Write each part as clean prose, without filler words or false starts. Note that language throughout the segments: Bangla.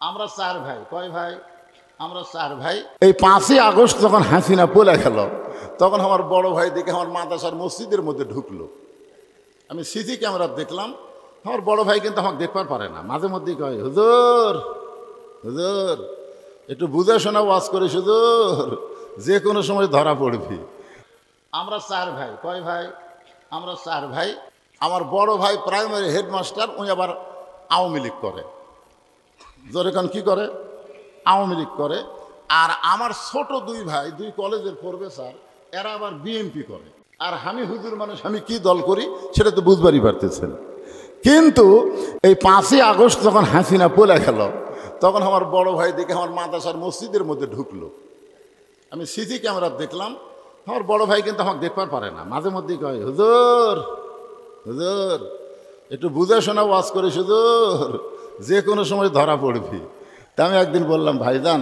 আমরা চার ভাই। কয় ভাই? আমরা চার ভাই। এই 5ই আগস্ট যখন হাসিনা পলে গেল, তখন আমার বড় ভাই দেখে আমার মাদ্রাসার মসজিদের মধ্যে ঢুকলো। আমি সিসি ক্যামেরা দেখলাম। আমার বড় ভাই কিন্তু আমাকে দেখবার পারে না, মাঝে মধ্যেই কয়, হুজুর হুজুর একটু বুঝে শোনা ওয়াজ করিস হুজুর, যে কোনো সময় ধরা পড়বি। আমরা চার ভাই। কয় ভাই? আমরা চার ভাই। আমার বড় ভাই প্রাইমারি হেডমাস্টার, উনি আবার আওয়ামী লীগ করে। জোরেখান কি করে? আওয়ামী লীগ করে। আর আমার ছোট দুই ভাই, দুই কলেজের প্রফেসর, এরা আবার বিএনপি করে। আর আমি হুজুর মানুষ, আমি কি দল করি সেটা তো বুঝবারই পারতেছেন। কিন্তু এই 5ই আগস্ট যখন হাসিনা পলে গেল, তখন আমার বড় ভাই দেখে আমার মাদ্রাসার মসজিদের মধ্যে ঢুকলো। আমি সিসি ক্যামেরা দেখলাম। আমার বড় ভাই কিন্তু আমাকে দেখবার পারে না, মাঝে মধ্যেই কয়, হুজুর হুজুর একটু বুঝে শোনা ওয়াজ করিস হুজুর, যে কোনো সময় ধরা পড়বি। তা আমি একদিন বললাম, ভাইজান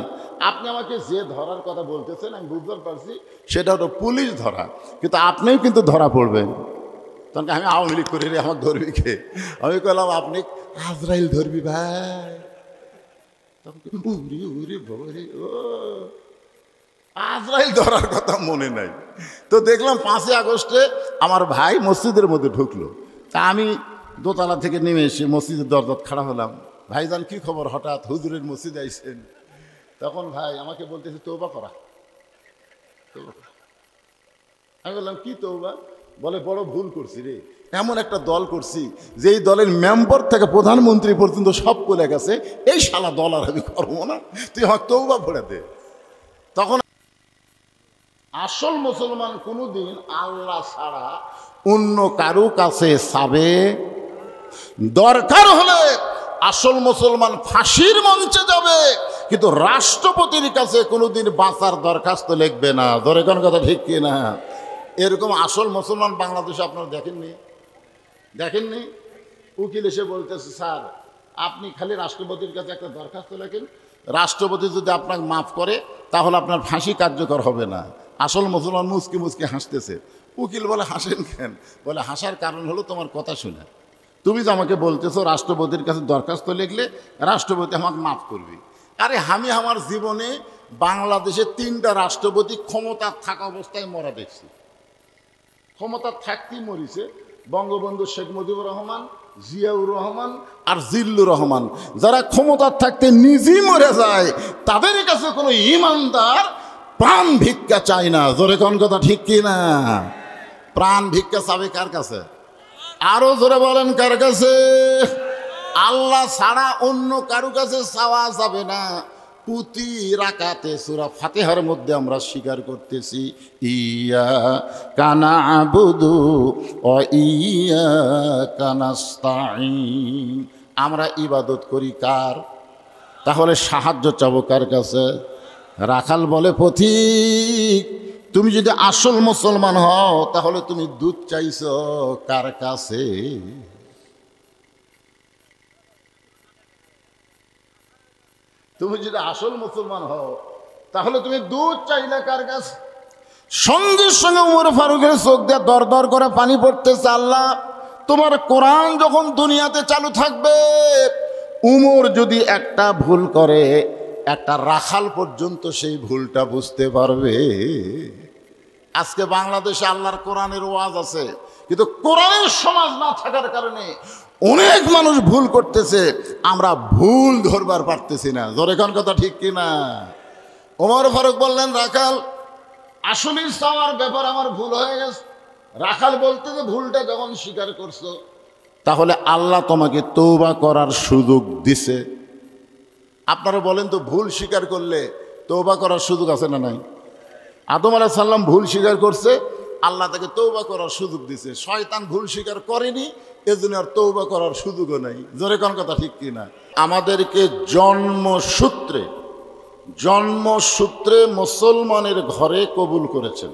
আপনি আমাকে যে ধরার কথা বলতেছেন আমি বুঝতে পারছি, সেটা হলো পুলিশ ধরা, কিন্তু আপনিও কিন্তু ধরা পড়বেন। তখন আমি আওয়ামী লীগ করি রে, আমাকে ধরবি কে? আমি বললাম, আপনি আজরাইল ধরবি ভাই। তখন উরি উরি ভরি, ও আজরাইল ধরার কথা মনে নাই। তো দেখলাম 5ই আগস্টে আমার ভাই মসজিদের মধ্যে ঢুকলো। তা আমি দোতলা থেকে নেমে এসে মসজিদের দরজায় খাড়া হলাম। ভাইজান কি খবর, হঠাৎ হুজুরের মসজিদে আইছেন? তখন ভাই আমাকে বলতেছে, তওবা করা। আমি বললাম, কি তওবা? বলে, বড় ভুল করছি রে, এমন একটা দল করছি যেই দলের মেম্বার থেকে প্রধানমন্ত্রী পর্যন্ত সব চলে গেছে, এই শালা দল আর আমি করবো না, তুই আমাকে তওবা পড়ে দে। তখন আসল মুসলমান কোনোদিন আল্লাহ ছাড়া অন্য কারো কাছে চাবে, দরকার হলে আসল মুসলমান ফাঁসির মঞ্চে যাবে, কিন্তু রাষ্ট্রপতির কাছে কোনোদিন বাঁচার দরখাস্ত লিখবে না। ধরে কোন কথা ঠিক কি না? এরকম আসল মুসলমান বাংলাদেশে আপনারা দেখেননি? দেখেননি? উকিল এসে বলতেছে, স্যার আপনি খালি রাষ্ট্রপতির কাছে একটা দরখাস্ত লেখেন, রাষ্ট্রপতি যদি আপনাকে মাফ করে তাহলে আপনার ফাঁসি কার্যকর হবে না। আসল মুসলমান মুচকি মুচকি হাসতেছে। উকিল বলে, হাসেন কেন? বলে, হাসার কারণ হলো তোমার কথা শুনে। তুমি যে আমাকে বলতেছো রাষ্ট্রপতির কাছে দরখাস্ত লিখলে রাষ্ট্রপতি আমাকে মাফ করবে। আরে আমি আমার জীবনে বাংলাদেশে 3টা রাষ্ট্রপতি ক্ষমতা থাকা অবস্থায় মরা দেখছি। ক্ষমতা থাকতেই মরিছে বঙ্গবন্ধু শেখ মুজিবুর রহমান, জিয়াউর রহমান আর জিল্লুর রহমান। যারা ক্ষমতা থাকতে নিজেই মরে যায়, তাদের কাছে কোনো ইমানদার প্রাণ ভিক্ষা চায় না। জোরে কোন কথা ঠিক কি না? প্রাণ ভিক্ষা চাবে কার কাছে? আরো জোরে বলেন, কার কাছে? আল্লাহ ছাড়া অন্য কারো কাছে চাওয়া যাবে না। প্রতি রাকাতে সূরা ফাতিহার মধ্যে আমরা স্বীকার করতেছি, ইয়্যাকা না'বুদু ওয়া ইয়্যাকা নাস্তাঈন। আমরা ইবাদত করি কার? তাহলে সাহায্য চাবো কার কাছে? রাখাল বলে, পথিক তুমি যদি আসল মুসলমান হও তাহলে তুমি দুধ চাইছো কার কাছে? তুমি যদি আসল মুসলমান হও তাহলে তুমি দুধ চাইলে কার কাছে? সঙ্গে সঙ্গে উমর ফারুকের চোখ দিয়ে দর দর করে পানি পড়তেছে। আল্লাহ, তোমার কোরআন যখন দুনিয়াতে চালু থাকবে, উমর যদি একটা ভুল করে, একটা রাখাল পর্যন্ত সেই ভুলটা বুঝতে পারবে। আজকে বাংলাদেশে আল্লাহর কোরআনের ওয়াজ আছে, কিন্তু কোরআনের সমাজ না থাকার কারণে অনেক মানুষ ভুল করতেছে, আমরা ভুল ধরবার পারতেছি না। জোরে কোন কথা ঠিক কিনা? ওমর ফারুক বললেন, রাখাল আসলে চাওয়ার ব্যাপার আমার ভুল হয়ে গেছে। রাখাল বলতে যে ভুলটা যখন স্বীকার করছো, তাহলে আল্লাহ তোমাকে তওবা করার সুযোগ দিছে। আপনারা বলেন তো, ভুল স্বীকার করলে তওবা করার সুযোগ আছে না নাই? আদম আলাইহিস সালাম ভুল স্বীকার করছে, আল্লাহ তাকে তওবা করার সুযোগ দিছে। শয়তান ভুল স্বীকার করেনি, এজন্য আর তওবা করার সুযোগও নাই। জোরে কোন কথা ঠিক কিনা? আমাদেরকে জন্মসূত্রে মুসলমানের ঘরে কবুল করেছেন।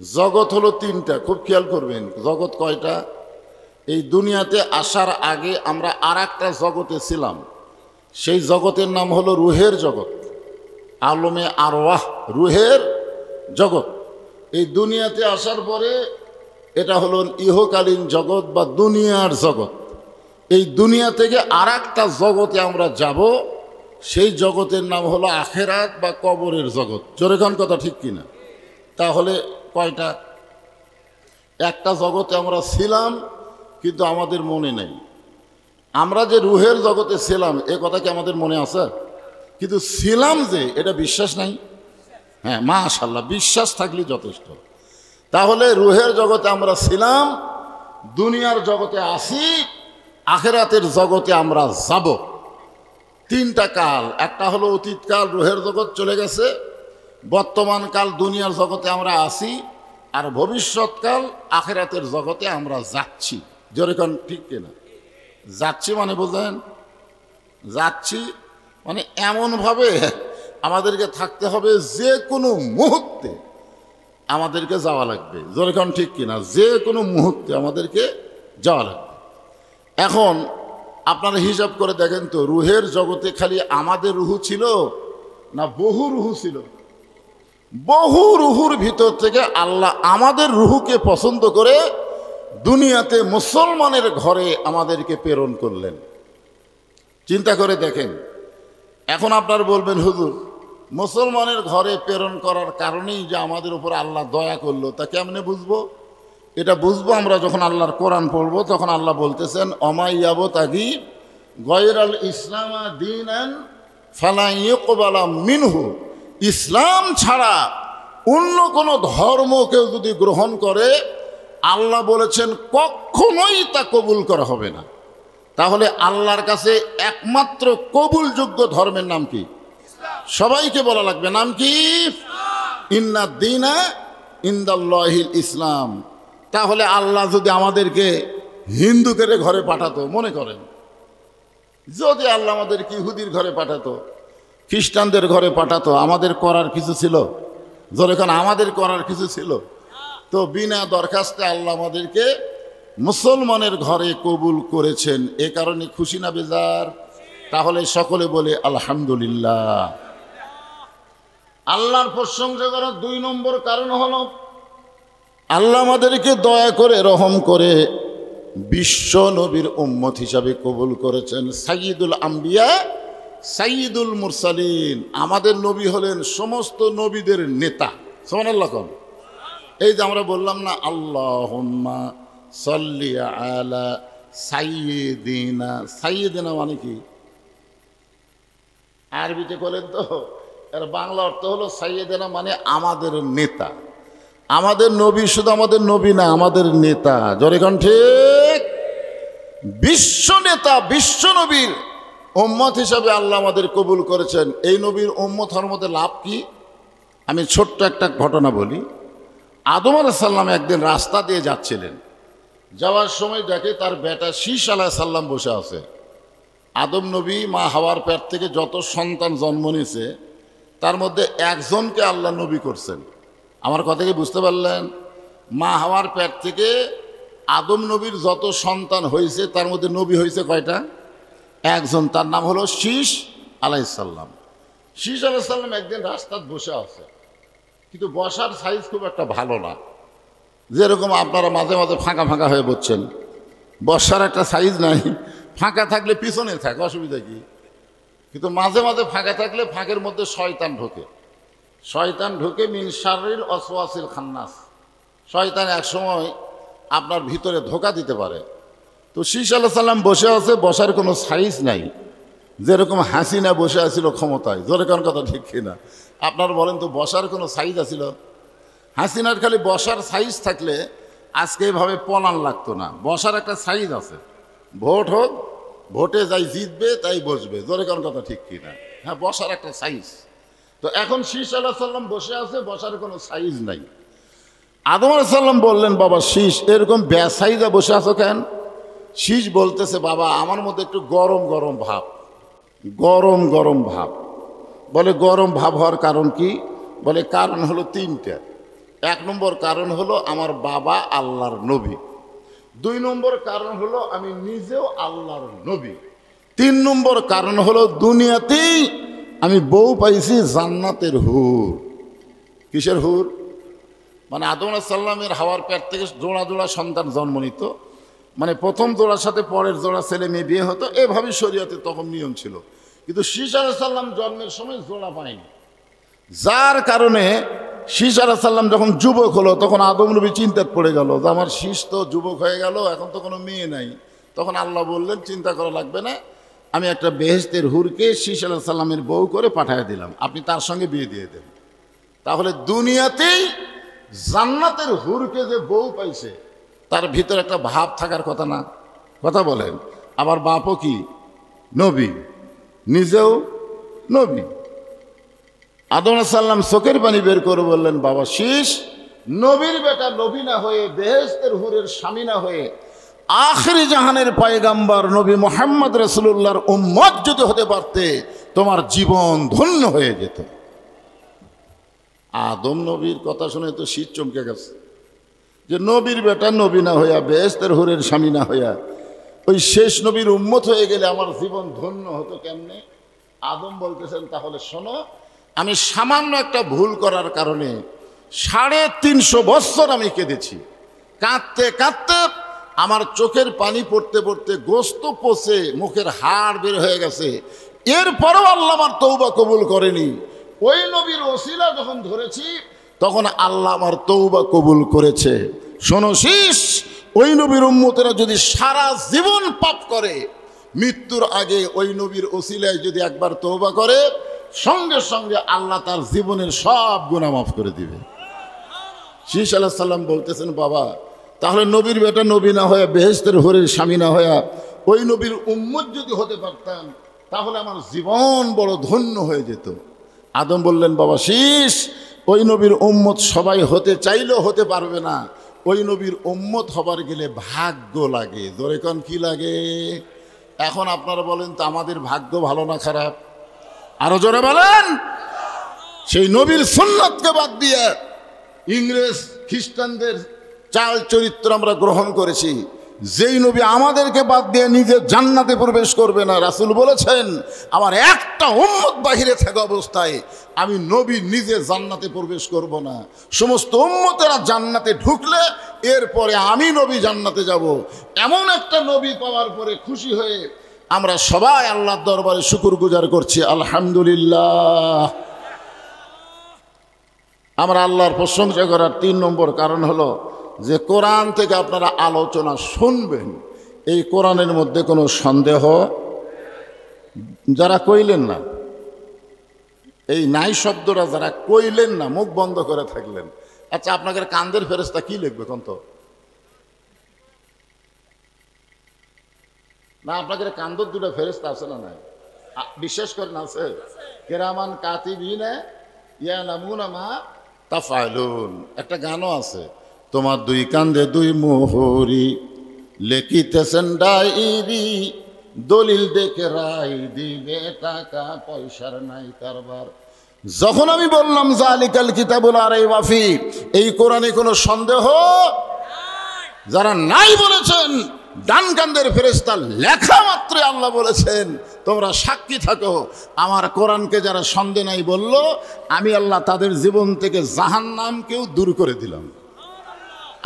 জগৎ হলো 3টা, খুব খেয়াল করবেন। জগৎ কয়টা? এই দুনিয়াতে আসার আগে আমরা আরেকটা জগতে ছিলাম, সেই জগতের নাম হলো রুহের জগৎ, আলমে আরওয়াহ, রুহের জগৎ। এই দুনিয়াতে আসার পরে এটা হলো ইহকালীন জগৎ বা দুনিয়ার জগৎ। এই দুনিয়া থেকে আর একটা জগতে আমরা যাব, সেই জগতের নাম হলো আখেরাত বা কবরের জগৎ। জোরেখান কথা ঠিক কিনা? তাহলে কয়টা? একটা জগতে আমরা ছিলাম কিন্তু আমাদের মনে নেই। আমরা যে রুহের জগতে ছিলাম এ কথা কি আমাদের মনে আছে? কিন্তু ছিলাম যে এটা বিশ্বাস নাই। হ্যাঁ, মাশাআল্লাহ, বিশ্বাস থাকলে যথেষ্ট। তাহলে রুহের জগতে আমরা ছিলাম, দুনিয়ার জগতে আসি, আখেরাতের জগতে আমরা যাব। তিনটা কাল, একটা হলো অতীতকাল, রুহের জগৎ চলে গেছে, বর্তমান কাল দুনিয়ার জগতে আমরা আসি, আর ভবিষ্যৎকাল আখেরাতের জগতে আমরা যাচ্ছি। যেরকম ঠিক কিনা? যাচ্ছি মানে বোঝেন? যাচ্ছি মানে এমনভাবে আমাদেরকে থাকতে হবে যে কোনো মুহূর্তে আমাদেরকে যাওয়া লাগবে। যেরকম ঠিক কিনা? যে কোনো মুহূর্তে আমাদেরকে যাওয়া লাগবে। এখন আপনারা হিসাব করে দেখেন তো, রুহের জগতে খালি আমাদের রুহু ছিল না বহু রুহু ছিল? বহু রুহুর ভিতর থেকে আল্লাহ আমাদের রুহুকে পছন্দ করে দুনিয়াতে মুসলমানের ঘরে আমাদেরকে প্রেরণ করলেন। চিন্তা করে দেখেন। এখন আপনারা বলবেন, হুজুর মুসলমানের ঘরে প্রেরণ করার কারণেই যে আমাদের উপর আল্লাহ দয়া করলো, তা কেমনে বুঝবো? এটা বুঝবো আমরা যখন আল্লাহর কোরআন পড়বো। তখন আল্লাহ বলতেছেন, অমাইয়াবতাগি গয়রাল ইসলামা দীনান ফালা ইউকবালা মিনহু, ইসলাম ছাড়া অন্য কোনো ধর্ম কেউ যদি গ্রহণ করে, আল্লাহ বলেছেন কখনোই তা কবুল করা হবে না। তাহলে আল্লাহর কাছে একমাত্র কবুলযোগ্য ধর্মের নাম কি? সবাইকে বলা লাগবে, নাম কি? ইন্না দীনা ইনদাল্লাহিল ইসলাম। তাহলে আল্লাহ যদি আমাদেরকে হিন্দুদের ঘরে পাঠাতো, মনে করেন যদি আল্লাহ আমাদেরকে ইহুদির ঘরে পাঠাতো, খ্রিস্টানদের ঘরে পাঠাতো, আমাদের করার কিছু ছিল? যখন আমাদের করার কিছু ছিল? তো বিনা দরখাস্তে আল্লাহ আমাদেরকে মুসলমানের ঘরে কবুল করেছেন। এ কারণে খুশি না বেজার? তাহলে সকলে বলে আলহামদুলিল্লাহ। আল্লাহর প্রশংসা করার 2 নম্বর কারণ হলো আল্লাহ আমাদেরকে দয়া করে রহম করে বিশ্ব নবীর উম্মত হিসাবে কবুল করেছেন। সাইয়্যিদুল আম্বিয়া সাইয়্যিদুল মুরসালিন, আমাদের নবী হলেন সমস্ত নবীদের নেতা। সুবহানাল্লাহ। এই যে আমরা বললাম না, আল্লাহুম্মা সাল্লি আলা সাইয়্যিদিনা। সাইয়্যিদিনা মানে কি? আরবিতে বলেন তো, এর বাংলা অর্থ হলো সাইয়্যিদিনা মানে আমাদের নেতা। আমাদের নবী শুধু আমাদের নবী না, আমাদের নেতা। জোরে কোন ঠিক? বিশ্ব নেতা, বিশ্ব নবীর উম্মত হিসাবে আল্লাহ আমাদের কবুল করেছেন। এই নবীর উম্মত হওয়ার মধ্যে লাভ কি? আমি ছোট্ট একটা ঘটনা বলি। আদম আলাইহিস সালাম একদিন রাস্তা দিয়ে যাচ্ছিলেন, যাওয়ার সময় দেখে তার বেটা শীষ আলাইহিস সালাম বসে আছে। আদম নবী মা হাওয়ার পেট থেকে যত সন্তান জন্ম নিয়েছে তার মধ্যে একজনকে আল্লাহ নবী করছেন। আমার কথা কি বুঝতে পারলেন? মা হাওয়ার পেট থেকে আদম নবীর যত সন্তান হয়েছে তার মধ্যে নবী হয়েছে কয়টা? একজন, তার নাম হলো শীষ আলাইহিস সালাম। শীষ আলাইহিস সালাম একদিন রাস্তায় বসে আছে, কিন্তু বসার সাইজ খুব একটা ভালো না। যেরকম আপনারা মাঝে মাঝে ফাঁকা ফাঁকা হয়ে বসছেন, বসার একটা সাইজ নাই। ফাঁকা থাকলে পিছনে থাকে, অসুবিধা কি? কিন্তু মাঝে মাঝে ফাঁকা থাকলে ফাঁকের মধ্যে শয়তান ঢোকে। শয়তান ঢুকে মিন শাররিল ওয়াসওয়াসিল খান্নাস। শয়তান একসময় আপনার ভিতরে ধোঁকা দিতে পারে। তো শীষ আলাইহিস সালাম বসে আছে, বসার কোনো সাইজ নাই। যেরকম হাসিনা বসে আছিল ক্ষমতায়। জোরে কোন কথা ঠিক কিনা? আপনার বলেন তো, বসার কোনো সাইজ আছিল? হাসিনার খালি বসার সাইজ থাকলে আজকে এভাবে পলান লাগতো না। বসার একটা সাইজ আছে। ভোট হোক, ভোটে যাই জিতবে তাই বসবে। জোরে কোন কথা ঠিক কিনা? হ্যাঁ, বসার একটা সাইজ। তো এখন শীষ আলাইহিস সালাম বসে আছে, বসার কোনো সাইজ নাই। আদম আলাইহিস সালাম বললেন, বাবা শীষ, এরকম বেসাইজা বসে আছো কেন? শীষ বলতেছে, বাবা আমার মধ্যে একটু গরম গরম ভাব, গরম গরম ভাব। বলে গরম ভাব হওয়ার কারণ কি? বলে কারণ হলো 3টা। 1 নম্বর কারণ হলো আমার বাবা আল্লাহর নবী। 2 নম্বর কারণ হলো আমি নিজেও আল্লাহর নবী। 3 নম্বর কারণ হলো দুনিয়াতেই আমি বউ পাইছি জান্নাতের হুর। কিসের হুর? মানে আদম আলাইহিস সালামের হাওয়ার পেট থেকে জোড়া জোড়া সন্তান জন্ম নিত। মানে প্রথম জোড়ার সাথে পরের জোড়া ছেলে মেয়ে বিয়ে হতো, এভাবে শরীয়তে তখন নিয়ম ছিল। কিন্তু শীষ আলাইহিস সালাম জন্মের সময় জোড়া পায়নি, যার কারণে শীষ আলাইহিস সালাম যখন যুবক হলো তখন আদম নবী চিন্তায় পড়ে গেল যে আমার শীষ তো যুবক হয়ে গেল, এখন তো কোনো মেয়ে নাই। তখন আল্লাহ বললেন চিন্তা করা লাগবে না, আমি একটা বেহেশতের হুরকে শীষ আলাইহিস সালামের বউ করে পাঠিয়ে দিলাম, আপনি তার সঙ্গে বিয়ে দিয়ে দেন। তাহলে দুনিয়াতেই জান্নাতের হুরকে যে বউ পাইছে তার ভিতরে একটা ভাব থাকার কথা না? কথা বলেন। আবার বাপও কি নবী, নিজেও নবী। আদম আলাইহিস সালাম চোখের পানি বের করে বললেন, বাবা শীষ, নবীর বেটা নবী না হয়ে, বেহেশতের হুরের স্বামী না হয়ে, আখিরি জাহানের পয়গাম্বার নবী মুহাম্মদ রাসূলুল্লাহর উম্মত যদি হতে পারতে তোমার জীবন ধন্য হয়ে যেত। আদম নবীর কথা শুনে তো শীত চমকে গেছে, যে নবীর বেটা নবী না হইয়া, বেহেশতের হুরের স্বামী না হইয়া, ওই শেষ নবীর উম্মত হয়ে গেলে আমার জীবন ধন্য হতো কেমনে? আদম বলতেছেন, তাহলে শোনো, আমি সামান্য একটা ভুল করার কারণে 350 বছর আমি কেঁদেছি, কাঁদতে কাঁদতে আমার চোখের পানি পড়তে পড়তে গোস্ত পচে মুখের হাড় বের হয়ে গেছে, এরপরও আল্লাহ আমার তৌবা কবুল করেনি। ওই নবীর ওসিলা যখন ধরেছি তখন আল্লাহ আমার তৌবা কবুল করেছে। শোনো শীষ, ওই নবীর উম্মতেরা যদি সারা জীবন পাপ করে, মৃত্যুর আগে ওই নবীর ওসিলায় যদি একবার তৌবা করে, সঙ্গে সঙ্গে আল্লাহ তার জীবনের সব গুনাহ মাফ করে দিবে। শীষ আলাইহিস সালাম বলতেছেন, বাবা তাহলে নবীর বেটা নবী না হয়ে, বেহেশতের হুরের স্বামী না হয়ে, ওই নবীর উম্মত যদি হতে পারতাম তাহলে আমার জীবন বড় ধন্য হয়ে যেত। আদম বললেন, বাবা শীষ, ওই নবীর উম্মত সবাই হতে চাইলেও হতে পারবে না, ওই নবীর উম্মত হবার গেলে ভাগ্য লাগে। জোরে কোন কি লাগে? এখন আপনারা বলেন তো আমাদের ভাগ্য ভালো না খারাপ? আরো জোরে বলেন। সেই নবীর সুন্নাতকে বাদ দিয়ে ইংরেজ খ্রিস্টানদের চাল চরিত্র আমরা গ্রহণ করেছি। যেই নবী আমাদেরকে বাদ দিয়ে নিজে জান্নাতে প্রবেশ করবে না, রাসূল বলেছেন আমার একটা উম্মত বাহিরে থাকা অবস্থায় আমি নবী নিজে জান্নাতে প্রবেশ করব না, সমস্ত উম্মতেরা জান্নাতে ঢুকলে এরপরে আমি নবী জান্নাতে যাব। এমন একটা নবী পাওয়ার পরে খুশি হয়ে আমরা সবাই আল্লাহর দরবারে শুকরগুজার করছি, আলহামদুলিল্লাহ। আমরা আল্লাহর প্রশংসা করার 3 নম্বর কারণ হলো যে কোরআন থেকে আপনারা আলোচনা শুনবেন, এই কোরআনের মধ্যে কোনো সন্দেহ, যারা কইলেন না এই নাই শব্দটা, যারা কইলেন না, মুখ বন্ধ করে থাকলেন, আচ্ছা আপনাদের কান্দের ফেরেশতা কি লিখবে কোন তো? না আপনাদের কান্দর 2টা ফেরেশতা আছে না? নাই বিশ্বাস করেন আছে? কিরামান কাতিবিনা ইয়ালামুনা মা তাফআলুন। একটা গানও আছে, তোমার 2 কান্দে 2 মোহরি, লেখিতেছেন ডায়েরি, দলিল দেখে রায় দিবে, টাকা পয়সার নাই কারবার। যখন আমি বললাম জালিকাল কিতাবুল লা রাইবা ফি, এই কোরআনে কোনো সন্দেহ যারা নাই বলেছেন, ডান কান্দের ফেরেশতা লেখা মাত্রই আল্লাহ বলেছেন তোমরা সাক্ষী থাকো, আমার কোরআনকে যারা সন্দেহ নাই বলল, আমি আল্লাহ তাদের জীবন থেকে জাহান্নামকেও দূর করে দিলাম।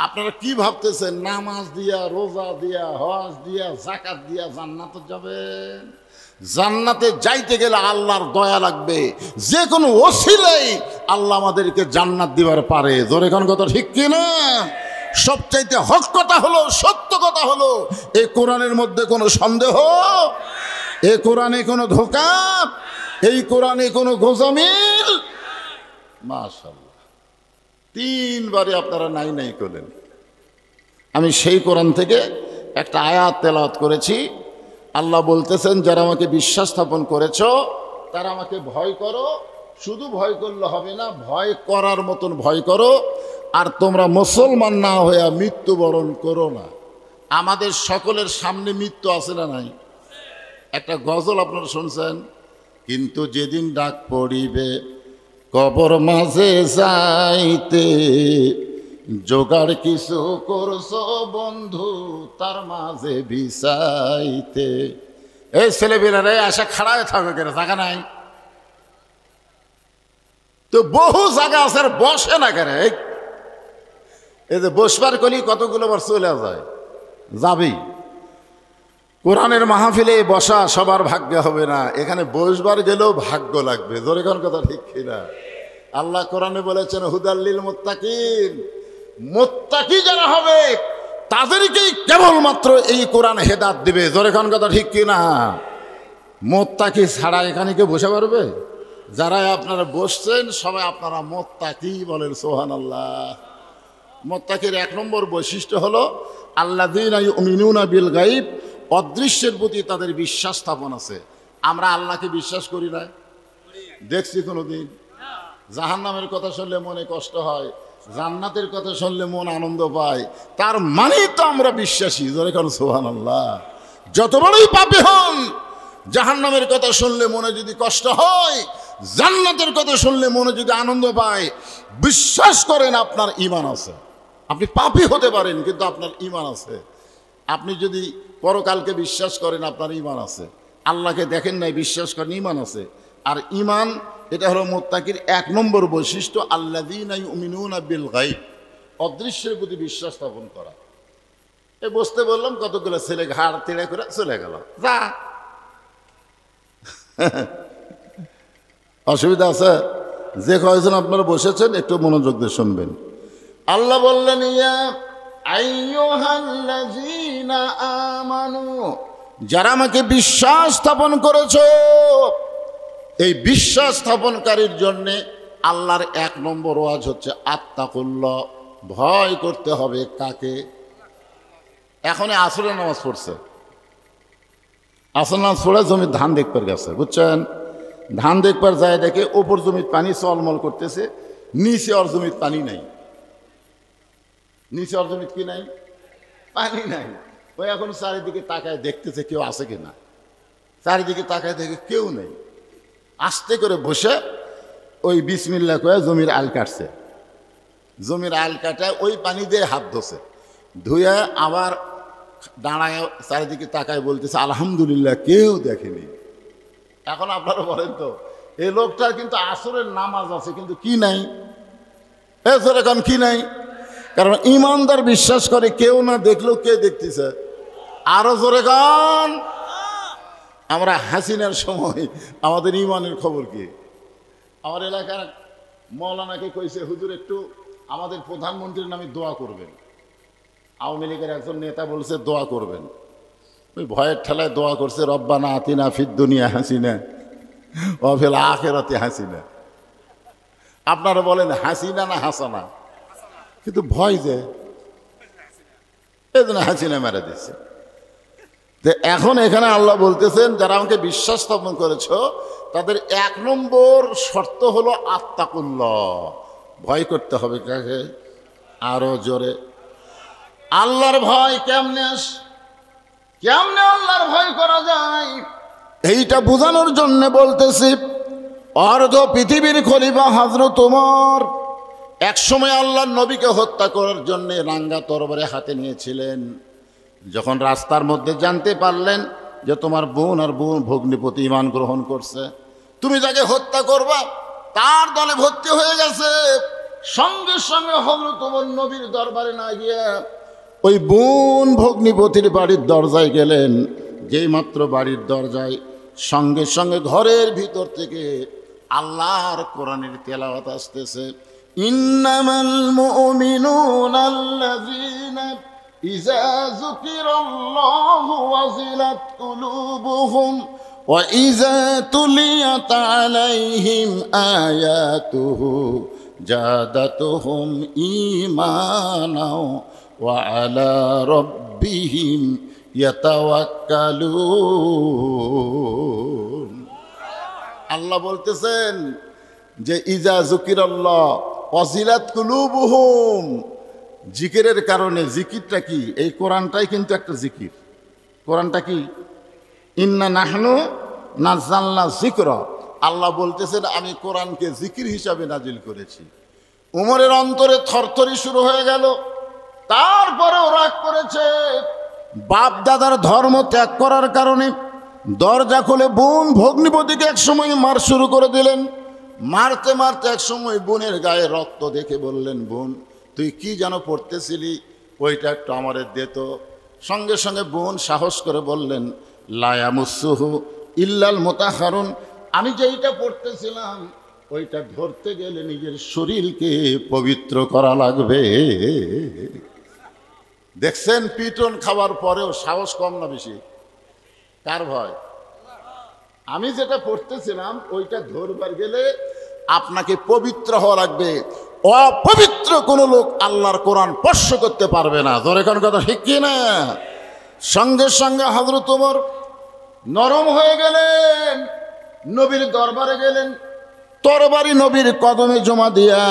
আপনারা কি ভাবতেছেন নামাজ দিয়া, রোজা দিয়া, হজ দিয়া, যাকাত দিয়া জান্নাতে যাবেন? জান্নাতে যাইতে গেলে আল্লাহর দয়া লাগবে, যে কোনো ওসিলাই আল্লাহ আমাদেরকে জান্নাত দিবার পারে। জোরে কোন কথা ঠিক কি না? সবচাইতে হক কথা হলো, সত্য কথা হলো, এই কোরআনের মধ্যে কোনো সন্দেহ, এই কোরআনে কোনো ধোঁকা, এই কোরআনে কোনো গোজামিল। মাশাআল্লাহ, 3 বারে আপনারা নাই নাই করলেন। আমি সেই কোরআন থেকে একটা আয়াত তেলাওয়াত করেছি। আল্লাহ বলতেছেন যারা আমাকে বিশ্বাস স্থাপন করেছো তারা আমাকে ভয় করো, শুধু ভয় করলে হবে না, ভয় করার মতন ভয় করো, আর তোমরা মুসলমান না হয়ে মৃত্যুবরণ করো না। আমাদের সকলের সামনে মৃত্যু আছে না নাই? একটা গজল আপনারা শুনছেন, কিন্তু যেদিন ডাক পড়িবে কবর মাঝে যাইতে, জোগাড় কিছু করছো বন্ধু তার মাঝে বিছাইতে। এই ছেলেবেলারে আসা খাড়ায় থাকবে কেন? জায়গা নাই তো? বহু জায়গা আছে, আর বসে না কেন? এই যে বসবার কলি কতগুলো বার চলে যায়, যাবেই। কোরআনের মাহফিলে বসা সবার ভাগ্য হবে না, এখানে বসবার গেলেও ভাগ্য লাগবে। জোরে কোন কথা ঠিক কিনা? আল্লাহ কোরআনে বলেছেন হুদাল্লিল মুত্তাকিন, মুত্তাকি যারা হবে তাদেরকেই কেবলমাত্র এই কোরআন হেদাত দিবে। জোরে কোন কথা ঠিক কিনা? মুত্তাকি ছাড়া এখানে কেউ বসে পারবে? যারা আপনারা বসছেন সবাই আপনারা মুত্তাকি বলেন সুবহানাল্লাহ। মুত্তাকির এক নম্বর বৈশিষ্ট্য হলো আল্লাযীনা ইউমিনুনা বিল গায়ব, অদৃশ্যের প্রতি তাদের বিশ্বাস স্থাপন আছে। আমরা আল্লাহকে বিশ্বাস করি না, দেখছি কোনোদিন? জাহান্নামের কথা শুনলে মনে কষ্ট হয়, জান্নাতের কথা শুনলে মন আনন্দ পায়, তার মানেই তো আমরা বিশ্বাসী। জোরে কোন সুবহানাল্লাহ। যত বড়ই পাপী হন, জাহান্নামের কথা শুনলে মনে যদি কষ্ট হয়, জান্নাতের কথা শুনলে মনে যদি আনন্দ পায়, বিশ্বাস করেন আপনার ঈমান আছে। আপনি পাপী হতে পারেন কিন্তু আপনার ঈমান আছে। আপনি যদি পরকালকে বিশ্বাস করেন আপনার ঈমান আছে, আল্লাহকে দেখেন নাই বিশ্বাস করেন, ঈমান আছে। আর ঈমান এটা হলো মুত্তাকির এক নম্বর বৈশিষ্ট্য, আল্লাযীনা ইউমিনুনা বিল গায়ব, অদৃশ্যের প্রতি বিশ্বাস স্থাপন করা। এই বসতে বললাম, কতগুলো ছেলে ঘাড় তেড়ে করে চলে গেল, যা অসুবিধা আছে? যে কয়েকজন আপনারা বসেছেন একটু মনোযোগ দিয়ে শুনবেন। আল্লাহ বললেন ইয়া আইয়ুহাল্লাযীনা আমানু, যারা আমাকে বিশ্বাস স্থাপন করেছো, এই বিশ্বাস স্থাপনকারীর জন্য আল্লাহর এক নম্বর ওয়াজ হচ্ছে আত্তাকুল্লাহ, ভয় করতে হবে। কাকে? এখন আসরের নামাজ পড়ছে, আসর নামাজ পড়ে জমির ধান দেখবার গেছে, বুঝছেন? ধান দেখবার যায় দেখে ওপর জমির পানি চলমল করতেছে, নিচে ওর জমির পানি নাই। নিচে ওর জমির কি নাই? পানি নাই। ওই এখন চারিদিকে তাকায় দেখতেছে কেউ আছে কিনা, চারিদিকে তাকায় দেখে কেউ নেই। আস্তে করে বসে ওই বিসমিল্লাহ করে জমির আল কাটছে। জমির আল কাটায় ওই পানি দিয়ে হাত ধোছে, ধুয়ে আবার দাঁড়ায় চারিদিকে তাকায় বলতেছে আলহামদুলিল্লাহ, কেউ দেখেনি। এখন আপনারা বলেন তো, এই লোকটার কিন্তু আসরের নামাজ আছে কিন্তু কি নাই? এখন কি নাই? কারণ ইমানদার বিশ্বাস করে কেউ না দেখলেও কে দেখতেছে। আরো জোরে গান। আমরা হাসিনার সময় আমাদের ইমানের খবর কি? আমার এলাকার মৌলানাকে কইছে, হুজুর একটু আমাদের প্রধানমন্ত্রীর নামে দোয়া করবেন। আওয়ামী লীগের একজন নেতা বলছে দোয়া করবেন। ওই ভয়ের ঠেলায় দোয়া করছে, রব্বানা আতিনা ফিদ দুনিয়া হাসিনা ওয়া ফিল আখিরাতি হাসিনা। আপনারা বলেন হাসিনা না হাসানা? কিন্তু ভয় যে এই জন্য হাসিনা মেরে দিচ্ছে। এখন এখানে আল্লাহ বলতেছেন যারা আমাকে বিশ্বাস স্থাপন করেছ তাদের এক নম্বর শর্ত হলো আত্তাকুল্লাহ, ভয় করতে হবে। কাকে? আরো জোরে। আল্লাহর ভয় কেমনে কেমনে আল্লাহর ভয় করা যায় এইটা বোঝানোর জন্য বলতেছি। অর্ধ পৃথিবীর খলিফা হযরত ওমর একসময় আল্লাহর নবীকে হত্যা করার জন্য রাঙ্গা তরবারি হাতে নিয়েছিলেন। যখন রাস্তার মধ্যে জানতে পারলেন যে তোমার বোন আর বোন ভগ্নিপতি ঈমান গ্রহণ করছে, তুমি যাকে হত্যা করবা তার দলে ভর্তি হয়ে গেছে, সঙ্গে সঙ্গে হযরত ওমর নবীর দরবারে না গিয়ে ওই বোন ভগ্নিপতির বাড়ির দরজায় গেলেন। যেই মাত্র বাড়ির দরজায়, সঙ্গে সঙ্গে ঘরের ভিতর থেকে আল্লাহর কোরআনের তেলাওয়াত আসতেছে। ইন্নামাল মুমিনুনা আল্লাযীনা ইযা যুকিরাল্লাহু ওয়াজিলাত কুলুবুহুম ওয়া ইযা তুলিয়াত আলাইহিম আয়াতুহু জাদাতুহুম ঈমানাও ওয়া আলা রাব্বিহিম ইয়াতাওয়াক্কালুন। আল্লাহ বলতেছেন যে ইজা যুকিরাল্লাহ ওয়াজিলাত কুলুবুহুম, জিকিরের কারণে। জিকিরটা কি? এই কোরআনটাই কিন্তু একটা জিকির। কোরআনটা কি? ইন্না নাহনু নাযালনা যিকরা। আল্লাহ বলতেছেন আমি কোরআনকে জিকির হিসাবে নাজিল করেছি। উমরের অন্তরে থরথরি শুরু হয়ে গেল। তারপরেও রাগ করেছে, বাপ দাদার ধর্ম ত্যাগ করার কারণে দরজা খুলে বোন ভগ্নিপতিকে এক সময় মার শুরু করে দিলেন। মারতে মারতে এক সময় বোনের গায়ে রক্ত দেখে বললেন, বোন তুই কি যেন পড়তেছিলি, ওইটা একটু আমারে দে তো। সঙ্গে সঙ্গে বোন সাহস করে বললেন, লা ইয়ামুসসুহু ইল্লাল মুতাহহারুন, আমি যেইটা পড়তেছিলাম ওইটা ধরতে গেলে নিজের শরীরকে পবিত্র করা লাগবে। দেখছেন, পিটন খাওয়ার পরেও সাহস কম না বেশি? কার ভয়? আমি যেটা পড়তেছিলাম ওইটা ধরবার গেলে আপনাকে পবিত্র হওয়া লাগবে। অপবিত্র কোনো লোক আল্লাহর কোরআন স্পর্শ করতে পারবে না। জোরে কোন কথা ঠিক কি না? সঙ্গে সঙ্গে হযরত ওমর নরম হয়ে গেলেন, নবীর দরবারে গেলেন, তরবারি নবীর কদমে জমা দিয়া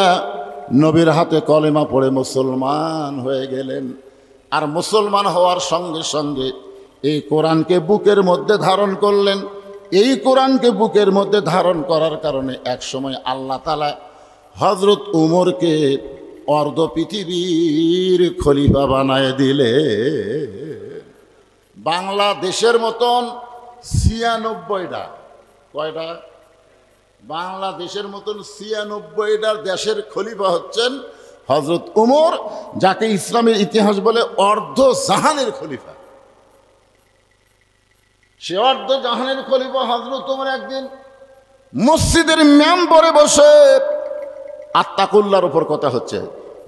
নবীর হাতে কলেমা পড়ে মুসলমান হয়ে গেলেন। আর মুসলমান হওয়ার সঙ্গে সঙ্গে এই কোরআনকে বুকের মধ্যে ধারণ করলেন। এই কোরআনকে বুকের মধ্যে ধারণ করার কারণে এক সময় আল্লাহ তাআলা হযরত উমরকে অর্ধ পৃথিবীর খলিফা বানায় দিলে। বাংলাদেশের মতন ৯৬টা, কয়টা? বাংলাদেশের মতন ৯৬টার দেশের খলিফা হচ্ছেন হযরত উমর, যাকে ইসলামের ইতিহাস বলে অর্ধ জাহানের খলিফা। সে অর্ধ জাহানের খলিফা হযরত উমর একদিন মসজিদের মেম্বরে বসে, আত্তাকুল্লাহর উপর কথা হচ্ছে,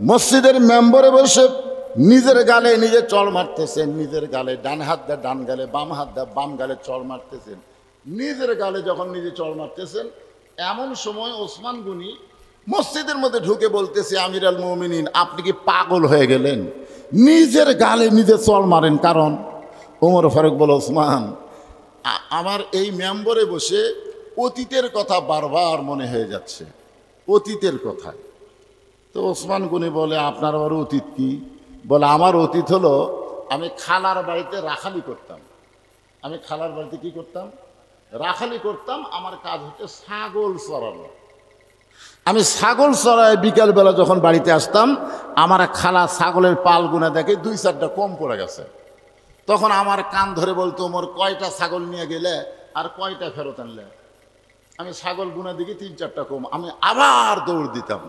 মসজিদের মেম্বরে বসে নিজের গালে নিজে চড় মারতেছেন। নিজের গালে ডান হাত দিয়ে ডান গালে, বাম হাত দিয়ে বাম গালে চড় মারতেছেন। নিজের গালে যখন নিজে চড় মারতেছেন, এমন সময় ওসমান গনি মসজিদের মধ্যে ঢুকে বলতেছে, আমির আল মুমিনিন, আপনি কি পাগল হয়ে গেলেন? নিজের গালে নিজে চড় মারেন। কারণ ওমর ফারুক বলে, ওসমান, আমার এই মেম্বরে বসে অতীতের কথা বারবার মনে হয়ে যাচ্ছে, অতীতের কথা। তো ওসমান গনি বলে, আপনার আবার অতীত কি? বলে, আমার অতীত হলো আমি খালার বাড়িতে রাখালি করতাম। আমি খালার বাড়িতে কি করতাম? রাখালি করতাম। আমার কাজ হচ্ছে ছাগল চড়ানো। আমি ছাগল চড়ায় বিকালবেলা যখন বাড়িতে আসতাম, আমার খালা ছাগলের পাল গুনা দেখে ২-৪টা কম পড়ে গেছে। তখন আমার কান ধরে বলতো, ওমর, কয়টা ছাগল নিয়ে গেলে আর কয়টা ফেরত আনলে? আমি ছাগল গুনা দেখি ৩-৪টা কম। আমি আবার দৌড় দিতাম।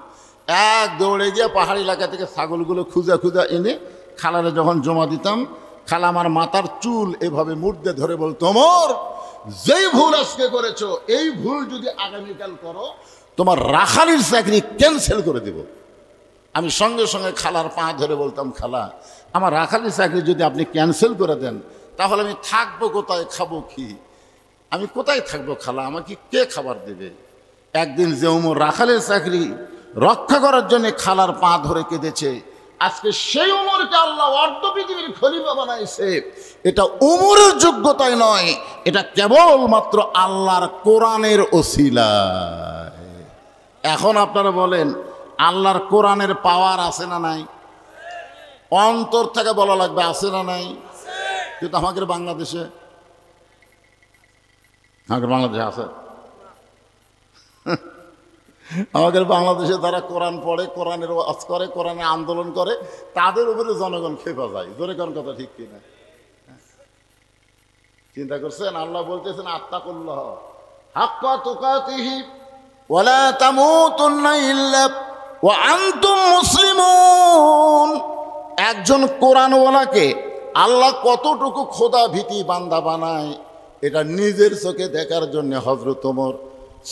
এক দৌড়ে গিয়ে পাহাড়ি এলাকা থেকে ছাগলগুলো খুঁজা খুঁজা এনে খালারে যখন জমা দিতাম, খালা আমার মাথার চুল এভাবে মুড়তে ধরে বলতো, ওমর, যেই ভুল আজকে করেছো, এই ভুল যদি আগামীকাল করো, তোমার রাখালির চাকরি ক্যান্সেল করে দেব। আমি সঙ্গে সঙ্গে খালার পা ধরে বলতাম, খালা, আমার রাখালির চাকরি যদি আপনি ক্যান্সেল করে দেন, তাহলে আমি থাকবো কোথায়, খাবো কি? আমি কোথায় থাকবো খালা? আমাকে কে খাবার দেবে? একদিন যে উমর রাখালের চাকরি রক্ষা করার জন্য খালার পা ধরে কেঁদেছে, আজকে সেই উমরকে আল্লাহ অর্ধ পৃথিবীর খলিফা বানাইছে। এটা উমরের যোগ্যতায় নয়, এটা কেবলমাত্র আল্লাহর কোরআনের ওসিলায়। এখন আপনারা বলেন, আল্লাহর কোরআনের পাওয়ার আছে না নাই? অন্তর থেকে বলা লাগবে, আছে না নাই? কিন্তু আমাদের বাংলাদেশে আছে। আমাদের বাংলাদেশে তারা কোরআন পড়ে, কোরআনের ওয়াজ করে, কোরআনের আন্দোলন করে, তাদের উপরে জনগণ খেপা যায়। জোরে কোন কথা ঠিক কিনা? চিন্তা করছেন? আল্লাহ বলতেছেন, আত্তাকুল্লাহ হাক্কা তুকাতিহি ওয়ালা তামুতুন্না ইল্লা ওয়া আনতুম মুসলিমুন। একজন কোরআনওয়ালাকে আল্লাহ কতটুকু খোদা ভীতি বান্দা বানায়, এটা নিজের চোখে দেখার জন্য হযরত ওমর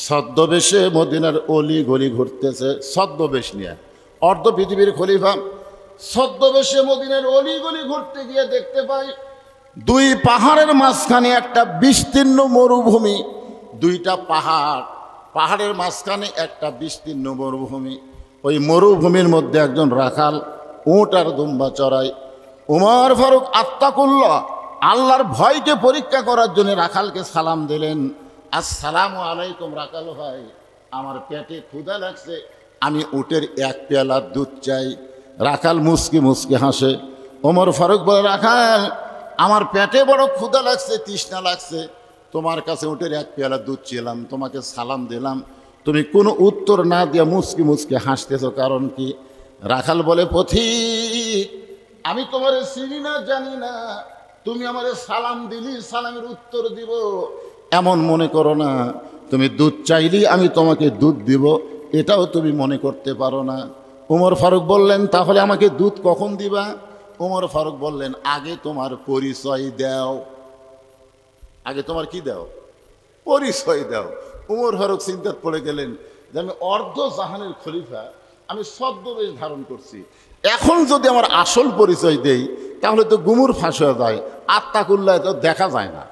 ছদ্মবেশে মদিনার অলি গলি ঘুরতেছে। ছদ্মবেশ নিয়ে অর্ধ পৃথিবীর খলিফা ছদ্মবেশে মদিনার অলি গলি ঘুরতে গিয়ে দেখতে পাই, দুই পাহাড়ের মাঝখানে একটা বিস্তীর্ণ মরুভূমি। দুইটা পাহাড়, পাহাড়ের মাঝখানে একটা বিস্তীর্ণ মরুভূমি। ওই মরুভূমির মধ্যে একজন রাখাল উট আর দুম্বা চড়ায়। উমর ফারুক আত্তাকুল্লাহ, আল্লাহর ভয়কে পরীক্ষা করার জন্য রাখালকে সালাম দিলেন, আসসালামু আলাইকুম রাখাল ভাই, আমার পেটে ক্ষুধা লাগছে, আমি উটের এক পেয়ালা দুধ চাই। রাখাল মুসকি মুসকি হাসে। ওমর ফারুক বলে, রাখাল, আমার পেটে বড় ক্ষুধা লাগছে, তৃষ্ণা লাগছে, তোমার কাছে উটের এক পেয়ালা দুধ চেলাম, তোমাকে সালাম দিলাম, তুমি কোনো উত্তর না দিয়ে মুসকি মুসকি হাসতেছো, কারণ কি? রাখাল বলে, পথিক, আমি তোমার চিনি না, জানি না, তুমি আমার সালাম দিলি, সালামের উত্তর দিব এমন মনে করো না। তুমি দুধ চাইলি, আমি তোমাকে দুধ দিব, এটাও তুমি মনে করতে পারো না। উমর ফারুক বললেন, তাহলে আমাকে দুধ কখন দিবা? ওমর ফারুক বললেন, আগে তোমার পরিচয় দাও। আগে তোমার কি দাও? পরিচয় দাও। ওমর ফারুক চিন্তায় পড়ে গেলেন যে আমি অর্ধ জাহানের খলিফা, আমি ছদ্মবেশ ধারণ করছি, এখন যদি আমার আসল পরিচয় দেই তাহলে তো গুমুর ফাঁস হয়ে যায়, আত্মাকুল্লাহ তো দেখা যায় না।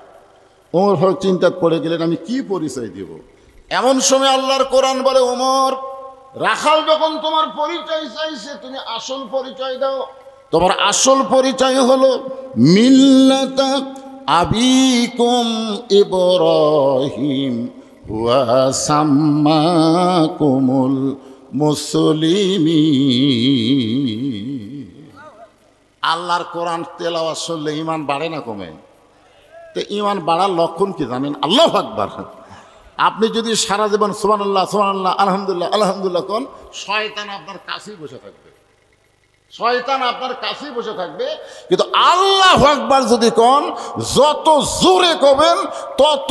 ওমর ফারুক চিন্তায় পড়ে গেলেন আমি কি পরিচয় দেব। এমন সময় আল্লাহর কোরআন বলে, ওমর, রাখাল যখন তোমার পরিচয় চাইছে তুমি আসল পরিচয় দাও। তোমার আসল পরিচয় হলো মিল্লাতা আবিকুম ইব্রাহিম ওয়া সাম্মাকুমুল মুসলিমিন। আল্লাহর কোরআন তেলাওয়াত শুনলে ঈমান বাড়ে না কমে? তো ঈমান বাড়ার লক্ষণ কি জানেন? আল্লাহু আকবার। আপনি যদি সারা জীবন সুবহানাল্লাহ সুবহানাল্লাহ আলহামদুলিল্লাহ আলহামদুলিল্লাহ কোন, শয়তান আপনার কাছেই বসে থাকবে, শয়তান আপনার কাছেই বসে থাকবে। কিন্তু আল্লাহু আকবার যদি কোন, যত জোরে কবেন তত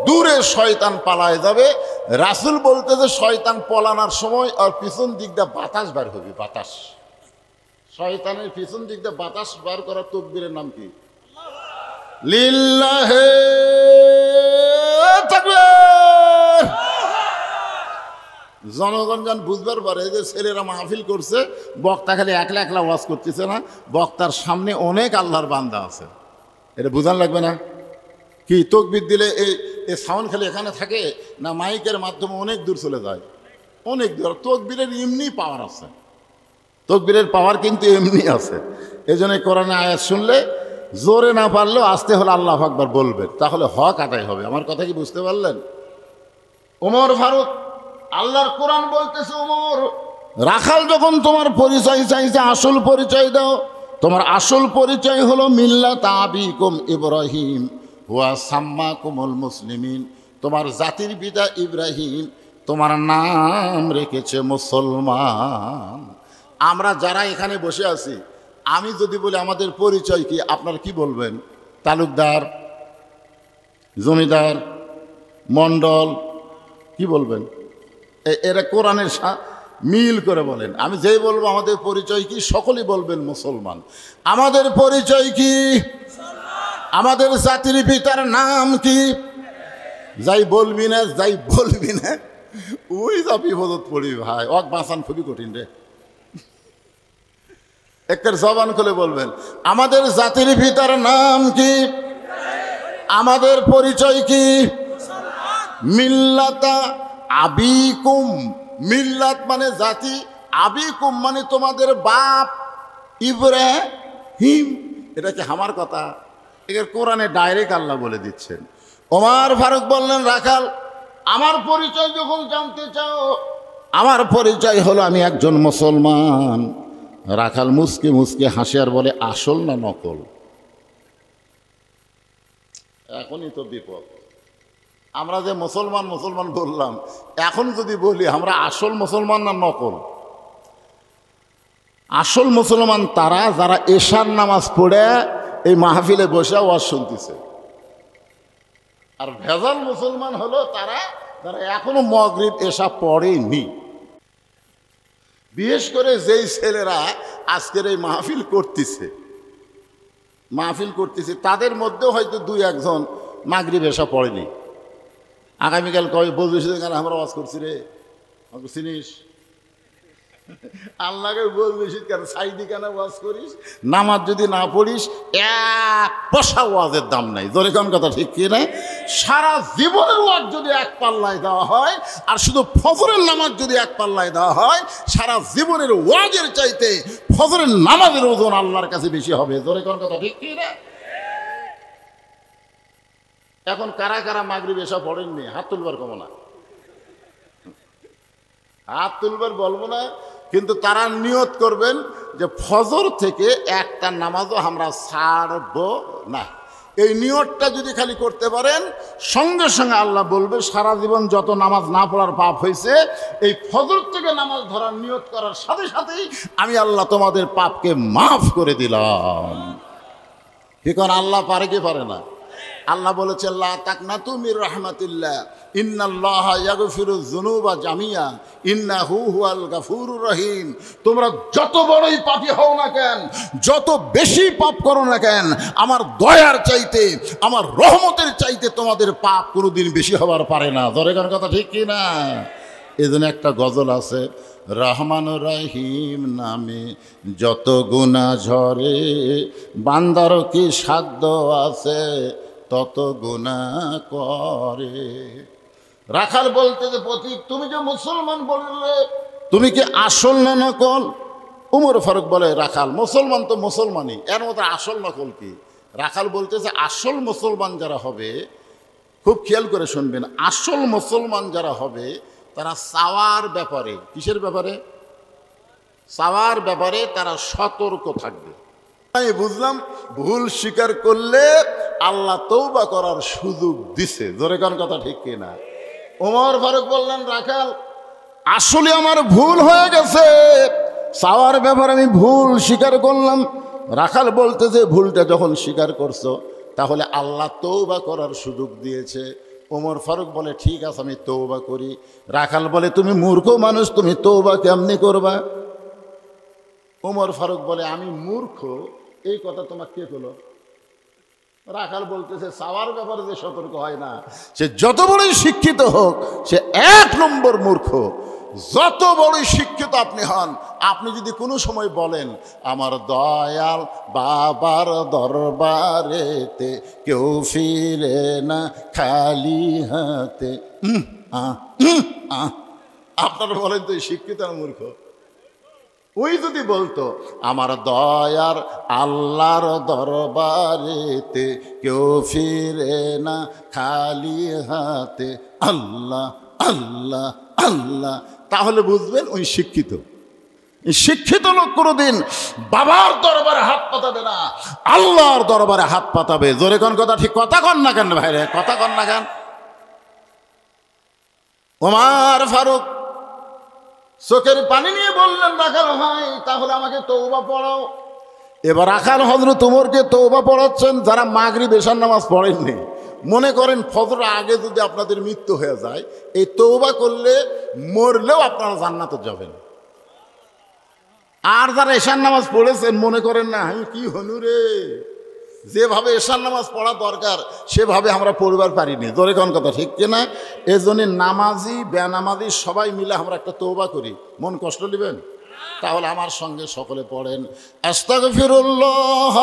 দূরে শয়তান পালায় যাবে। রাসূল বলতেছে শয়তান পলানোর সময় আর পিছন দিক দিয়ে বাতাস বার হবে, বাতাস। শয়তানের পিছন দিক দিয়ে বাতাস বার করার তাকবীরের নাম কি? লিল্লাহে তাকবীর। জনগণ গান বুঝবার পারে যে ছেলেরা মাহফিল করছে, বক্তা খালি একলা একলা ওয়াজ করতেছে না, বক্তার সামনে অনেক আল্লাহর বান্দা আছে, এটা বুঝান লাগবে না? কি তাকবীর দিলে এই সাউন্ড খালি এখানে থাকে না, মাইকের মাধ্যমে অনেক দূর চলে যায়, অনেক দূর। তাকবীরের এমনি পাওয়ার আছে, তাকবীরের পাওয়ার কিন্তু এমনি আছে। এই জন্য কোরআনে আয়াত শুনলে জোরে না পারলেও আস্তে হলে আল্লাহু আকবার বলবেন, তাহলে হক আদায় হবে। আমার কথা কি বুঝতে পারলেন? ওমর ফারুক, আল্লাহর কোরআন বলতেছে, ওমর, রাখাল যখন তোমার পরিচয় চাইছে আসল পরিচয় দাও। তোমার আসল পরিচয় হলো মিল্লাত আবিকুম ইব্রাহিম ওয়া সাম্মাকুমুল মুসলিমিন। তোমার জাতির পিতা ইব্রাহিম তোমার নাম রেখেছে মুসলমান। আমরা যারা এখানে বসে আছি, আমি যদি বলি আমাদের পরিচয় কি, আপনারা কি বলবেন? তালুকদার, জমিদার, মণ্ডল, কি বলবেন? এরা কোরআনের মিল করে বলেন। আমি যেই বলবো আমাদের পরিচয় কি, সকলেই বলবেন মুসলমান। আমাদের পরিচয় কি? আমাদের জাতির পিতার নাম কি? যাই বলবি না, যাই বলবি না, ওই যা বিপদত পড়ি ভাই, অক বাঁচান খুবই কঠিন রে। একটা জবান খুলে বলবেন আমাদের জাতির পিতার নাম কি? আমাদের পরিচয় কি? মিল্লাতা আবিকুম। মিল্লাত মানে জাতি, আবিকুম মানে তোমাদের বাপ ইব্রাহিম। এটা কি আমার কথা? এর কোরআনে ডাইরেক্ট আল্লাহ বলে দিচ্ছেন। ওমর ফারুক বললেন, রাখাল, আমার পরিচয় যখন জানতে চাও, আমার পরিচয় হলো আমি একজন মুসলমান। রাখাল মুসকে মুসকে হাসি আর বলে, আসল না নকল? এখনই তো বিপদ। আমরা যে মুসলমান মুসলমান বললাম, এখন যদি বলি আমরা আসল মুসলমান না নকল? আসল মুসলমান তারা যারা এশার নামাজ পড়ে এই মাহফিলে বসে ওয়াজ শুনতেছে। আর ভেজাল মুসলমান হলো তারা যারা এখনো মাগরিব এশা পড়েনি। বিশেষ করে যেই ছেলেরা আজকের এই মাহফিল করতেছে তাদের মধ্যেও হয়তো দুই একজন মাগরিব এশা পড়েনি। আগামীকাল কবে বলবি সেখানে আমরা ওয়াজ করছি রে, আমাকে চিনিস? আল্লাহকে বলবি কেন সাইদি কেন ওয়াজ করিস? নামাজ যদি না পড়িস এক পয়সা ওয়াজের দাম নাই। জোরে কোন কথা, ঠিক কি না? সারা জীবনের ওয়াজ যদি এক পাল্লায় দেওয়া হয়, আর শুধু ফজরের নামাজ যদি এক পাল্লায় দেওয়া হয়, সারা জীবনের ওয়াজের চাইতে ফজরের নামাজের ওজন আল্লাহর কাছে বেশি হবে। জোরে কোন কথা, ঠিক কি না? এখন কারা কারা মাগরিব এসা পড়েননি হাত তুলবার কমো না, হাত তুলবার বলবো না, কিন্তু তারা নিয়ত করবেন যে ফজর থেকে একটা নামাজও আমরা ছাড়ব না। এই নিয়তটা যদি খালি করতে পারেন, সঙ্গে সঙ্গে আল্লাহ বলবে সারা জীবন যত নামাজ না পড়ার পাপ হয়েছে, এই ফজর থেকে নামাজ ধরার নিয়ত করার সাথে সাথেই আমি আল্লাহ তোমাদের পাপকে মাফ করে দিলাম। কি কারণ আল্লাহ পারে কি পারে না? আল্লাহ বলেছেন লা তাকনাতু মির রাহমাতিল্লাহ ইন্নাল্লাহা ইয়াগফিরুয যুনুবা জামিয়া ইন্নাহু হুয়াল গাফুরুর রহিম। তোমরা যত বড়ই পাপী হও না কেন, যত বেশি পাপ করো না কেন, আমার দয়ার চাইতে, আমার রহমতের চাইতে তোমাদের পাপ কোনোদিন বেশি হবার পারে না। দরকার কথা ঠিক কি না? এজন্য একটা গজল আছে, রহমান রহিম নামে যত গুনাহ ঝরে, বান্দার কি সাধ্য আছে তত গুনাহ করে। রাখাল বলতে যে প্রতীক, তুমি যে মুসলমান বললে, তুমি কি আসল না নকল? উমর ফারুক বলে রাখাল মুসলমান তো মুসলমানই, এর মধ্যে আসল নকল কি? রাখাল বলতেছে আসল মুসলমান যারা হবে, খুব খেয়াল করে শুনবেন, আসল মুসলমান যারা হবে তারা চাওয়ার ব্যাপারে, কিসের ব্যাপারে? চাওয়ার ব্যাপারে তারা সতর্ক থাকবে। আমি বুঝলাম ভুল স্বীকার করলে আল্লাহ তওবা করার সুযোগ দিছে। জোরে কোন কথা ঠিক কিনা? ওমর ফারুক বললেন রাখাল আসলে আমার ভুল হয়ে গেছে, চাওয়ার ব্যাপারে আমি ভুল স্বীকার করলাম। রাখাল বলতেছে ভুলটা যখন স্বীকার করছো তাহলে আল্লাহ তওবা করার সুযোগ দিয়েছে। ওমর ফারুক বলে ঠিক আছে আমি তওবা করি। রাখাল বলে তুমি মূর্খ মানুষ, তুমি তওবা কেমনি করবা? ওমর ফারুক বলে আমি মূর্খ, এই কথা তোমার কে বলো? রাখাল বলতেছে চাওয়ার ব্যাপারে যে সতর্ক হয় না, সে যত বড়ই শিক্ষিত হোক সে এক নম্বর মূর্খ। যত বড়ই শিক্ষিত আপনি হন, আপনি যদি কোনো সময় বলেন আমার দয়াল বাবার দরবারেতে কেউ ফিরে না খালি হাতে, আপনারা বলেন তো শিক্ষিত আর মূর্খ? ওই যদি বলতো আমার দয়ার আল্লাহর দরবারেতে কেউ ফিরে না খালি হাতে, আল্লাহ আল্লাহ আল্লাহ, তাহলে বুঝবেন ওই শিক্ষিত। শিক্ষিত লোক কোনোদিন বাবার দরবারে হাত পাতাবে না, আল্লাহর দরবারে হাত পাতাবে। জোরে কোন কথা ঠিক? কথা কন না কেন ভাইরে? কথা কন না কেন? ওমর ফারুক চোখের পানি নিয়ে বললেন রাখাল ভাই তাহলে আমাকে তওবা পড়াও। এবার রাখাল হযরত ওমরকে তওবা পড়াচ্ছেন। যারা মাগরিব এশার নামাজ পড়েননি, মনে করেন ফজর আগে যদি আপনাদের মৃত্যু হয়ে যায়, এই তওবা করলে মরলেও আপনারা জান্নাতে যাবেন। আর যারা এশার নামাজ পড়েছেন মনে করেন না আমি কি হনু রে, যেভাবে এশার নামাজ পড়া দরকার সেভাবে আমরা পড়বার পারিনি। জোরে কোন কথা ঠিক কিনা? এজন্য নামাজি বেনামাজি সবাই মিলে আমরা একটা তওবা করি। মন কষ্ট নেবেন? তাহলে আমার সঙ্গে সকলে পড়েন আস্তাগফিরুল্লাহ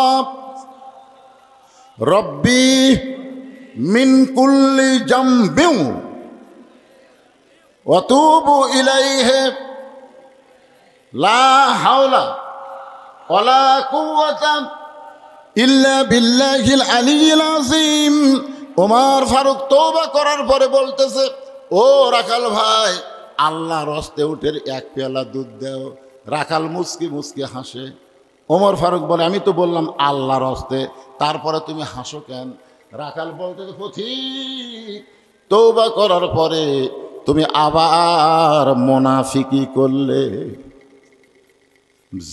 রব্বি মিন কুল্লি জামবিন ওয়া তুবু ইলাইহি লা হাওলা ওয়ালা কুওয়াতা ইল্লা বিল্লাহিল আলিয়্যিল আযীম। ওমর ফারুক তওবা করার পরে বলতেছে ও রাখাল ভাই আল্লাহর হস্তে উঠের এক পেয়ালা দুধ দাও। রাখাল মুচকি মুচকি হাসে। ওমর ফারুক বলে আমি তো বললাম আল্লাহর হস্তে, তারপরে তুমি হাসো কেন? রাখাল বলতেছে পথিক তওবা করার পরে তুমি আবার মুনাফিকি করলে।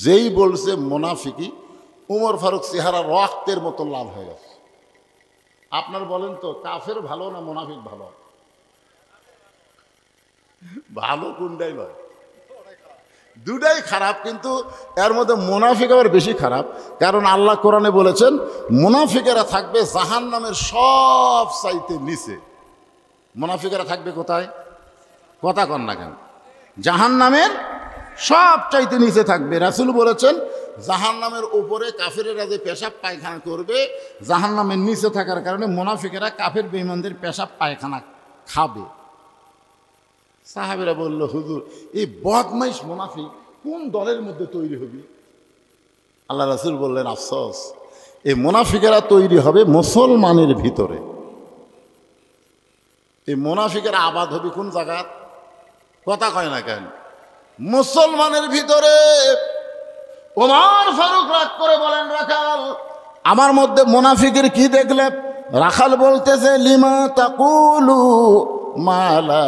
যেই বলছে মুনাফিকি, উমর ফারুক চেহারা রক্তের মতো লাল হয়ে গেছে। আপনার বলেন তো কাফের ভালো না মুনাফিক ভালো? ভালো কোনটাই নয়, দুটাই খারাপ, কিন্তু এর মধ্যে মুনাফিক আবার বেশি খারাপ। কারণ আল্লাহ কোরআনে বলেছেন মুনাফিকেরা থাকবে জাহান্নামের সব চাইতে নিচে। মুনাফিকেরা থাকবে কোথায়? কথা কন না কেন? জাহান্নামের সব চাইতে নিচে থাকবে। রাসূল বলেছেন জাহান্নামের উপরে কাফেরেরা যে পেশাব পায়খানা করবে, জাহান্নামের নিচে থাকার কারণে মুনাফিকেরা কাফের বেঈমানদের পেশাব পায়খানা খাবে। সাহাবীরা বলল হুজুর এই বদমাইশ মুনাফিক কোন দলের মধ্যে তৈরি হবে? আল্লাহ রাসূল বললেন আফসোস, এই মুনাফিকেরা তৈরি হবে মুসলমানের ভিতরে। এই মুনাফিকেরা আবাদ হবে কোন জায়গা? কথা কয় না কেন? মুসলমানের ভিতরে। ওমর ফারুক রাগ করে বলেন রাখাল আমার মধ্যে মুনাফিকের কি দেখলে? রাখাল বলতেছে লিমা তাকুলু মালা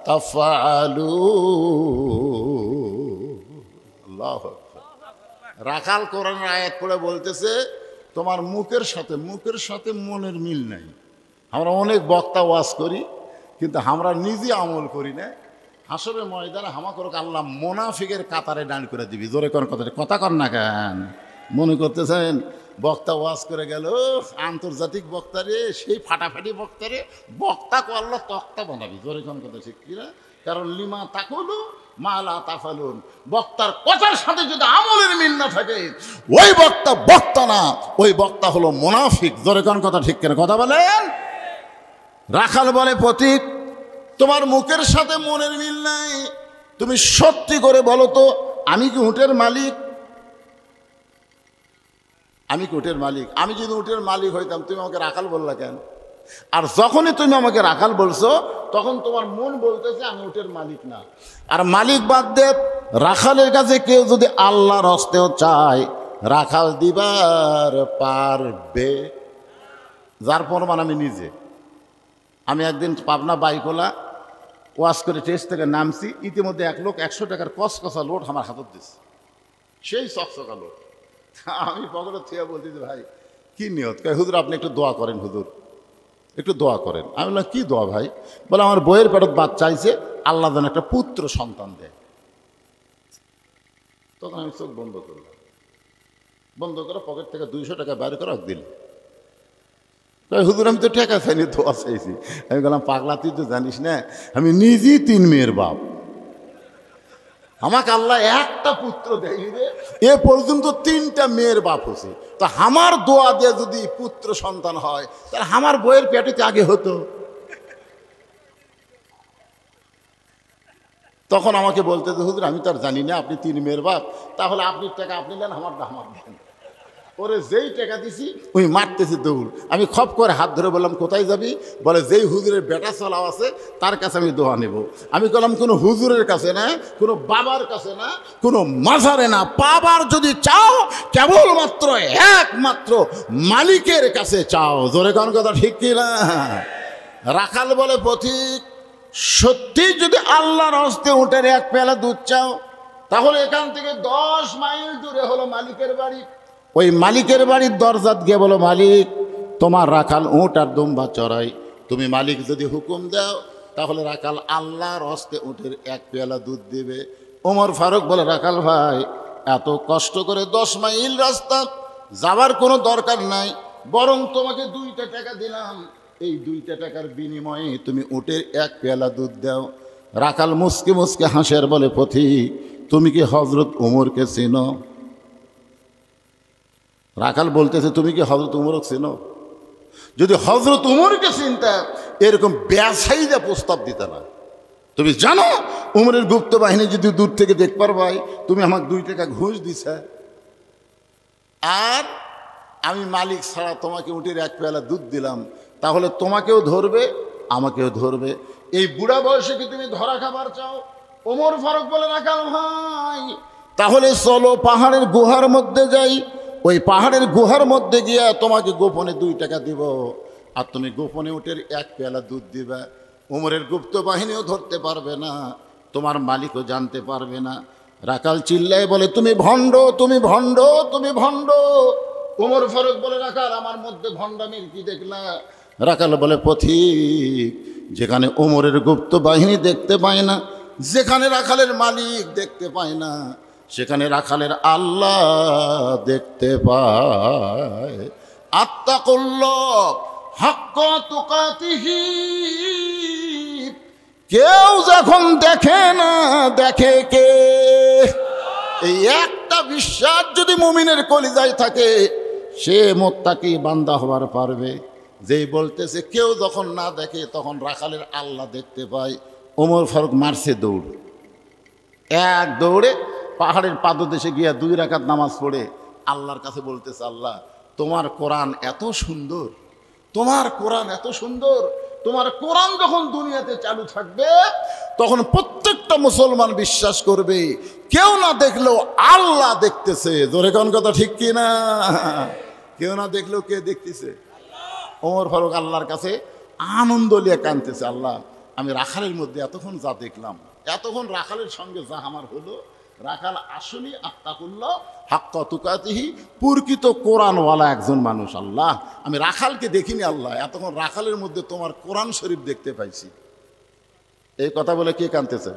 তাফআলু। আল্লাহু আকবার। রাখাল কোরআনের আয়াত পড়ে বলতেছে তোমার মুখের সাথে মনের মিল নাই। আমরা অনেক বক্তা ওয়াজ করি, কিন্তু আমরা নিজে আমল করি না। হাসরের ময়দানে হামা করুক আল্লাহ মোনাফিকের কাতারে দাঁড় করে দিবি। জোরে কোন কথা কর না কেন? মনে করতেছেন বক্তা ওয়াজ করে গেল, আন্তর্জাতিক বক্তারে, সেই ফাটাফাটি বক্তারে বক্তা কো আল্লাহ তক্তা বানাবি। জোরে কোন কথা ঠিক কিনা? কারণ লিমা তাকুলু মালা তাফালুন, বক্তার কথার সাথে যদি আমলের মিল না থাকে ওই বক্তা না, ওই বক্তা হলো মুনাফিক। জোরে কোন কথা ঠিক কিনা? কথা বলেন। রাখাল বলে পথিক, তোমার মুখের সাথে মনের মিল নাই, তুমি সত্যি করে বলো তো আমি কি উটের মালিক? আমি কি উটের মালিক? আমি যদি উটের মালিক হইতাম তুমি আমাকে রাখাল বললা কেন? আর যখনই তুমি আমাকে রাখাল বলছো তখন তোমার মন বলতেছে আমি উটের মালিক না। আর মালিক বাদ দে, রাখালের কাছে কেউ যদি আল্লাহর হস্তেও চায় রাখাল দিবার পারবে। যার প্রমাণ আমি নিজে। আমি একদিন পাবনা বাইকোলা ওয়াশ করে টেস্ট থেকে নামছি, ইতিমধ্যে এক লোক 100 টাকার কসকসা লোট আমার হাতত দিচ্ছে, সেই চকচকা লোট। আমি পকেটে থেকে বলতেছি ভাই কি নিয়ত? কয় হুজুর আপনি একটু দোয়া করেন, হুজুর একটু দোয়া করেন। আমি বললাম কি দোয়া ভাই? বলে আমার বইয়ের পেটত বাচ্চা চাইছে, আল্লাহ যেন একটা পুত্র সন্তান দেয়। তখন আমি চোখ বন্ধ করলাম, বন্ধ করে পকেট থেকে 200 টাকা বাইর করে দিল। হুজুর আমি তো টাকা চাইনি, দোয়া চাইছি। আমি বললাম পাগলা তুই তো জানিস না আমি নিজেই 3 মেয়ের বাপ, আমাকে আল্লাহ একটা পুত্র দেয়নি রে, এ পর্যন্ত 3টা মেয়ের বাপ হচ্ছে। তো আমার দোয়া দিয়ে যদি পুত্র সন্তান হয় তাহলে আমার বইয়ের পেটেতে আগে হতো। তখন আমাকে বলতে যে হুজুর আমি তো আর জানি না আপনি 3 মেয়ের বাপ, তাহলে আপনি টাকা আপনি নেন, আমারটা আমার দেন। ওরে যেই টাকা দিছি ওই মারতেছি দৌড়। আমি খপ করে হাত ধরে বললাম কোথায় যাবি? বলে যেই হুজুরের বেটা চলাও আছে তার কাছে আমি দোয়া নেব। আমি বললাম কোনো হুজুরের কাছে না, কোনো বাবার কাছে না, কোনো মাজারে না, পাবার যদি চাও কেবলমাত্র একমাত্র মালিকের কাছে চাও। জোরে কোন কথা ঠিক কিনা? রাখাল বলে পথিক, সত্যি যদি আল্লাহর হস্তে উটের 1 পেয়ালা দুধ চাও তাহলে এখান থেকে 10 মাইল দূরে হলো মালিকের বাড়ি। ওই মালিকের বাড়ির দরজাত গিয়ে বলো মালিক তোমার রাখাল উট আর দুম্বা চড়াই, তুমি মালিক যদি হুকুম দাও তাহলে রাখাল আল্লাহর হস্তে উটের 1 পেয়ালা দুধ দিবে। ওমর ফারুক বলে রাখাল ভাই এত কষ্ট করে 10 মাইল রাস্তা যাওয়ার কোনো দরকার নাই, বরং তোমাকে 2টা টাকা দিলাম, এই 2টা টাকার বিনিময়ে তুমি উটের 1 পেয়ালা দুধ দাও। রাখাল মুসকে মুসকে হাসের বলে পথিক তুমি কি হজরত উমরকে চিনো? রাখাল বলতেছে তুমি কি হজরত উমরকে চিনো? যদি হজরত উমরকে চিনতা এরকম বেসাইদা প্রস্তাব দিতে না। তুমি জানো উমরের গুপ্ত বাহিনী যদি দূর থেকে দেখ পারবাই তুমি আমাকে 2 টাকা ঘুষ দিছে, আর আমি মালিক ছাড়া তোমাকে উটের 1 পেয়ালা দুধ দিলাম, তাহলে তোমাকেও ধরবে আমাকেও ধরবে। এই বুড়া বয়সে কি তুমি ধরা খাবার চাও? ওমর ফারুক বলে রাখাল ভাই তাহলে চলো পাহাড়ের গুহার মধ্যে যাই, ওই পাহাড়ের গুহার মধ্যে গিয়া তোমাকে গোপনে 2 টাকা দিব, আর তুমি গোপনে উটের 1 পেয়ালা দুধ দিবা। উমরের গুপ্ত বাহিনীও ধরতে পারবে না, তোমার মালিকও জানতে পারবে না। রাখাল চিল্লায় বলে তুমি ভণ্ড, তুমি ভণ্ড, তুমি ভণ্ড। উমর ফারুক বলে রাখাল আমার মধ্যে ভণ্ডামির কি দেখলা? রাখাল বলে পথিক যেখানে উমরের গুপ্ত বাহিনী দেখতে পায় না, যেখানে রাখালের মালিক দেখতে পায় না, সেখানে রাখালের আল্লাহ দেখতে পায়। আত্তাকুল্লাহ হাক্কা তুকাতিহি, কেউ যখন দেখে না দেখে কে? এই একটা বিশ্বাস যদি মুমিনের কলিজায় থাকে সে মুত্তাকি বান্দা হবার পারবে। যেই বলতেছে কেউ যখন না দেখে তখন রাখালের আল্লাহ দেখতে পায়। ওমর ফারুক মারছে দৌড়, এক দৌড়ে পাহাড়ের পাদদেশে গিয়া 2 রাকাত নামাজ পড়ে আল্লাহর কাছে বলতেছে আল্লাহ তোমার কোরআন এত সুন্দর, তোমার কোরআন এত সুন্দর, তোমার কোরআন যখন দুনিয়াতে চালু থাকবে তখন প্রত্যেকটা মুসলমান বিশ্বাস করবে কেউ না দেখলেও আল্লাহ দেখতেছে। জোরে কোন কথা ঠিক কিনা? কেউ না দেখলেও কে দেখতেছে? ওমর ফারুক আল্লাহর কাছে আনন্দ নিয়ে কাঁদতেছে, আল্লাহ আমি রাখালের মধ্যে এতক্ষণ যা দেখলাম, এতক্ষণ রাখালের সঙ্গে যা আমার হলো, রাখাল আসলে আত্তাকুল্লাহ হাক্কা তুকাতিহি, প্রকৃত কোরআনওয়ালা একজন মানুষ। আল্লাহ, আমি রাখালকে দেখিনি আল্লাহ, এতক্ষণ রাখালের মধ্যে তোমার কোরআন শরীফ দেখতে পাইছি। এই কথা বলে কে কাঁদতেছে?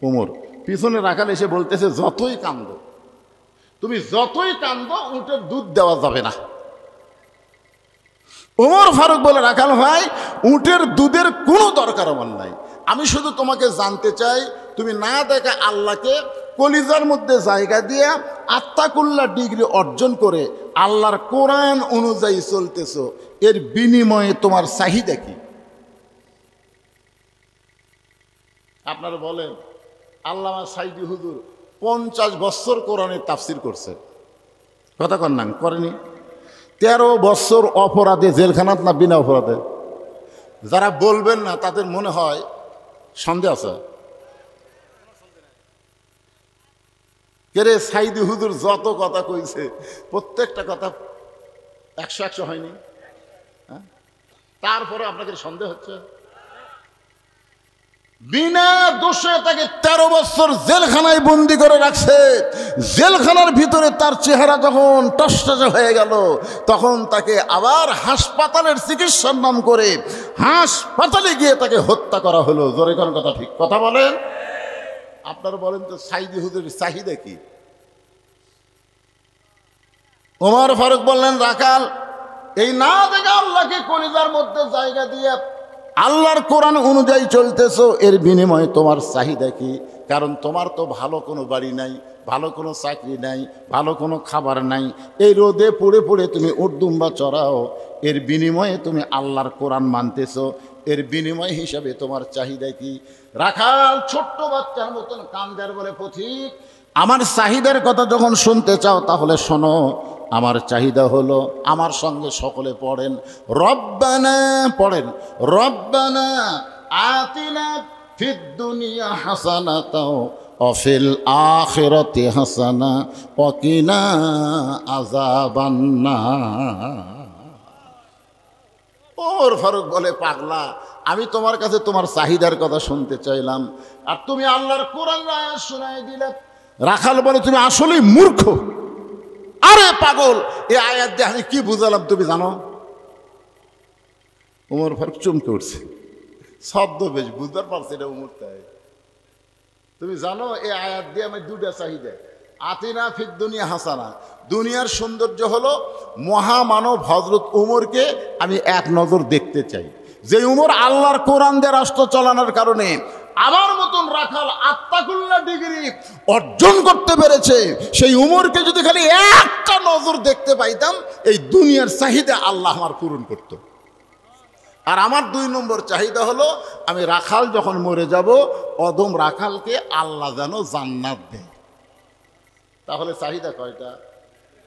ওমর। পিছনে রাখাল এসে বলতেছে, যতই কান্দো তুমি, যতই কান্দো, উটের দুধ দেওয়া যাবে না। ওমর ফারুক বলে, রাখাল ভাই, উটের দুধের কোনো দরকার আমার নাই, আমি শুধু তোমাকে জানতে চাই, তুমি না দেখা আল্লাহকে কলিজার মধ্যে জায়গা দিয়ে আত্তাকুল্লাহ ডিগ্রি অর্জন করে আল্লাহর কোরআন অনুযায়ী চলতেছো, এর বিনিময়ে তোমার চাহিদা কি? আপনারা বলেন, আল্লামা সাইদি হুজুর 50 বছর কোরআনের তাফসির করছে, কথা কর না করেনি? 13 বছর অপরাধে জেলখানাত না বিনা অপরাধে? যারা বলবেন না তাদের মনে হয় সন্দেহ আছে। কেরে সাইদি হুজুর যত কথা কইছে প্রত্যেকটা কথা 100 হয়নি, হ্যাঁ? তারপরে আপনাকে সন্দেহ হচ্ছে? বিনা দোষে তাকে 13 বছর জেলখানায় বন্দি করে রাখছে। জেলখানার ভিতরে তার চেহারা যখন টসটসে হয়ে গেল, তখন তাকে আবার হাসপাতালের চিকিৎসার নাম করে হাসপাতালে গিয়ে তাকে হত্যা করা হলো। জোরে কোন কথা, ঠিক কথা বলেন? আপনারা বলেন তো, সাইদি হুজুরের চাহিদা কি? ওমর ফারুক বললেন, রাখাল, এই না দেখে আল্লাহকে কলিজার মধ্যে জায়গা দিয়ে আল্লাহর কোরআন অনুযায়ী চলতেছো, এর বিনিময়ে তোমার চাহিদা কি? কারণ তোমার তো ভালো কোনো বাড়ি নাই, ভালো কোনো চাকরি নাই, ভালো কোনো খাবার নাই, এই রোদে পড়ে পড়ে তুমি উটদুম্বা চড়াও, এর বিনিময়ে তুমি আল্লাহর কোরআন মানতেছো, এর বিনিময় হিসাবে তোমার চাহিদা কি? রাখাল ছোট্ট বাচ্চার মতন কান্দার বলে, পথিক, আমার চাহিদার কথা যখন শুনতে চাও তাহলে শোনো। আমার চাহিদা হলো, আমার সঙ্গে সকলে পড়েন, রব্বানা, পড়েন, রব্বানা আতিনা ফিদ দুনিয়া হাসানাতাও ওয়া ফিল আখিরাতি হাসানা ওয়া কিনা আযাবান্নার। ওমর ফারুক বলে, পাগলা, আমি তোমার কাছে তোমার চাহিদার কথা শুনতে চাইলাম, আর তুমি আল্লাহর কোরআন আয়াত শোনায় দিলে। রাখাল বলে, তুমি আসলেই মূর্খ। আরে পাগল, এই আয়াত দিয়ে আমি কি বুঝালাম তুমি জানো? ওমর ফারুক চমকে উঠছে, ছদ্মবেশ, বুঝতে পারছে এটা উমর। তাই তুমি জানো এই আয়াত দিয়ে আমি দুটা চাহিদা, আতিনা ফিদ দুনিয়া হাসানা, দুনিয়ার সৌন্দর্য হলো মহামানব হযরত উমরকে আমি এক নজর দেখতে চাই, যে উমর আল্লাহর কোরআন দিয়ে রাষ্ট্র চালানোর কারণে আমার মতন রাখাল আত্তাকুল্লাহ ডিগ্রি অর্জন করতে পেরেছে, সেই উমরকে যদি খালি একটা নজর দেখতে পাইতাম, এই দুনিয়ার চাহিদা আল্লাহ আমার পূরণ করত। আর আমার 2 নম্বর চাহিদা হলো, আমি রাখাল যখন মরে যাব, অদম রাখালকে আল্লাহ যেন জান্নাত দেয়। তাহলে চাহিদা কয়টা?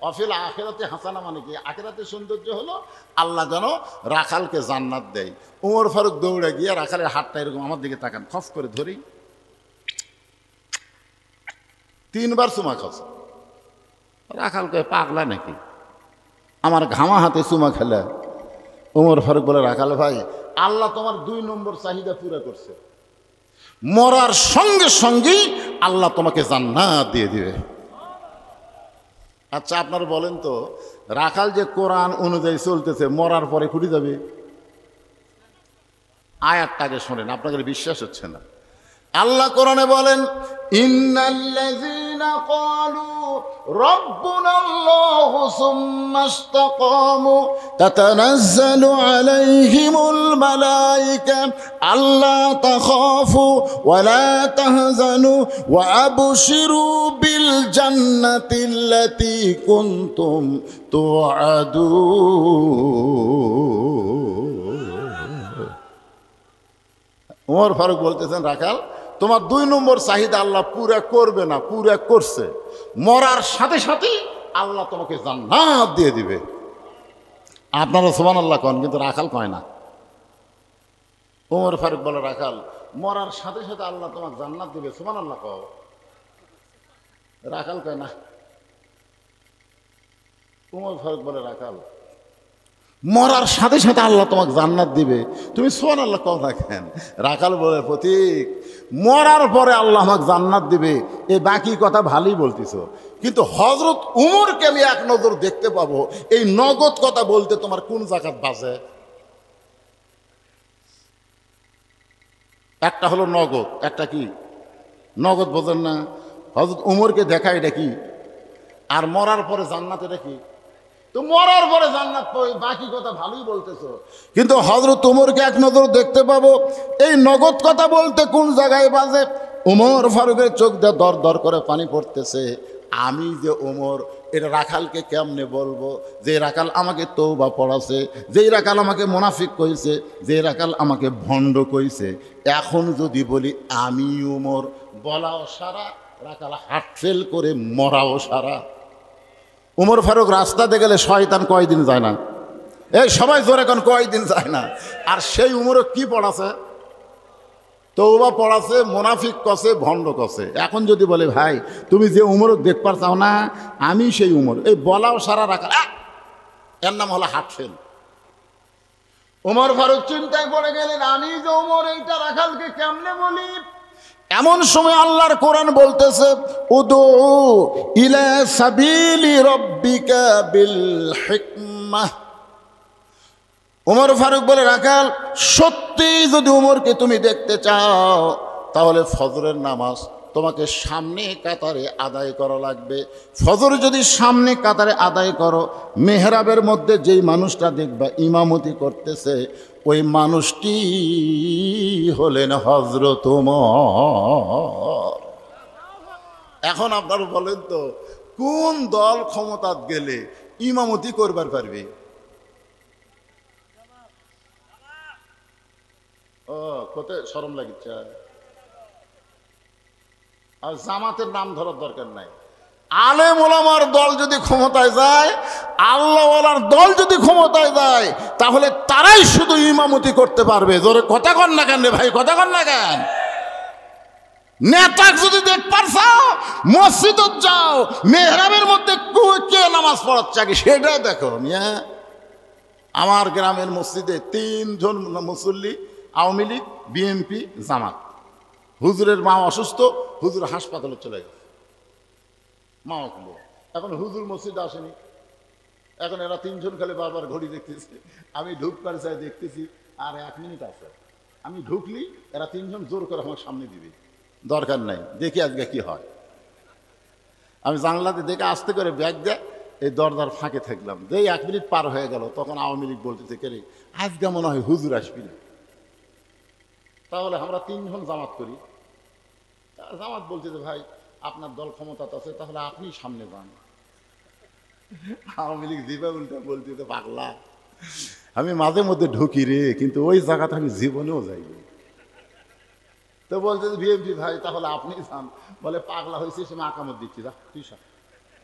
অফিল আখিরাতে হাসানা, মানে কি? আখিরাতে সৌন্দর্য হলো আল্লাহ যেন রাখালকে জান্নাত দেয়। ওমর ফারুক দৌড়ে গিয়ে রাখালের হাতটা এরকম আমার দিকে তাকান, খস করে ধরি, 3 বার চুমা খাচ্ছে। রাখালকে, পাগলা নাকি, আমার ঘামা হাতে চুমা খেলে? ওমর ফারুক বলে, রাখাল ভাই, আল্লাহ তোমার 2 নম্বর চাহিদা পুরো করছে, মরার সঙ্গে সঙ্গেই আল্লাহ তোমাকে জান্নাত দিয়ে দিবে। আচ্ছা আপনারা বলেন তো, রাখাল যে কোরআন অনুযায়ী চলতেছে, মরার পরে খুঁটি যাবে? আয়াতটাকে শোনেন, আপনাদের বিশ্বাস হচ্ছে না। আল্লাহ কোরআনে বলেন, ইন্নাল্লাযীনা ক্বালু রাব্বুনাল্লাহু সুম্মা ইসতাকামু তাতানাজ্জালু আলাইহিমুল মালায়েকা আল্লা তাখাফু ওয়া লা তাহজানু ওয়া আবশিরু বিল জান্নাতিল্লাতী কুনতুম তুআদুন। ওমর ফারুক বলতেছেন, রাখাল, তোমার 2 নম্বর চাহিদা আল্লাহ পুরা করবে না, পুরা করছে, মরার সাথে সাথে আল্লাহ তোমাকে জান্নাত দিয়ে দিবে। আপনারা সুবহানাল্লাহ কন, কিন্তু রাখাল কয় না। ওমর ফারুক বলে, রাখাল, মরার সাথে সাথে আল্লাহ তোমাকে জান্নাত দিবে, সুবহানাল্লাহ কও। রাখাল কয় না। ওমর ফারুক বলে, রাখাল, মরার সাথে সাথে আল্লাহ তোমাকে জান্নাত দিবে, তুমি সুবহানাল্লাহ কও না কেন? রাখাল বলে, প্রতীক মরার পরে আল্লাহ আমাকে জান্নাত দিবে, এই বাকি কথা ভালোই বলতেছ, কিন্তু হযরত উমরকে আমি এক নজর দেখতে পাবো, এই নগদ কথা বলতে তোমার কোন জাকাত বাঁচে? একটা হলো নগদ, একটা কি নগদ, বোঝেন না? হযরত উমরকে দেখা এটা কি, আর মরার পরে জান্নাত এটা কি? তো মরার পরে জান্নাত পাই, বাকি কথা ভালোই বলতেছো, কিন্তু হযরত উমরকে এক নজর দেখতে পাবো, এই নগদ কথা বলতে কোন জায়গায় বাজে? উমর ফারুকের চোখ দিয়ে দর দর করে পানি পড়তেছে। আমি যে উমর, এটা রাখালকে কেমনে বলবো? যে রাখাল আমাকে তওবা পড়াছে, যেই রাখাল আমাকে মুনাফিক কইছে, যে রাখাল আমাকে ভণ্ড কইছে, এখন যদি বলি আমি উমর, বলাও সারা, রাখাল হার্ট ফেল করে মরাও সারা। উমর ফারুক রাস্তাতে গেলে শয়তান কয়দিন যায় না? এই সবাই জোরে কোন কয়দিন যায় না? আর সেই উমরও কি পড়াছে? তওবা পড়াছে, মুনাফিক কছে, ভণ্ড কছে। এখন যদি বলে ভাই তুমি যে উমরক দেখবার চাও না, আমি সেই উমর, এই বলাও সারা রাখা, এর নাম হলো হার্ট ফেল। উমর ফারুক চিন্তায় পড়ে গেলেন, আমি যে উমর, এইটা রাখালকে কেমনে বলি? এমন সময় আল্লাহর কোরআন বলতেছে, উদু ইলা সাবিলি রাব্বিকা বিল হিকমাহ। উমর ফারুক বলে, রাখাল সত্যি যদি উমরকে তুমি দেখতে চাও, তাহলে ফজরের নামাজ তোমাকে সামনে কাতারে আদায় করা লাগবে। ফজর যদি সামনে কাতারে আদায় করো, মেহরাবের মধ্যে যেই মানুষটা দেখবা ইমামতি করতেছে, ওই মানুষটি হলেন হযরত ওমর। এখন আপনারা বলেন তো, কোন দল ক্ষমতাত গেলে ইমামতি করবার পারবে? ও কোথায় শরম লাগিচ্ছে? আর জামাতের নাম ধরার দরকার নাই। আলেম ওলামার দল যদি ক্ষমতায় যায়, আল্লাহওয়ালার দল যদি ক্ষমতায় যায়, তাহলে তারাই শুধু ইমামতি করতে পারবে। জোরে কথা কন না কেন রে ভাই, কথা কন না কেন? নেতা যদি দেখবার চাও, মসজিদত যাও, মেহরাবের মধ্যে কে নামাজ পড়াচ্ছে আগে সেটা দেখো মিয়া। আমার গ্রামের মসজিদে 3 জন মুসল্লি, আওয়ামী লীগ, বিএনপি, জামাত। হুজুরের মা অসুস্থ, হুজুর হাসপাতালে চলে গেছে, মা খুলো। এখন হুজুর মসজিদে আসেনি, এখন এরা 3 জন খালি বারবার ঘড়ি দেখতেছে। আমি ঢুকবার চাই, দেখতেছি আর 1 মিনিট আছে। আমি ঢুকলি এরা 3 জন জোর করে আমার সামনে দিবে, দরকার নাই, দেখি আজকে কি হয়। আমি জানলাতে দেখে আস্তে করে ব্যাগ দেয়, এই দরজার ফাঁকে থাকলাম। যেই 1 মিনিট পার হয়ে গেল, তখন আওয়ামী লীগ বলতেছে, কে রে আজকে মনে হয় হুজুর আসবি না। তাহলে আমরা 3 জন জামাত করি। জামাত বলছে যে ভাই আপনার দল ক্ষমতাতে আছে, তাহলে আপনি সামনে যান। আওয়ামী লীগ দিবে উল্টা বলতে, পাগলা আমি মাঝে মধ্যে ঢুকি রে, কিন্তু ওই জায়গাতে আমি জীবনেও যাইনি। তো বলছে যে বিএনপি ভাই তাহলে আপনি যান। বলে পাগলা হয়েছে, সে আকামত দিচ্ছি, যা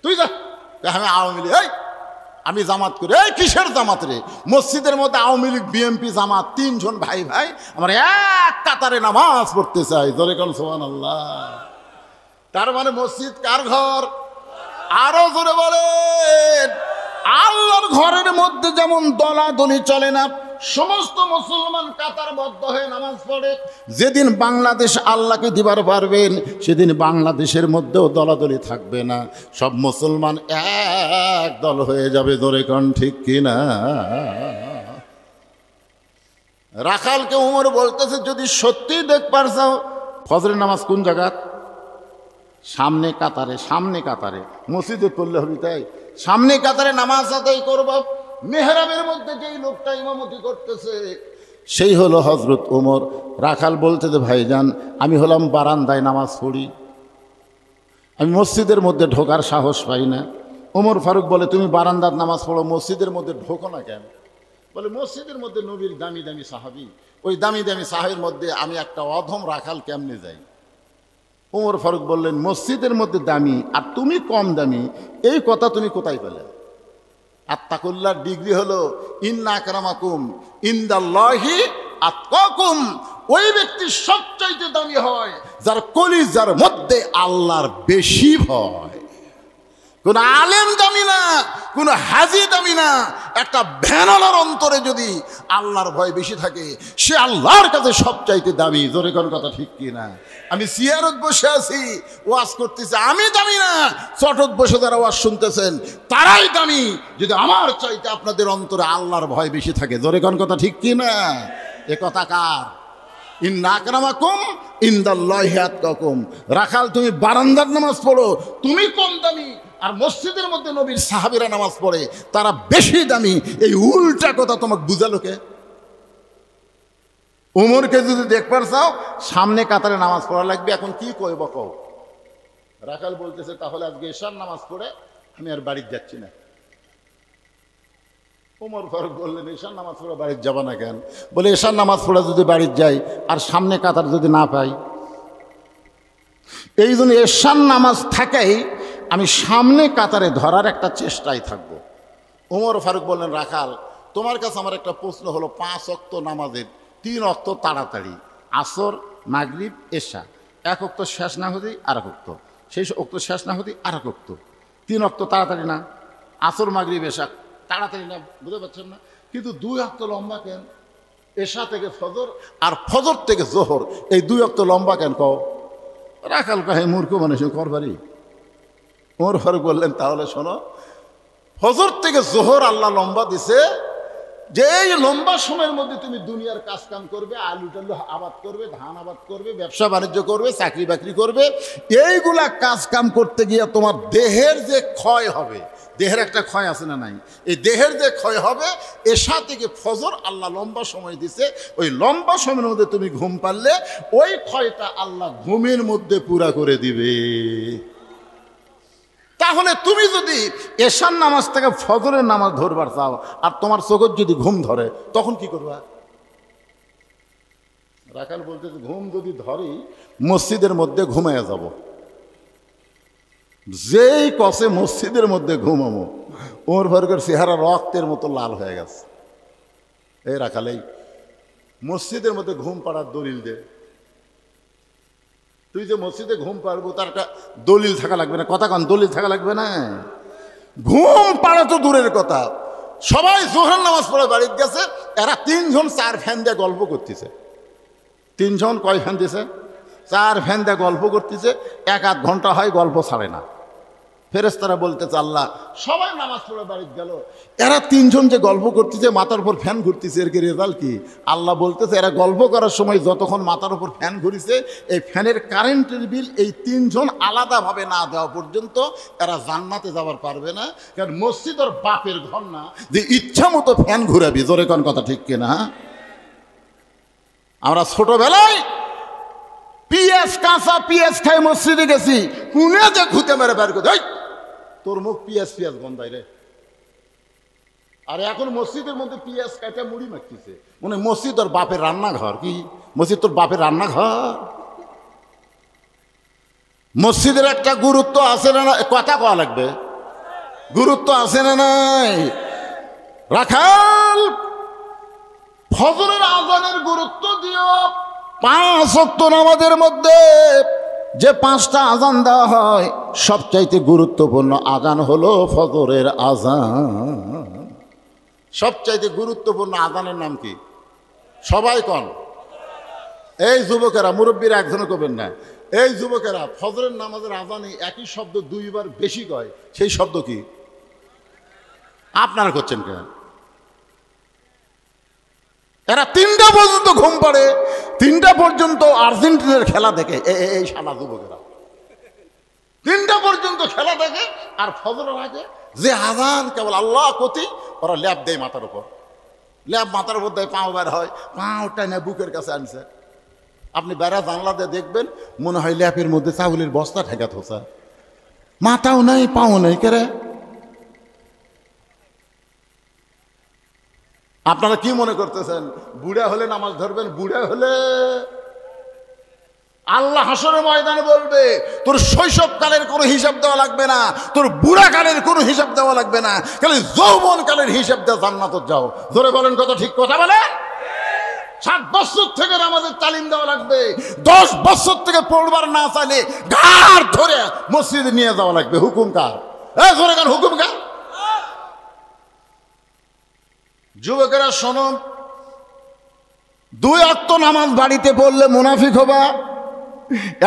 তুই যা। আমি আওয়ামী লীগ, আমি জামাত করি। এই কিসের জামাত রে? মসজিদের মধ্যে আওয়ামী লীগ, বিএনপি, জামাত 3 জন ভাই ভাই আমরা এক কাতারে নামাজ পড়তে চাই। জোরে কোন সুবহানাল্লাহ। তার মানে মসজিদ কার ঘর? আরো জোরে বলেন, আল্লাহর ঘরের মধ্যে যেমন দলাদলি চলে না, সমস্ত মুসলমান কাতারবদ্ধ হয়ে নামাজ পড়ে। যেদিন বাংলাদেশ আল্লাহকে দিবার পারবেন, সেদিন বাংলাদেশের মধ্যেও দলাদলি থাকবে না, সব মুসলমান এক দল হয়ে যাবে। জোরে কোন ঠিক কিনা? রাখালকে উমর বলতেছে, যদি সত্যি দেখবার চাও, ফজরের নামাজ কোন জায়গা? সামনে কাতারে। সামনে কাতারে মসজিদে পড়লে হবে, তাই সামনে কাতারে নামাজ আদায় করব। মেহরাবের মধ্যে যেই লোকটা ইমামতি করতেছে, সেই হলো হযরত ওমর। রাখাল বলতে যে ভাইজান, আমি হলাম বারান্দায় নামাজ পড়ি, আমি মসজিদের মধ্যে ঢোকার সাহস পাই না। ওমর ফারুক বলে, তুমি বারান্দার নামাজ পড়ো, মসজিদের মধ্যে ঢোকো না কেন? বলে, মসজিদের মধ্যে নবীর দামি দামি সাহাবী, ওই দামি দামি সাহাবীর মধ্যে আমি একটা অধম রাখাল কেমনে যাই? ওমর ফারুক বললেন, মসজিদের মধ্যে দামি আর তুমি কম দামি, এই কথা তুমি কোথায় পেলে? আত্তাকুল্লাহর ডিগ্রি হলো ইন্না আকরামাকুম ইনদাল্লাহি আতকাকুম। ওই ব্যক্তি সবচাইতে দামি হয় যার কলিজার মধ্যে আল্লাহর বেশি ভয়। কোন আলেম দামি না, কোন হাজি দামি না। একটা ভ্যানলার অন্তরে যদি আল্লাহর ভয় বেশি থাকে, সে আল্লাহর কাছে সবচাইতে দামি। জোরে কোন কথা ঠিক কি না? আমি সিয়ারত বসে আছি, ওয়াজ করতেছি, আমি দামি না। চটত বসে যারা ওয়াজ শুনতেছেন তারাই দামি, যদি আমার চাইতে আপনাদের অন্তরে আল্লাহর ভয় বেশি থাকে। জোরে কোন কথা ঠিক কি না? এ কথা কার? ইন্না আকরামাকুম ইনদাল্লাহি আতকাকুম। রাখাল, তুমি বারান্দার নামাজ পড়ো, তুমি কম দামি, আর মসজিদের মধ্যে নবীর সাহাবীরা নামাজ পড়ে, তারা বেশি দামি। এই উল্টা কথা তোমাকে বুঝালো কে? উমরকে যদি দেখবার চাও, সামনে কাতারে নামাজ পড়া লাগবে। এখন কি কইব কও? রাখাল বলতেছে, তাহলে আজকে এশার নামাজ পড়ে আমি আর বাড়িতে যাচ্ছি না। ওমর ফারুক বললেন, এশার নামাজ পড়ে বাড়িতে যাবা না কেন? বলে, এশার নামাজ পড়ে যদি বাড়িতে যাই আর সামনে কাতার যদি না পাই, এই জন্য এশার নামাজ থাকাই আমি সামনে কাতারে ধরার একটা চেষ্টায় থাকবো। ওমর ফারুক বললেন, রাখাল, তোমার কাছে আমার একটা প্রশ্ন হলো, 5 ওয়াক্ত নামাজের 3 ওয়াক্ত তাড়াতাড়ি, আসর, মাগরিব, এশা, 1 ওয়াক্ত শেষ না হতেই আর 1 ওয়াক্ত, সেই ওয়াক্ত শেষ না হতেই আর 1 ওয়াক্ত, 3 ওয়াক্ত তাড়াতাড়ি না? আসর, মাগরিব, এশা তাড়াতাড়ি না, বুঝতে পারছেন না? কিন্তু 2 ওয়াক্ত লম্বা কেন? এশা থেকে ফজর আর ফজর থেকে জোহর, এই 2 ওয়াক্ত লম্বা কেন কও? রাখাল কাহে মূর্খ মানুষ করবারই। ওমর ফারুক বললেন, তাহলে শোনো, ফজর থেকে জোহর আল্লাহ লম্বা দিছে, যে এই লম্বা সময়ের মধ্যে তুমি দুনিয়ার কাজ কাম করবে, আলু টালু আবাদ করবে, ধান আবাদ করবে, ব্যবসা বাণিজ্য করবে, চাকরি বাকরি করবে। এইগুলা কাজ কাম করতে গিয়ে তোমার দেহের যে ক্ষয় হবে, দেহের একটা ক্ষয় আছে না নাই? এই দেহের যে ক্ষয় হবে, এশা থেকে ফজর আল্লাহ লম্বা সময় দিছে, ওই লম্বা সময়ের মধ্যে তুমি ঘুম পারলে ওই ক্ষয়টা আল্লাহ ঘুমের মধ্যে পুরা করে দিবে। তাহলে তুমি যদি এশার নামাজ থেকে ফজরের নামাজ ধরবার চাও, আর তোমার চোখের যদি ঘুম ধরে, তখন কি করবা? রাখাল বলতেছে, ঘুম যদি ধরি মসজিদের মধ্যে ঘুমাইয়া যাব। যেই কষে মসজিদের মধ্যে ঘুমাবো, ওমর ফারুকের চেহারা রক্তের মতো লাল হয়ে গেছে। এই রাখাল, এই মসজিদের মধ্যে ঘুম পাড়ার দলিল দে। তুই যে মসজিদে ঘুম পারবো, তার একটা দলিল থাকা লাগবে না? কথা কন, দলিল থাকা লাগবে না? ঘুম পাড়া তো দূরের কথা, সবাই জোহর নামাজ পড়ে বাড়িতে গেছে, এরা 3 জন 4 ফ্যান দিয়ে গল্প করতেছে। 3 জন কয় ফ্যান দিছে? 4 ফ্যান দিয়ে গল্প করতেছে। 1-1 ঘন্টা হয়, গল্প ছাড়ে না। ফেরেশতারা বলতেছে, আল্লাহ, সবাই নামাজ পড়ে বাড়িতে গেল, এরা 3 জন যে গল্প করতেছে, মাথার উপর ফ্যান ঘুরতেছে, এর কি রেজাল্ট কি? আল্লাহ বলতেছে, এরা গল্প করার সময় যতক্ষণ মাথার উপর ফ্যান ঘুরিছে, এই ফ্যানের কারেন্টের বিল এই 3 জন আলাদাভাবে না দেওয়া পর্যন্ত এরা জান্নাতে যাবার পারবে না। কারণ মসজিদ ওর বাপের ঘর না যে ইচ্ছা মতো ফ্যান ঘুরাবি। জোরে কোন কথা ঠিক কিনা? আমরা ছোটবেলায় পিএস, কাঁচা পিএস খাই মসজিদে গেছি, কুনে যে ঘুতে মেরে বের করে, তোর মুখ পিএস গন্ধাই রে। আর এখন মসজিদের মধ্যে পিএস কাটা মুড়ি মাখতেছে, মনে মসজিদ তোর বাপের রান্নাঘর। কি মসজিদ তোর বাপের রান্নাঘর? মসজিদের একটা গুরুত্ব আছে না? কথা কওয়া লাগবে, গুরুত্ব আছে না নাই? রাখাল, ফজরের আজানের গুরুত্ব দিও। 5 ওয়াক্ত নামাজের মধ্যে যে 5টা আজান দেওয়া হয়, সবচাইতে গুরুত্বপূর্ণ আজান হলো ফজরের আজান। সবচাইতে গুরুত্বপূর্ণ আজানের নাম কি? সবাই কন। এই যুবকেরা, মুরব্বীরা একজনও করবেন না। এই যুবকেরা ফজরের নামাজের আজানে একই শব্দ 2 বার বেশি কয়, সেই শব্দ কি? আপনারা করছেন কেন? এরা 3টা পর্যন্ত ঘুম পাড়ে, 3টা পর্যন্ত আর্জেন্টিনার খেলা দেখে। এই শালা যুবকেরা 3টা পর্যন্ত খেলা দেখে, আর ফজরের আগে যে আজান কেবল আল্লাহ কতি, ওরা ল্যাব দেয় মাথার উপর, ল্যাব মাথার উপর দেয়, পাও বের হয়, পাওটা না বুকের কাছে আনছে। আপনি বেড়া জানলা দিয়ে দেখবেন, মনে হয় ল্যাপের মধ্যে চাউলের বস্তা ঠেকা থোসা, মাথাও নাই পাও নাই। কেরে আপনারা কি মনে করতেছেন বুড়া হলে নামাজ ধরবেন? বুড়া হলে আল্লাহ হাসরের ময়দানে বলবে, তোর শৈশবকালের কোনো হিসাব দেওয়া লাগবে না, তোর বুড়াকালের কোনো হিসাব দেওয়া লাগবে না, খালি যৌবনকালের হিসাব দেওয়া জান্নাতে যাও। ধরে বলেন কত ঠিক কথা বলে? 7 বছর থেকে নামাজের তালিম দেওয়া লাগবে, 10 বছর থেকে পড়বার না চাইলে ঘাড় ধরে মসজিদে নিয়ে যাওয়া লাগবে। হুকুম কার? করে গান হুকুম গা। যুবকেরা শোনো, 2 ওয়াক্ত নামাজ বাড়িতে পড়লে মুনাফিক হবা।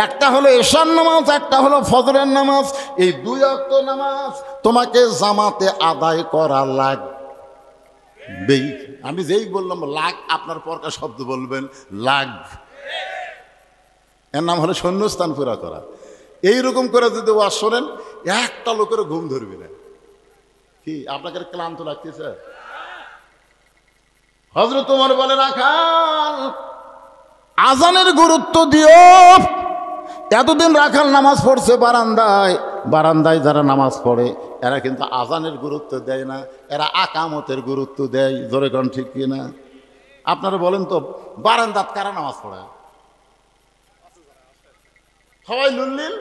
একটা হলো এশার নামাজ, একটা হলো ফজরের নামাজ। এই 2 ওয়াক্ত নামাজ তোমাকে জামাতে আদায় করা লাগবেই। আমি যেই বললাম লাগ, আপনার পরকা শব্দ বলবেন লাগ। এর নাম হলো শূন্যস্থান পুরা করা। এইরকম করে যদি ওয়াজ শোনেন, একটা লোকেরও ঘুম ধরবে না। কি আপনাকে ক্লান্ত লাগতেছে? হযরত ওমর বলে, রাখাল আজানের গুরুত্ব দিও। এতদিন রাখাল নামাজ পড়ছে বারান্দায়, বারান্দায় যারা নামাজ পড়ে এরা কিন্তু আজানের গুরুত্ব দেয় না, এরা আকামতের গুরুত্ব দেয়। জোরে কোন ঠিক কিনা? আপনারা বলেন তো, বারান্দাত কারা নামাজ পড়ে? সবাই লুল্লিল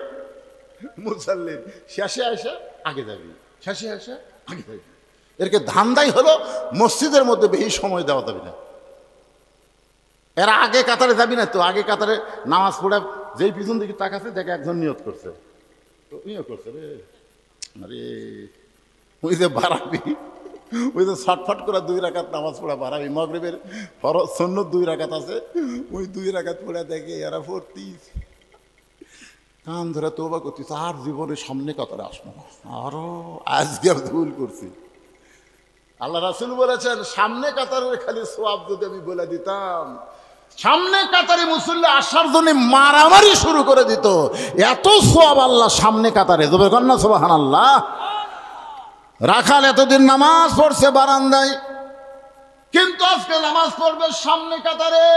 মুসাল্লিন, শেষে আসে আগে যাবি, শেষে আসে আগে যাবি। এরকে ধান্দাই হলো মসজিদের মধ্যে বেশি সময় দেওয়া যাবে না। এরা আগে কাতারে যাবি না তো, আগে কাতারে নামাজ পড়ে যেই পিছন দিকে তাকাচ্ছে দেখে একজন নিয়ত করছে, নিয়ত করছে রে, আরে ওই যে বাড়াবি, ওই যে ছটফট করে 2 রাকাত নামাজ পড়া বাড়াবি। মাগরিবের ফরজ সুন্নত 2 রাকাত আছে, ওই 2 রাকাত পড়ে দেখে এরা পড়তি কান ধরে তওবা করতি, আর জীবনে সামনে কাতারে আসবো না, আরো আজকে ভুল করছি। আল্লাহ রাসূল বলেছেন, সামনে কাতারের খালি সওয়াব যদি আমি বলে দিতাম, সামনে কাতারে মুসল্লি আসার জন্য মারামারি শুরু করে দিত, এত সওয়াব আল্লাহ সামনে কাতারে দেবে। কন্যা সুবহানাল্লাহ। রাখাল এতদিন নামাজ পড়ছে বারান্দায়, কিন্তু আজকে নামাজ পড়বে সামনে কাতারে।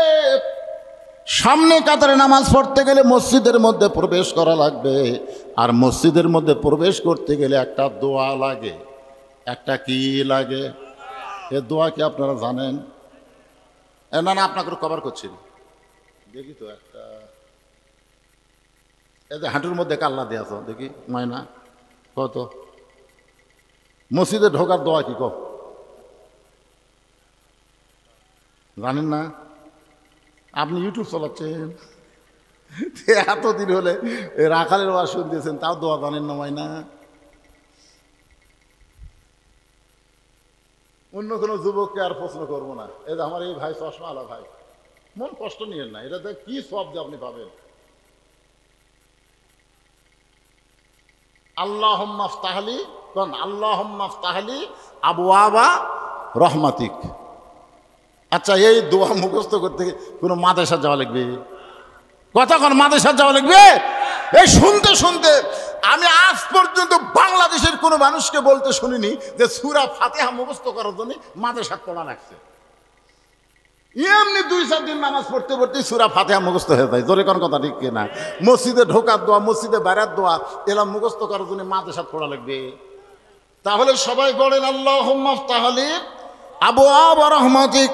সামনে কাতারে নামাজ পড়তে গেলে মসজিদের মধ্যে প্রবেশ করা লাগবে, আর মসজিদের মধ্যে প্রবেশ করতে গেলে একটা দোয়া লাগে। একটা কি লাগে? এ দোয়া কি আপনারা জানেন? না না, আপনাকে কভার করছি, দেখি তো একটা, এই যে হাঁটুর মধ্যে কাল্লা দিয়ে আছো, দেখি ময়না কত। মসজিদে ঢোকার দোয়া কি কো জানেন না? আপনি ইউটিউব চালাচ্ছেন, এতদিন হলে রাখালের ওয়াজ শুনতেছেন, তাও দোয়া জানেন না ময়না? অন্য কোনো যুবককে আর প্রশ্ন করবো না। এই যে আমার এই ভাই চশমা আলা ভাই, মন কষ্ট নিয়েন না, এটা দেখ কি সব যে আপনি পাবেন। আল্লাহুম্মা ফতাহলি, কোন আল্লাহুম্মা ফতাহলি আবওয়াবা রহমাতিক। আচ্ছা, এই দোয়া মুখস্থ করতে কোনো মাদ্রাসা যাওয়া লাগবে? কথা কোন মাদ্রাসা যাওয়া লাগবে? এই শুনতে শুনতে আমি আজ পর্যন্ত বাংলাদেশের কোনো মানুষকে বলতে শুনিনি যে সূরা ফাতিহা মুখস্থ করার জন্য মাদ্রাসা পড়া লাগছে। এমনি 2-4 দিন নামাজ পড়তে পড়তে সূরা ফাতিহা মুখস্থ হয়ে যায়। জোরে কোন কথা ঠিক কিনা? মসজিদে ঢোকার দোয়া, মসজিদে বাইরের দোয়া, এলা মুখস্থ করার জন্য মাদ্রাসা পড়া লাগবে? তাহলে সবাই বলেন আল্লাহুম্মা ফতাহলি আবওয়াবা রহমাতিক।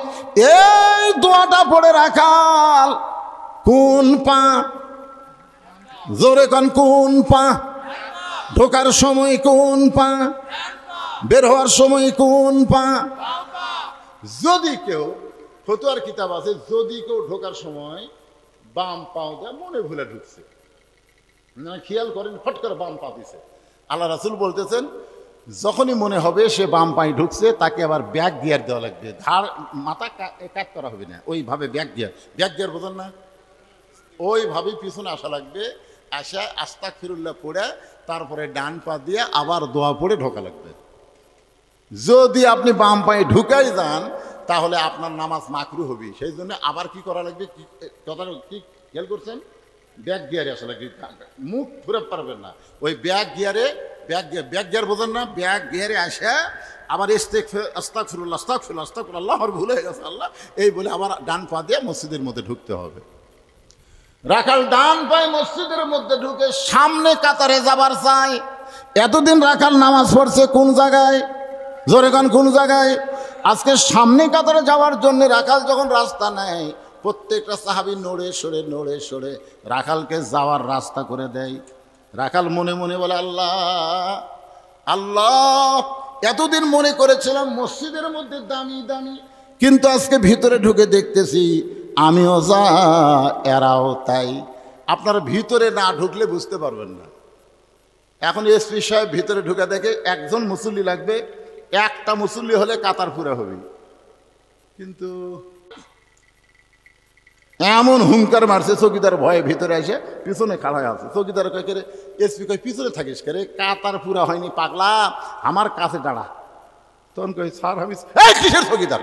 এই দোয়াটা পড়ে রাখাল কোন পা? জোরে কোন কোন পা? ঢোকার সময় কোন পা? বের হওয়ার সময় কোন পা? যদি কেউ, ফতোয়ার কিতাব আছে, যদি কেউ ঢোকার সময় বাম পাও দেয়, মনে ভুলে ঢুকছে, খেয়াল করেন ফট করে বাম পা দিছে, আল্লাহ রাসূল বলতেছেন যখনই মনে হবে সে বাম পায়ে ঢুকছে, তাকে আবার ব্যাক গিয়ার দেওয়া লাগবে। ধার মাথা কাট করা হবে না, ওইভাবে ব্যাক গিয়ার, ব্যাক গিয়ার বোঝেন না? ওইভাবেই পিছনে আসা লাগবে, আসা আস্তাগফিরুল্লাহ পড়ে তারপরে ডান পা দিয়ে আবার দোয়া পড়ে ঢোকা লাগবে। যদি আপনি বাম পায়ে ঢুকাই যান তাহলে আপনার নামাজ মাকরু হবে। সেই জন্য আবার কি করা লাগবে? কথা কি খেয়াল করছেন? ব্যাক গিয়ারে আসা লাগবে, মুখ ঘুরে পারবেন না। ওই ব্যাক গিয়ারে, ব্যাক গিয়ার বোঝেন না? ব্যাক গিয়ারে আসে আবার আস্তাগফিরুল্লাহ আস্তাগফিরুল্লাহ আস্তাগফিরুল্লাহ, আল্লাহর ভুল হয়ে গেছে আল্লাহ, এই বলে আবার ডান পা দিয়ে মসজিদের মধ্যে ঢুকতে হবে। রাখাল ডান পায়ে মসজিদের মধ্যে ঢুকে সামনে কাতারে যাবার চাই। এতদিন রাখাল নামাজ পড়ছে কোন জায়গায়? জোরে গান কোন জায়গায়? আজকে সামনে কাতারে যাওয়ার জন্য রাখাল যখন রাস্তা নেয়, প্রত্যেকটা সাহাবী নড়ে সরে রাখালকে যাওয়ার রাস্তা করে দেয়। রাখাল মনে মনে বলে, আল্লাহ আল্লাহ, এতদিন মনে করেছিলাম মসজিদের মধ্যে দামি দামি, কিন্তু আজকে ভিতরে ঢুকে দেখতেছি আমিও যা এরাও তাই। আপনারা ভিতরে না ঢুকলে বুঝতে পারবেন না। এখন এসপি সাহেব ভিতরে ঢুকে দেখে একজন মুসল্লি লাগবে, একটা মুসল্লি হলে কাতার পুরা হবে। কিন্তু এমন হুঙ্কার মারছে, চৌকিদার ভয়ে ভিতরে এসে পিছনে খাড়া আছে। চৌকিদার কয় কে রে? এসপি কয় পিছনে থাকিস কে রে, কাতার পুরা হয়নি পাগলা, আমার কাছে দাঁড়া। তখন কই স্যার আমি কিসের চৌকিদার,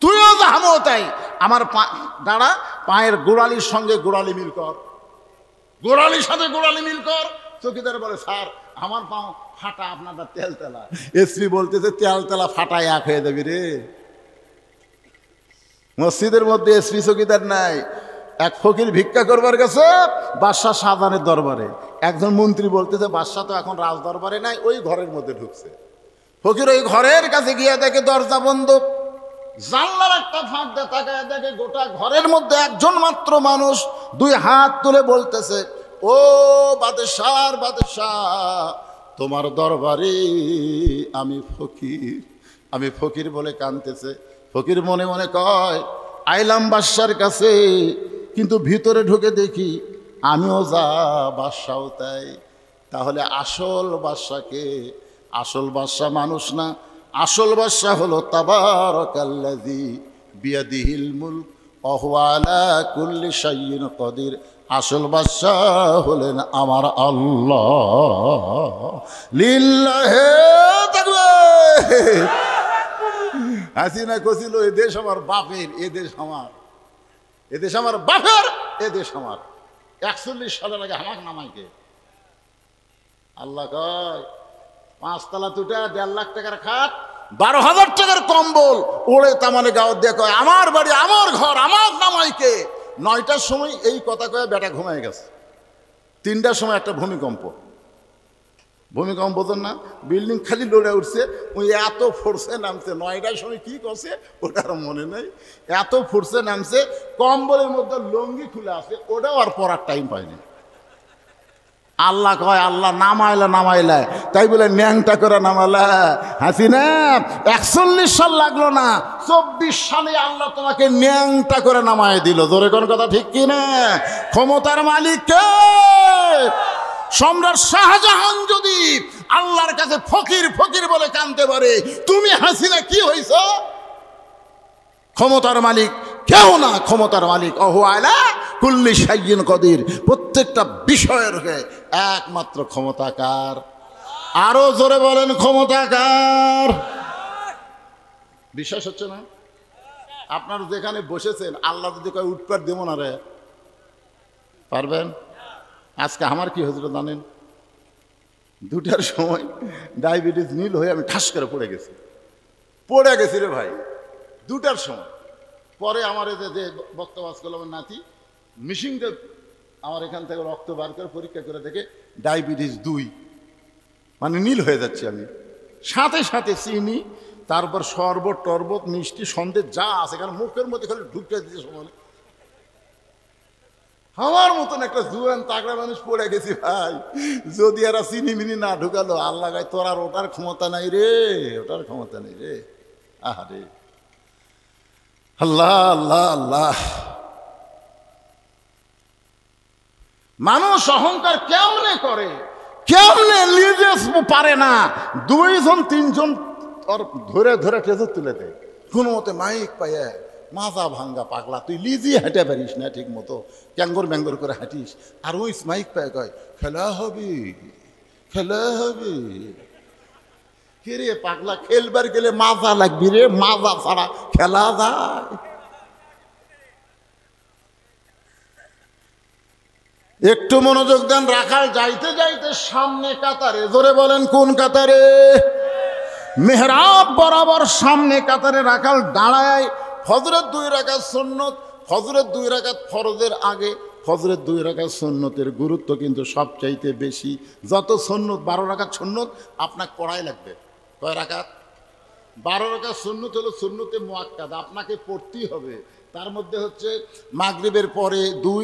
তুইও যা হামো তাই, আমার দাঁড়া, পায়ের গোড়ালির সঙ্গে গোড়ালি মিল কর, গোড়ালির সাথে গোড়ালি মিল কর। চৌকিদার বলে স্যার আমার পাও ফাটা, আপনারটা তেল তেলা। এসপি বলতেছে তেল তেলা ফাটা এক হয়ে যাবি রে। মসজিদের মধ্যে এসপি চৌকিদার নাই। এক ফকির ভিক্ষা করবার গেছে বাদশাহ শাহজাহানের দরবারে। একজন মন্ত্রী বলতেছে বাদশাহ তো এখন রাজ দরবারে নাই, ওই ঘরের মধ্যে ঢুকছে। ফকির ওই ঘরের কাছে গিয়ে দেখে দরজা বন্ধ, জানলার একটা ফাঁক দিয়ে তাকায় দেখে গোটা ঘরের মধ্যে একজন মাত্র মানুষ দুই হাত তুলে বলতেছে, ও বাদশাহ বাদশাহ, তোমার দরবারে আমি ফকির। আমি ফকির বলে কাঁদতেছে। ফকির মনে মনে কয় আইলাম বাদশার কাছে, কিন্তু ভিতরে ঢুকে দেখি আমিও যা বাদশাও তাই। তাহলে আসল বাদশাকে? আসল বাদশা মানুষ না, আসল বাদশা হলো তাবারাকাল্লাযী বিয়াদিহিল মুলক ওয়া হুয়া আলা কুল্লি শাইইন কাদির। আসল বাদশা হলেন আমার আল্লাহ। লিল্লাহি তাকবীর। হাসিনা কছিল এ দেশ আমার বাপের, এ দেশ আমার, এ দেশ আমার বাপের, এ দেশ আমার। 41 সালের আগে আমাকে নামাইকে আল্লাহ কয় 5 তলা তুটা 1.5 লাখ টাকার খাট, 12,000 টাকার কম্বল ওড়ে তামানে গাওয়ার দিয়ে কয় আমার বাড়ি আমার ঘর আমার নামাইকে। 9টার সময় এই কথা কয়ে বেটা ঘুমায় গেছে। 3টার সময় একটা ভূমিকম্প। ভূমিকম্প বোঝেন না, বিল্ডিং খালি লড়ে উঠছে, ওই এত ফোর্সে নামছে। 9টার সময় কি করছে ওটার মনে নেই, এত ফোর্সে নামছে, কম্বলের মধ্যে লুঙ্গি খুলে আছে, ওটাও আর পরার টাইম পায়নি। আল্লাহ কয় আল্লাহ নামাইলা নামাইলা, তাই বলে ন্যাংটা করে নামালা। হাসিনা 41 সাল লাগলো না, 24 সালে আল্লাহ তোমাকে ন্যাংটা করে নামায় দিল। জোরে কোন কথা ঠিক কিনা? ক্ষমতার মালিক কে? সম্রাট শাহজাহান যদি আল্লাহর কাছে ফকির ফকির বলে কাঁদতে পারে, তুমি হাসিনা কি হইছ? ক্ষমতার মালিক কেউ না, ক্ষমতার মালিক ওয়া হুয়া আলা কুল্লি শাইইন কাদির। প্রত্যেকটা বিষয়ের একমাত্র ক্ষমতাকার। আরো জোরে বলেন ক্ষমতাকার। বিশ্বাস হচ্ছে না? আপনারা যেখানে বসেছেন, আল্লাহ যদি কয় উঠপাট দেব না রে, পারবেন? আজকে আমার কি হয়েছিল জানেন? 2টার সময় ডায়াবেটিস নীল হয়ে আমি ঠাস করে পড়ে গেছি রে ভাই। 2টার সময় পরে আমার এই যে বক্তব্য করলাম নাতি মিশিংটা আমার এখান থেকে রক্ত বার করে পরীক্ষা করে দেখে ডায়াবেটিস 2, মানে নীল হয়ে যাচ্ছে আমি। সাথে সাথে চিনি, তারপর শরবত টরবত মিষ্টি সন্দেশ যা আছে, কারণ মুখের মধ্যে খালি ঢুকতে দিতে সময়। আমার মতন একটা জুয়ান তাগড়া মানুষ পড়ে গেছি ভাই। যদি এরা চিনি মিনি না ঢুকালো, আল্লাহ গায়ে তোর আর ওটার ক্ষমতা নাই রে, ওটার ক্ষমতা নেই রে। আহারে আল্লাহ আল্লাহ আল্লাহ। মানুষ অহংকার কেমনে করে, কেমনে লিজে পারে না। 2জন 3জন ওর ধরে ধরে টেজে তুলে দেয়, কোনো মতে মাইক পাইয়া। মাজা ভাঙ্গা পাগলা, তুই লিজি হাঁটে পারিস না ঠিক মতো, ক্যাঙ্গর ব্যাঙ্গর করে হাঁটিস। আর ওই মাইক পায় কয় খেলা হবে, খেলা হবে। কে রে পাগলা, খেলবার গেলে মাজা লাগবি রে, মাজা ছাড়া খেলা যায়? একটু মনোযোগ দেন। রাখাল যাইতে যাইতে সামনে কাতারে, জোরে বলেন কোন কাতারে? মেহরাব বরাবর সামনে কাতারে রাখাল দাঁড়ায়। ফজরের 2 রাকাত সুন্নত, ফজরের 2 রাকাত ফরজের আগে। ফজরের 2 রাকাত সুন্নতের গুরুত্ব কিন্তু সবচাইতে বেশি। যত সুন্নত, 12 রাকাত সুন্নত আপনাকে পড়াই লাগবে। কয় রাকাত? 12 রাকাত সুন্নত হলো সুন্নতে মুআক্কাদা, আপনাকে পড়তেই হবে। তার মধ্যে হচ্ছে মাগরিবের পরে 2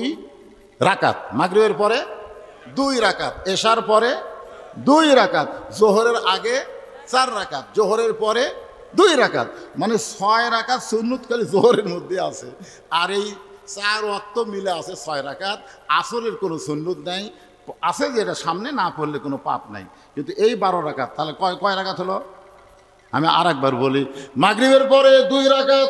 রাকাত, মাগরিবের পরে 2 রাকাত, এশার পরে 2 রাকাত, জোহরের আগে 4 রাকাত, জোহরের পরে 2 রাকাত, মানে 6 রাকাত সুন্নত খালি জোহরের মধ্যে আছে। আর এই 4 ওয়াক্ত মিলে আছে 6 রাকাত। আসরের কোনো সুন্নত নাই, আছে যে এটা সামনে না পড়লে কোনো পাপ নাই, কিন্তু এই 12 রাকাত তাহলে কয় রাকাত হলো? আমি আর একবার বলি, মাগরিবের পরে 2 রাকাত,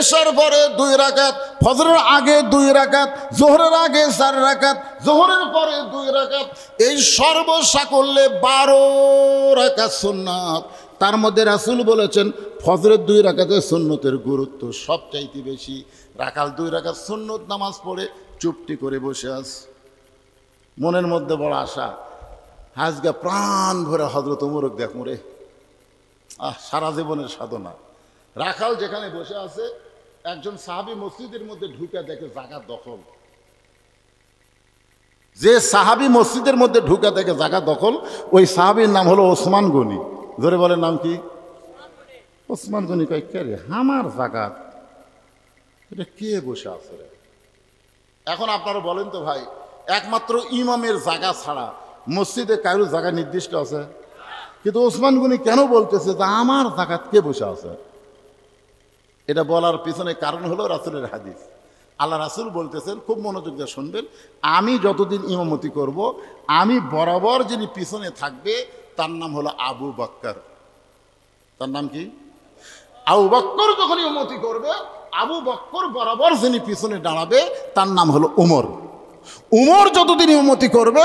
এশার পরে 2 রাকাত, ফজরের আগে 2 রাকাত, জোহরের আগে 4 রাকাত, জোহরের পরে 2 রাকাত, এই সর্বসাকল্যে 12 রাকাত সুন্নাত। তার মধ্যে রাসূল বলেছেন ফজরের 2 রাকাতের সুন্নতের গুরুত্ব সবচাইতে বেশি। রাকাল 2 রাকাত সুন্নত নামাজ পড়ে চুপটি করে বসে আস, মনের মধ্যে বড় আশা, আজকে প্রাণ ভরে হযরত ওমরকে দেখ মোরে, সারা জীবনের সাধনা। রাখাল যেখানে বসে আছে, একজন সাহাবী মসজিদের মধ্যে ঢুকে দেখে জায়গা দখল। যে সাহাবী মসজিদের মধ্যে ঢুকে দেখে জায়গা দখল, ওই সাহাবীর নাম হলো ওসমান গনি। ধরে বলেন নাম কি? ওসমান গনি। কয় কে রে, আমার জায়গা, এটা কে বসে আছে রে? এখন আপনারা বলেন তো ভাই, একমাত্র ইমামের জায়গা ছাড়া মসজিদে কারোর জায়গা নির্দিষ্ট আছে? কিন্তু ওসমান গনি কেন বলতেছে যে আমার জায়গাত কে বসে আছে? এটা বলার পিছনে কারণ হলো রাসূলের হাদিস। আল্লাহ রাসূল বলতেছেন, খুব মনোযোগ দিয়ে শুনবেন, আমি যতদিন ইমামতি করব, আমি বরাবর যিনি পিছনে থাকবে তার নাম হলো আবু বকর। তার নাম কি? আবু বকর যখন ইমামতি করবে, আবু বকর বরাবর যিনি পিছনে দাঁড়াবে তার নাম হলো উমর। উমর যতদিন ইমামতি করবে,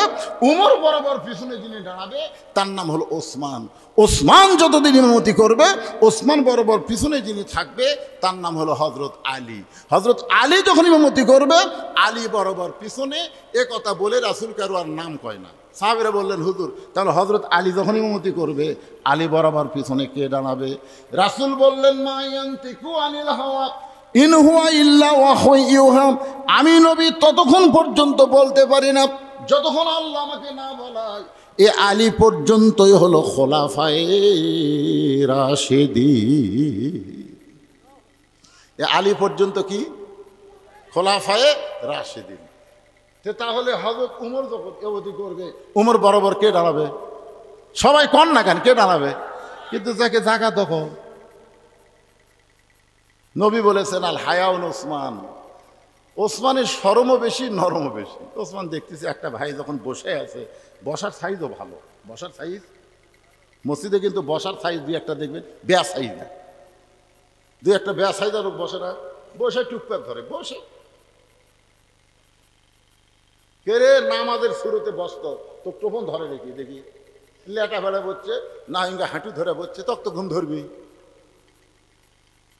উমর বরাবর পিছনে যিনি দাঁড়াবে তার নাম হলো ওসমান। ওসমান যতদিন ইমামতি করবে, ওসমান বরাবর পিছনে যিনি থাকবে তার নাম হলো হযরত আলী। হযরত আলী যখন ইমামতি করবে, আলী বরাবর পিছনে। এ কথা বলে রাসূল কারো আর নাম কয় না। সাহাবীরা বললেন, হুজুর তাহলে হযরত আলী যখন ইমামতি করবে, আলী বরাবর পিছনে কে দাঁড়াবে? রাসূল বললেন, মা ইয়ানতিকু আনিল হাওয়া ইন হুয়া ইল্লা ওয়াহয়ুন ইউহা। আমি নবী ততক্ষণ পর্যন্ত বলতে পারি না যতক্ষণ আল্লাহ আমাকে না বলায়। এ আলী পর্যন্তই হলো খোলাফায়ে রাশিদিন। এ আলী পর্যন্ত কি? খোলাফায়ে রাশিদিন। তাহলে হযরত উমর যখন ইমামতি করবে, উমর বরাবর কে দাঁড়াবে? সবাই কন না কেন, কে দাঁড়াবে? কিন্তু যাকে জায়গা দখল। নবী বলেছেন, আল হায়াউন ওসমান। ওসমানের শরমও বেশি, নরমও বেশি। ওসমান দেখতেছি একটা ভাই যখন বসে আছে, বসার সাইজও ভালো। বসার সাইজ মসজিদে কিন্তু বসার সাইজ 2-1টা দেখবেন বেয়া সাইজ না, 2-1টা বেয়া সাইজ আর বসে না, বসে টুকটাক ধরে বসে। কে রে নামাজের শুরুতে বসতো তো টোপন ধরে দেখি দেখি লেটা ফেলে বসছে, না ইঙ্গা হাঁটু ধরে বসছে, তত ঘুম ধরবি।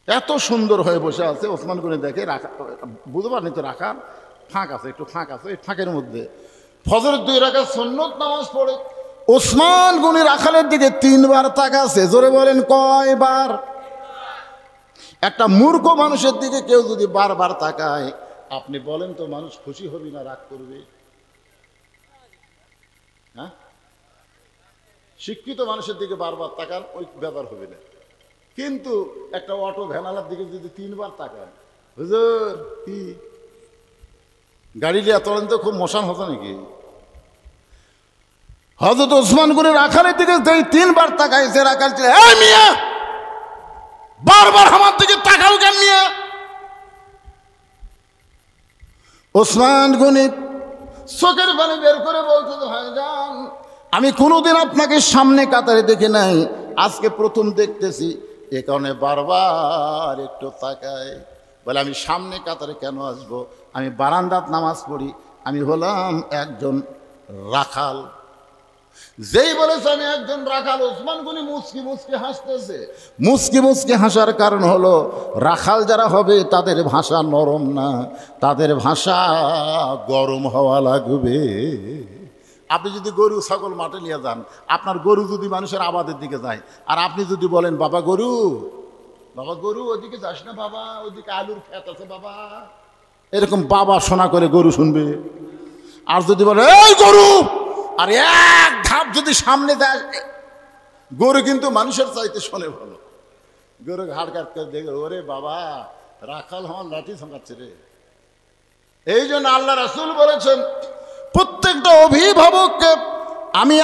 এত সুন্দর হয়ে বসে আছে। ওসমান গনি দেখে রাখা, বুঝতে পারেনি তো রাখা ফাঁক আছে, একটু ফাঁক আছে, এই ফাঁকের মধ্যে ফজরের 2 রাকাত সুন্নত নামাজ পড়ে ওসমান গনি রাখালের দিকে 3 বার তাকাছে। জোরে বলেন কয়বার? একটা মূর্খ মানুষের দিকে কেউ যদি বারবার তাকায়, আপনি বলেন তো মানুষ খুশি হবে না রাগ করবে? হ্যাঁ, শিক্ষিত মানুষের দিকে বারবার তাকান, ওই ব্যাপার হবে না। কিন্তু একটা অটো ভ্যানালার দিকে যদি 3 বার তাকান, হুজুর কি গাড়ি নিয়ে তোলেন তো খুব মশান হতো নাকি? হযরত ওসমান গনি রাখালের দিকে 3 বার তাকাইছে। রাখাল ছিল, এই মিয়া বারবার আমার দিকে তাকাও কেন মিয়া? ওসমান গনি চোখের পানি বের করে বলছে, ভাইজান আমি কোনোদিন আপনাকে সামনে কাতারে দেখি নাই, আজকে প্রথম দেখতেছি, এ কারণে বারবার একটু তাকায়। বলে আমি সামনে কাতারে কেন আসবো? আমি বারান্দাত নামাজ পড়ি, আমি হলাম একজন রাখাল। যেই বলেছে আমি একজন রাখাল, ওসমান গনি মুচকি মুচকি হাসতেছে। মুচকি মুচকি হাসার কারণ হলো রাখাল যারা হবে তাদের ভাষা নরম না, তাদের ভাষা গরম হওয়া লাগবে। আপনি যদি গরু ছাগল মাঠে নিয়ে যান, আপনার গরু যদি মানুষের আবাদের দিকে যায়, আর আপনি যদি বলেন বাবা গরু, বাবা গরু ওদিকে যাস না বাবা, ওদিকে আলুর ক্ষেত আছে বাবা, এরকম বাবা শোনা করে গরু শুনবে। আর যদি বলে এই গরু, আর এক ধাপ যদি সামনে যায়, গরু কিন্তু মানুষের চাইতে শোনে ভালো। গরু ঘাড় কাট করে দেখে, ওরে বাবা রাখাল আমার লাঠি ঝাঁকাচ্ছে রে। এই জন্য আল্লাহ রাসূল বলেছেন, প্রত্যেকটা অভিভাবককে আমি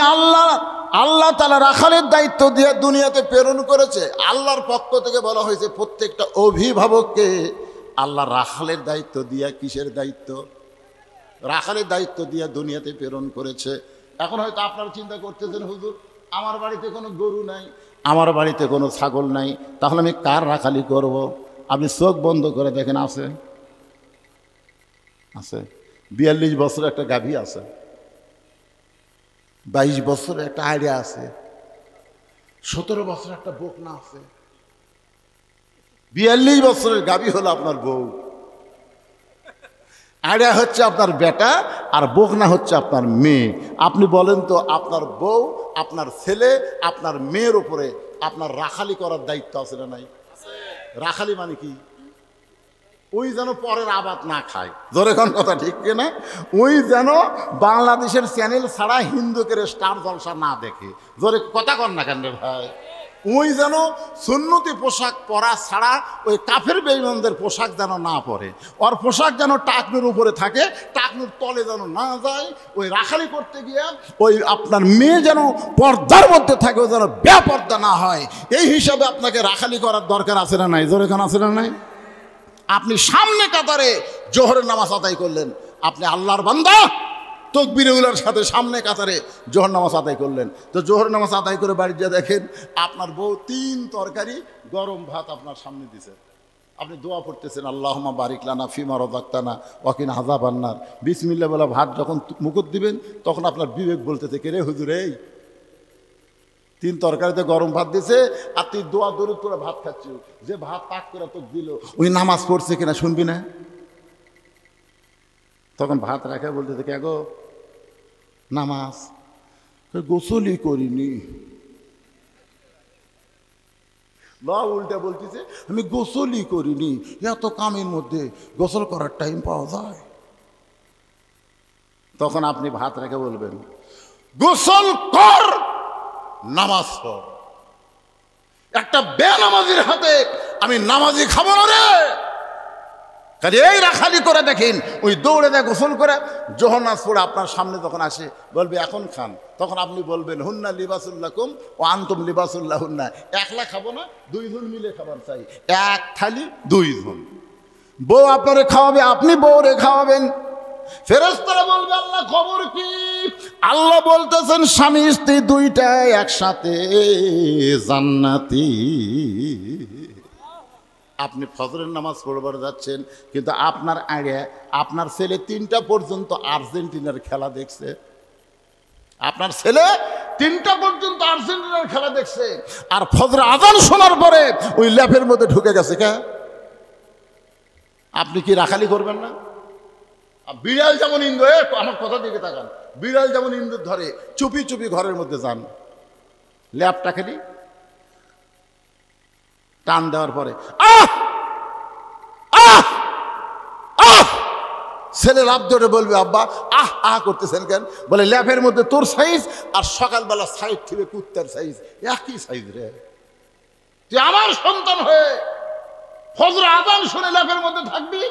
আল্লাহ তাআলা রাখালের দায়িত্ব দিয়ে দুনিয়াতে প্রেরণ করেছে। আল্লাহর পক্ষ থেকে বলা হয়েছে প্রত্যেকটা অভিভাবককে আল্লাহ রাখালের দায়িত্ব দিয়া, কিসের দায়িত্ব? রাখালের দায়িত্ব দিয়ে দুনিয়াতে প্রেরণ করেছে। এখন হয়তো আপনারা চিন্তা করতেছেন, হুজুর আমার বাড়িতে কোনো গরু নাই, আমার বাড়িতে কোনো ছাগল নাই, তাহলে আমি কার রাখালি করব? আপনি চোখ বন্ধ করে দেখেন, আছে আছে 42 বছর একটা গাভী আছে, 22 বছরের একটা আইডিয়া আছে, 17 বছর একটা বকনা আছে। 42 বছরের গাভী হলো আপনার বউ, আইডিয়া হচ্ছে আপনার বেটা, আর বকনা হচ্ছে আপনার মেয়ে। আপনি বলেন তো, আপনার বউ, আপনার ছেলে, আপনার মেয়ের উপরে আপনার রাখালি করার দায়িত্ব আছে না নাই? রাখালি মানে কি? ওই যেন পরের আবাদ না খায়, জোরে কোন কথা ঠিক কিনা? ওই যেন বাংলাদেশের চ্যানেল ছাড়া হিন্দুকের স্টার জলসা না দেখে, জোরে কথা কন না কেন রে ভাই? ওই যেন সুন্নতি পোশাক পরা ছাড়া ওই কাফের বেঈমানদের পোশাক যেন না পরে, ওর পোশাক যেন টাকনুর উপরে থাকে, টাকনুর তলে যেন না যায়। ওই রাখালি করতে গিয়ে ওই আপনার মেয়ে যেন পর্দার মধ্যে থাকে, ও যেন বেপর্দা না হয়। এই হিসাবে আপনাকে রাখালি করার দরকার আছে না নাই? জোরে কোন আছে না নাই? আপনি সামনে কাতারে জোহরের নামাজ আদায় করলেন, আপনি আল্লাহর বান্দা, তকবীরুলের সাথে সামনে কাতারে জোহর নামাজ আদায় করলেন। তো জোহর নামাজ আদায় করে বাড়ি গিয়ে দেখেন আপনার বউ 3 তরকারি গরম ভাত আপনার সামনে দিছে, আপনি দোয়া পড়তেছেন, আল্লাহুম্মা বারিক লানা ফিমা রাযাকতানা ওয়া কিনা আযাবান নার। বিসমিল্লাহ বলে ভাত যখন মুখত দিবেন, তখন আপনার বিবেক বলতেছে, কে রে হুজুর, এই 3 তরকারিতে গরম ভাত দিছে, আর তুই দোয়া দরুদ করে ভাত খাচ্ছিস, যে ভাত পাক করে তোকে দিল উনি নামাজ পড়ছে কিনা শুনবি না? তখন ভাত রাখা বলতেছে, কে গো নামাজ? গোসলই করিনি। উল্টা বলতেছে, আমি গোসলই করিনি। এত কামের মধ্যে গোসল করার টাইম পাওয়া যায়? তখন আপনি ভাত রেখে বলবেন, গোসল কর, নামাজ পড়। একটা বেনামাজির হাতে আমি নামাজি খাবো না রে। কাজে এই রাখালি করে দেখেন, ওই দৌড়ে দেয় গোসল করে জোহর নামাজ পড়ে আপনার সামনে যখন আসে বলবে এখন খান, তখন আপনি বলবেন হুন্না লিবাসুল্লাকুম ও আনতুম লিবাসুল্লাহ হুন্না। একলা খাবো না, 2 জন মিলে খাবার চাই, এক থালি 2 জন। বউ আপনারে খাওয়াবে, আপনি বউরে খাওয়াবেন। ফেরেশতারা বলবে, আল্লাহ খবর কি? আল্লাহ বলতেছেন, স্বামী স্ত্রী 2টাই একসাথে জান্নাতি। আপনি ফজরের নামাজ পড়বার যাচ্ছেন, কিন্তু আপনার আগে আপনার ছেলে 3টা পর্যন্ত আর্জেন্টিনার খেলা দেখছে। আপনার ছেলে 3টা পর্যন্ত আর্জেন্টিনার খেলা দেখছে, আর ফজর আজান শোনার পরে ওই ল্যাপের মধ্যে ঢুকে গেছে। কে? আপনি কি রাখালি করবেন না? বিড়াল যেমন ইন্দু, আমার কথা দিকে তাকান, বিড়াল যেমন ইন্দুর ধরে চুপি চুপি ঘরের মধ্যে যান, ল্যাপটা খেলি টান দেওয়ার পরে ছেলে লাভ ধরে বলবে, আব্বা আহ আহ করতেছেন কেন? বলে ল্যাপের মধ্যে তোর সাইজ আর সকালবেলা সাইজ থেকে কুত্তার সাইজ একই সাইজ রে। তুই আমার সন্তান হয়ে ফজর আযান শুনে ল্যাপের মধ্যে থাকবি?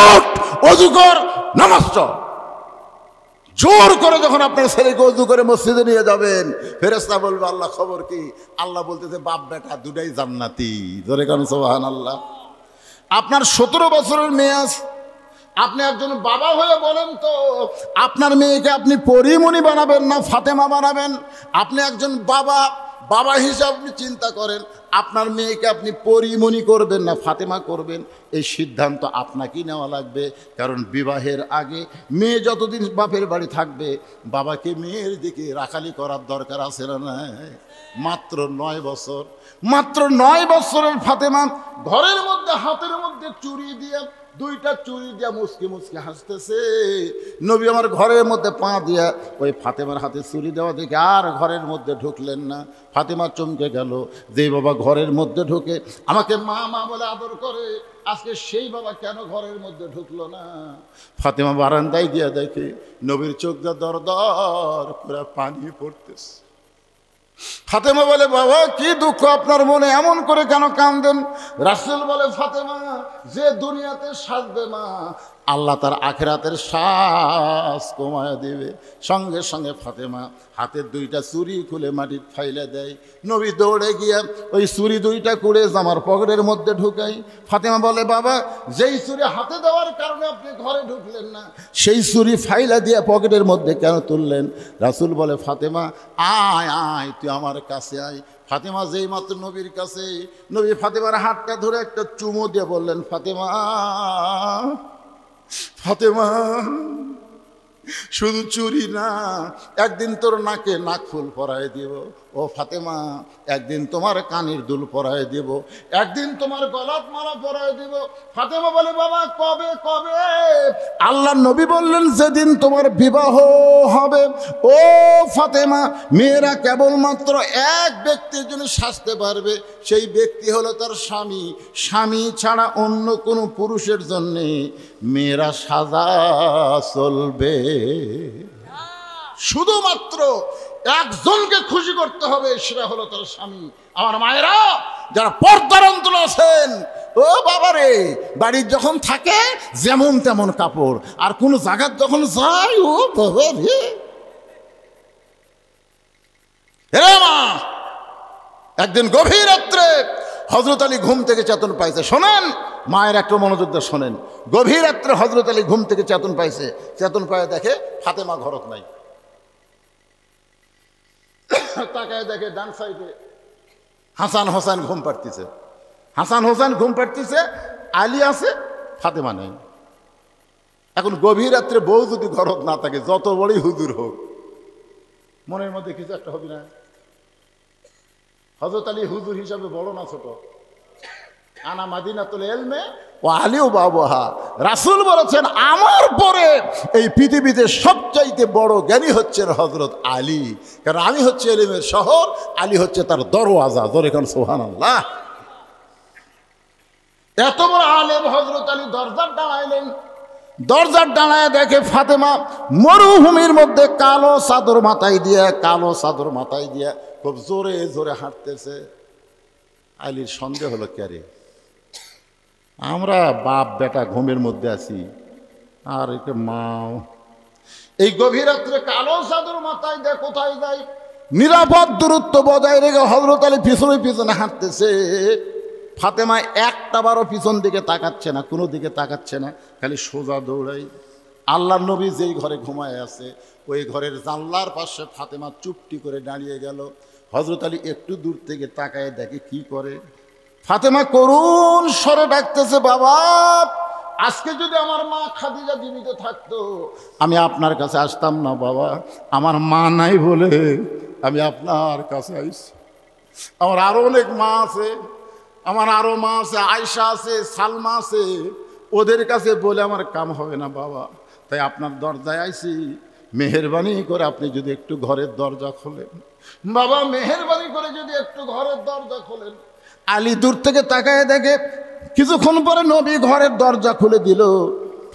ওঠ, ওযু কর, নামাজ পড়। জোর করে যখন আপনার ছেলেকে ওযু করে মসজিদে নিয়ে যাবেন, ফেরেশতা বলবে, আল্লাহ খবর কি? আল্লাহ বলতেছে, বাপ বেটা 2টাই জান্নাতি। জোরে কান সুবহানাল্লাহ। আপনার 17 বছরের মেয়ে আছে, আপনি একজন বাবা হয়ে বলেন তো, আপনার মেয়েকে আপনি পরিমণি বানাবেন না ফাতেমা বানাবেন? আপনি একজন বাবা, বাবা হিসাবে আপনি চিন্তা করেন, আপনার মেয়েকে আপনি পরিমণি করবেন না ফাতেমা করবেন? এই সিদ্ধান্ত আপনাকেই নেওয়া লাগবে। কারণ বিবাহের আগে মেয়ে যতদিন বাপের বাড়ি থাকবে, বাবাকে মেয়ের দিকে রাখালি করার দরকার আছে না নাই? মাত্র 9 বছর, মাত্র 9 বছরের ফাতেমা ঘরের মধ্যে হাতের মধ্যে চুড়ি দিয়ে, 2টা চুড়ি দিয়া মুসকে মুসকে হাসতেছে। নবী আমার ঘরের মধ্যে পা দিয়া ওই ফাতেমার হাতে চুড়ি দেওয়া দেখে আর ঘরের মধ্যে ঢুকলেন না। ফাতেমা চমকে গেল, যে বাবা ঘরের মধ্যে ঢুকে আমাকে মা মা বলে আদর করে, আজকে সেই বাবা কেন ঘরের মধ্যে ঢুকলো না? ফাতেমা বারান্দায় গিয়া দেখে নবীর চোখ দিয়ে দর দর করে পানি পড়তেছে। ফাতেমা বলে, বাবা কি দুঃখ আপনার মনে, এমন করে কেন কাঁদেন? রাসূল বলে, ফাতেমা যে দুনিয়াতে সাজবে মা, আল্লাহ তার আখিরাতের শ্বাস কমায় দেবে। সঙ্গে সঙ্গে ফাতেমা হাতের দুইটা চুরি খুলে মাটির ফাইলে দেয়। নবী দৌড়ে গিয়ে ওই চুরি দুইটা করে জামার পকেটের মধ্যে ঢুকাই। ফাতেমা বলে, বাবা, যেই চুরি হাতে দেওয়ার কারণে আপনি ঘরে ঢুকলেন না, সেই চুরি ফাইলা দিয়ে পকেটের মধ্যে কেন তুললেন? রাসূল বলে, ফাতেমা আয় আয়, তুই আমার কাছে আয়। ফাতেমা যেই মাত্র নবীর কাছে, নবী ফাতেমার হাতটা ধরে একটা চুমু দিয়ে বললেন, ফাতেমা, ফাতেমা, শুধু চুরি না, একদিন তোর নাকে নাকফুল পরায় দিব। ও ফাতেমা, একদিন তোমার কানের দুল পরায় দিব, একদিন তোমার গলাত মালা পরায় দিব। ফাতেমা বলে, বাবা কবে কবে? আল্লাহ নবী বললেন, যেদিন তোমার বিবাহ হবে। ও ফাতেমা, মেয়েরা কেবলমাত্র এক ব্যক্তির জন্য সাজতে পারবে, সেই ব্যক্তি হলো তার স্বামী। স্বামী ছাড়া অন্য কোনো পুরুষের জন্যে মেয়েরা সাজা চলবে। শুধুমাত্র একজনকে খুশি করতে হবে, সেটা হলো তার স্বামী। আমার মায়েরা যারা পর্দার অন্তর আছেন, ও বাবারে, বাড়ির যখন থাকে যেমন তেমন কাপড়, আর কোন জায়গায় যখন যায়, ও বাবারে, মা, একদিন গভীর রাত্রে হযরত আলী ঘুম থেকে চেতন পাইছে। শোনেন মায়ের একটা মনোযোগ দিয়ে শোনেন। গভীর রাত্রে হযরত আলী ঘুম থেকে চেতন পাইছে। চেতন পায়ে দেখে ফাতেমা ঘরত নাই। তাকায় দেখে ডান সাইডে হাসান হোসেন ঘুম পাড়তেছে। হাসান হোসেন ঘুম পাড়তেছে, আলী আছে, ফাতেমা নেই। এখন গভীর রাত্রে বউ যদি ঘরত না থাকে, যত বড়ই হুজুর হোক, মনের মধ্যে কিছু একটা হবে না? হযরত আলী হুজুর হিসাবে বড় না ছোট? আনা মাদিনাতুল ইলমে ওয়া আলিউ বাবুহা। রাসূল বলেছেন, আমার পরে এই পৃথিবীতে সবচাইতে বড় জ্ঞানী হচ্ছেন হযরত আলী, কারণ আমি হচ্ছে ইলমের শহর, আলী হচ্ছে তার দরওয়াজা। জোরে কোন সুবহানাল্লাহ। এত বড় আলেম হযরত আলী দরজার দাঁড়াইলেন। দরজার দাঁড়ায় দেখে ফাতেমা মরুভূমির মধ্যে কালো চাদর মাথায় দিয়ে খুব জোরে জোরে হাঁটতেছে। আলীর সন্দেহ হলো, কে রে, আমরা বাপ বেটা ঘুমের মধ্যে আছি, আর একটা মা এই গভীর রাত্রে কালো চাদর মাথায় দিয়ে কোথায় যায়? নিরাপদ দূরত্ব বজায় রেখে হযরত আলী পিছনে পিছনে হাঁটতেছে। ফাতেমা একটা বারও পিছন দিকে তাকাচ্ছে না, কোনো দিকে তাকাচ্ছে না, খালি সোজা দৌড়াই। আল্লাহর নবী যেই ঘরে ঘুমায় আছে, ওই ঘরের জানলার পাশে ফাতেমা চুপটি করে দাঁড়িয়ে গেল। হযরত আলী একটু দূর থেকে তাকায় দেখে কি করে। ফাতেমা করুণ স্বরে ডাকতেছে, বাবা, আজকে যদি আমার মা খাদিজা জীবিত থাকতো, আমি আপনার কাছে আসতাম না বাবা। আমার মা নাই বলে আমি আপনার কাছে আইছি। আমার আরো অনেক মা আছে, আমার আরো মা আছে, আয়েশা আছে, সালমা আছে, ওদের কাছে বলে আমার কাম হবে না বাবা, তাই আপনার দরজায় আইছি। মেহেরবানি করে আপনি যদি একটু ঘরের দরজা খোলেন বাবা, মেহেরবানি করে যদি একটু ঘরের দরজা খোলেন। আলী দূর থেকে তাকায় দেখে কিছুক্ষণ পরে নবী ঘরের দরজা খুলে দিল।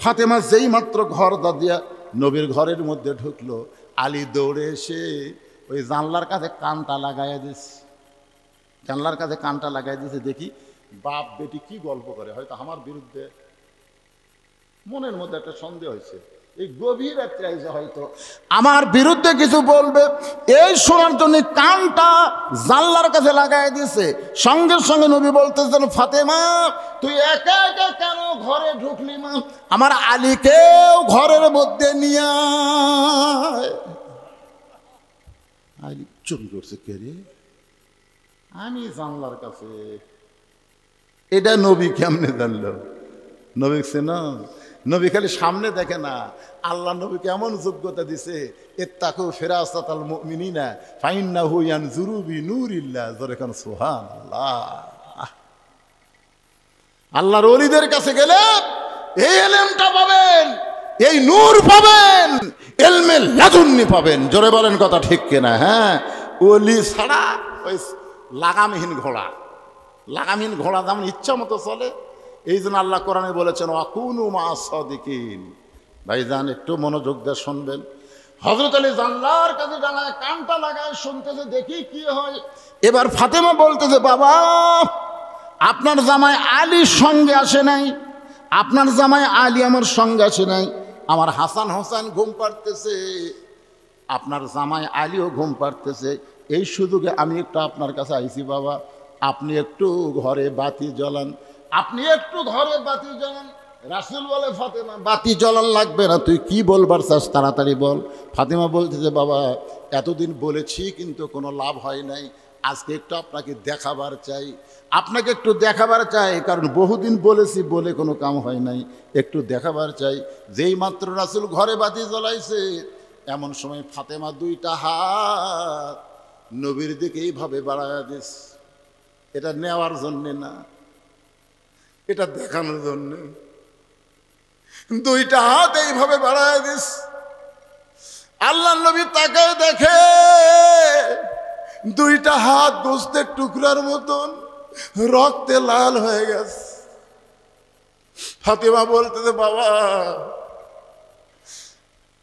ফাতেমা যেই মাত্র ঘর দিয়া নবীর ঘরের মধ্যে ঢুকলো, আলী দৌড়ে এসে ওই জানলার কাছে কানটা লাগাইয়া দিছে। জানলার কাছে কানটা লাগাই দিয়েছে, দেখি বাপ বেটি কি গল্প করে। হয়তো আমার বিরুদ্ধে মনের মধ্যে একটা সন্দেহ হয়েছে, এই গভীর রাত্রে আইসে হয়তো আমার বিরুদ্ধে কিছু বলবে, এই শোনার জন্য কানটা জানলার কাছে লাগাই দিয়েছে। সঙ্গে সঙ্গে নবী বলতেছেন, ফাতেমা তুই একা একা কেন ঘরে ঢুকলি মা? আমার আলীকেও ঘরের মধ্যে নিয়ে আয়। আলী চুপ করছে, কে রে? আমি জানলার কাছে। এটা নবী কেমনে জানলো? নবী না, নবী খালি সামনে দেখে না, আল্লাহ নবীকে এমন যোগ্যতা দিছে, ইত্তাকু ফিরাসাতাল মুমিনিনা ফাইন্নাহু ইয়ানজুরু বিনুরিল্লাহ। জোরে কোন সুবহানাল্লাহ। আল্লাহর ওলিদের কাছে গেলে এই ইলমটা পাবেন, এই নূর পাবেন, ইলমে লাদুন্নি পাবেন। জোরে বলেন কথা ঠিক কিনা? হ্যাঁ, ওলি ছাড়া ওই লাগামহীন ঘোড়া যেমন ইচ্ছা মতো চলে, এই জন্য আল্লাহ কোরআনে বলেছেন, ওয়াকুনু মা'আস সাদিকিন। ভাইজান একটু মনোযোগ দিয়ে শুনবেন। হযরত আলী জানলার কাছে দাঁড়ায় কানটা লাগায় শুনতেছে, দেখি কি হয়। এবার ফাতেমা বলতেছে, বাবা আপনার জামাই আলীর সঙ্গে আসে নাই, আপনার জামাই আলী আমার সঙ্গে আসে নাই, আমার হাসান হোসেন ঘুম পাড়তেছে, আপনার জামাই আলীও ঘুম পাড়তেছে। এই সুযোগে আমি একটু আপনার কাছে আইছি বাবা, আপনি একটু ঘরে বাতি জ্বালান, আপনি একটু ঘরে বাতি জ্বালান। রাসূল বলে ফাতেমা বাতি জ্বালান লাগবে না, তুই কি বলবার চাস তাড়াতাড়ি বল। ফাতেমা বলতেছে বাবা এতদিন বলেছি কিন্তু কোনো লাভ হয় নাই, আজকে একটু আপনাকে দেখাবার চাই, আপনাকে একটু দেখাবার চাই, কারণ বহুদিন বলেছি বলে কোনো কাম হয় নাই, একটু দেখাবার চাই। যেই মাত্র রাসূল ঘরে বাতি জ্বলাইছে এমন সময় ফাতেমা দুইটা হাত নবীর দিকে এইভাবে বাড়ায়া দিস। এটা নেওয়ার জন্যে না, এটা দেখানোর জন্যে। দুইটা হাত এইভাবে বাড়ায়া দিস। আল্লাহ নবী তাকায় দেখে দুইটা হাত গোস্তের টুকরার মতন রক্তে লাল হয়ে গেছে। ফাতেমা বলতেছে বাবা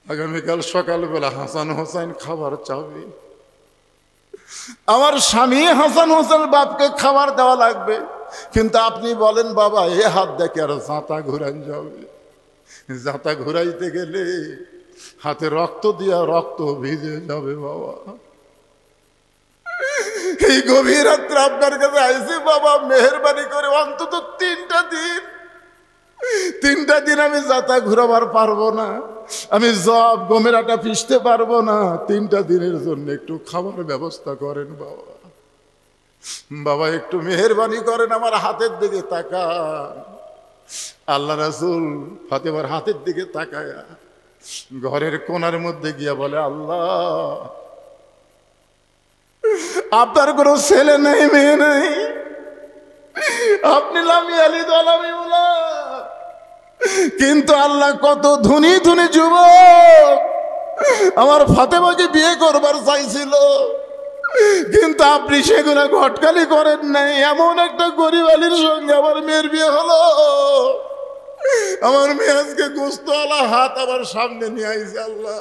আগামীকাল সকালবেলা হাসান হোসেন খাবার চাবে, আমার স্বামী হাসান হোসেন বাপকে খাবার দেওয়া লাগবে, কিন্তু আপনি বলেন বাবা এ হাত দেখে আর জাঁতা ঘুরান যাবে, জাঁতা ঘুরাইতে গেলে হাতে রক্ত দিয়া রক্ত ভিজে যাবে বাবা। এই গভীর রাত্রে আপনার কাছে আইসি বাবা, মেহেরবানি করে অন্তত 3টা দিন আমি জাতা ঘুরাবার পারবো না, আমি জব গমেরাটা পিষতে পারবো না, 3টা দিনের জন্য একটু খাবার ব্যবস্থা করেন বাবা। বাবা একটু মেহেরবানি করেন, আমার হাতের দিকে তাকান। আল্লাহ রাসূল ফাতেমার হাতের দিকে তাকায়া ঘরের কোণার মধ্যে গিয়া বলে আল্লাহ আপনার কোনো ছেলে নেই মেয়ে নেই, আপনি লামি আলী দলামি বলা, কিন্তু আল্লাহ কত ধনী ধনী যুবক আমার ফাতেমাকে বিয়ে করবার চাইছিল, কিন্তু আপনি সেগুলো ঘটকালি করেন নাই। এমন একটা গরিব আলীর সঙ্গে আমার মেয়ের বিয়ে হলো, আমার মেয়ে আজকে গোস্তওয়ালা হাত আমার সামনে নিয়ে আইছে। আল্লাহ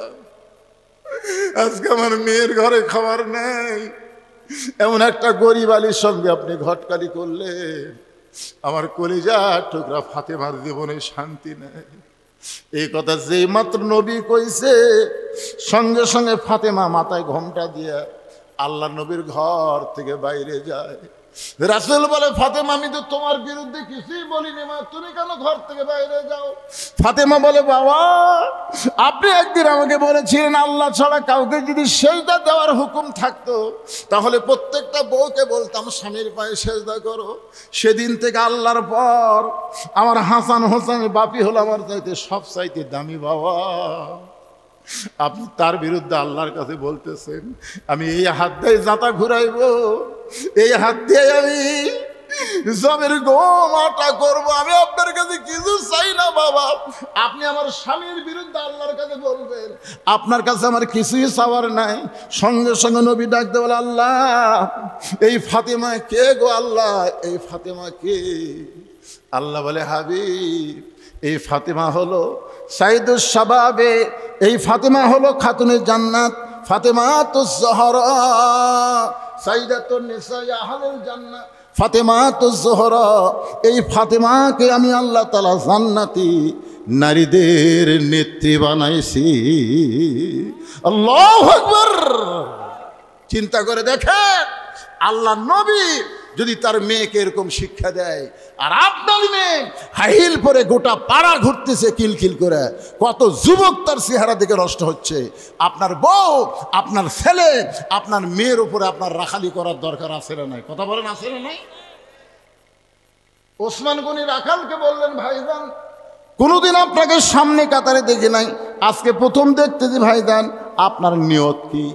আজকে আমার মেয়ের ঘরে খাবার নেই, এমন একটা গরিব আলীর সঙ্গে আপনি ঘটকালি করলে আমার কলিজার টুকরা ফাতেমার জীবনে শান্তি নেই। এই কথা যেই মাত্র নবী কইছে সঙ্গে সঙ্গে ফাতেমা মাথায় ঘোমটা দিয়া আল্লাহ নবীর ঘর থেকে বাইরে যায়। রাসূল বলে ফাতেমা আমি তো তোমার বিরুদ্ধে কিছুই বলিনি মা, তুমি কেন ঘর থেকে বাইরে যাও? ফাতেমা বলে বাবা আপনি একদিন আমাকে বলেছিলেন আল্লাহ ছাড়া কাউকে যদি সেজদা দেওয়ার হুকুম থাকতো তাহলে প্রত্যেকটা বউকে বলতাম স্বামীর পায়ে সেজদা করো। সেদিন থেকে আল্লাহর পর আমার হাসান হোসেনের বাপি হলো আমার চাইতে সব চাইতে দামি বাবা। আপনি তার বিরুদ্ধে আল্লাহর কাছে বলতেছেন আমি এই হাত দিয়ে জাতা ঘুরাইব, এই হাত দিয়ে আমি জমির গম আটা করবো, আমি আপনার কাছে কিছু চাই না বাবা। আপনি আমার স্বামীর বিরুদ্ধে আল্লাহর কাছে বলবেন, আপনার কাছে আমার কিছুই চাওয়ার নাই। সঙ্গে সঙ্গে নবী ডাকতে বলে আল্লাহ এই ফাতেমা কে গো? আল্লাহ এই ফাতেমা কে? আল্লাহ বলে হাবিব এই ফাতেমা হলো সাইদুস শাবাবে, এই ফাতেমা হলো খাতুনে জান্নাত, ফাতেমা তো জহরা সাইদাতুন নিসা আহলুল জান্নাহ, ফাতেমা তো জহরা। এই ফাতেমাকে আমি আল্লাহ তাআলা জান্নাতি নারীদের নেত্রী বানাইছি। আল্লাহু আকবার। চিন্তা করে দেখেন আল্লাহ নবী যদি তার মেয়েকে এরকম শিক্ষা দেয়, আর আপনার মেয়ে হাইল পরে গোটা পাড়া ঘুরতেছে কিলকিল করে, কত যুবক তার চেহারা দিকে নষ্ট হচ্ছে। আপনার বউ আপনার ছেলে আপনার মেয়ের উপরে আপনার রাখালি করার দরকার আছে না নাই? কথা বলেন আছে না নাই? ওসমান গনি রাখালকে বললেন ভাইজান কোনোদিন আপনাকে সামনে কাতারে দেখি নাই, আজকে প্রথম দেখতেছি ভাইজান আপনার নিয়ত কি?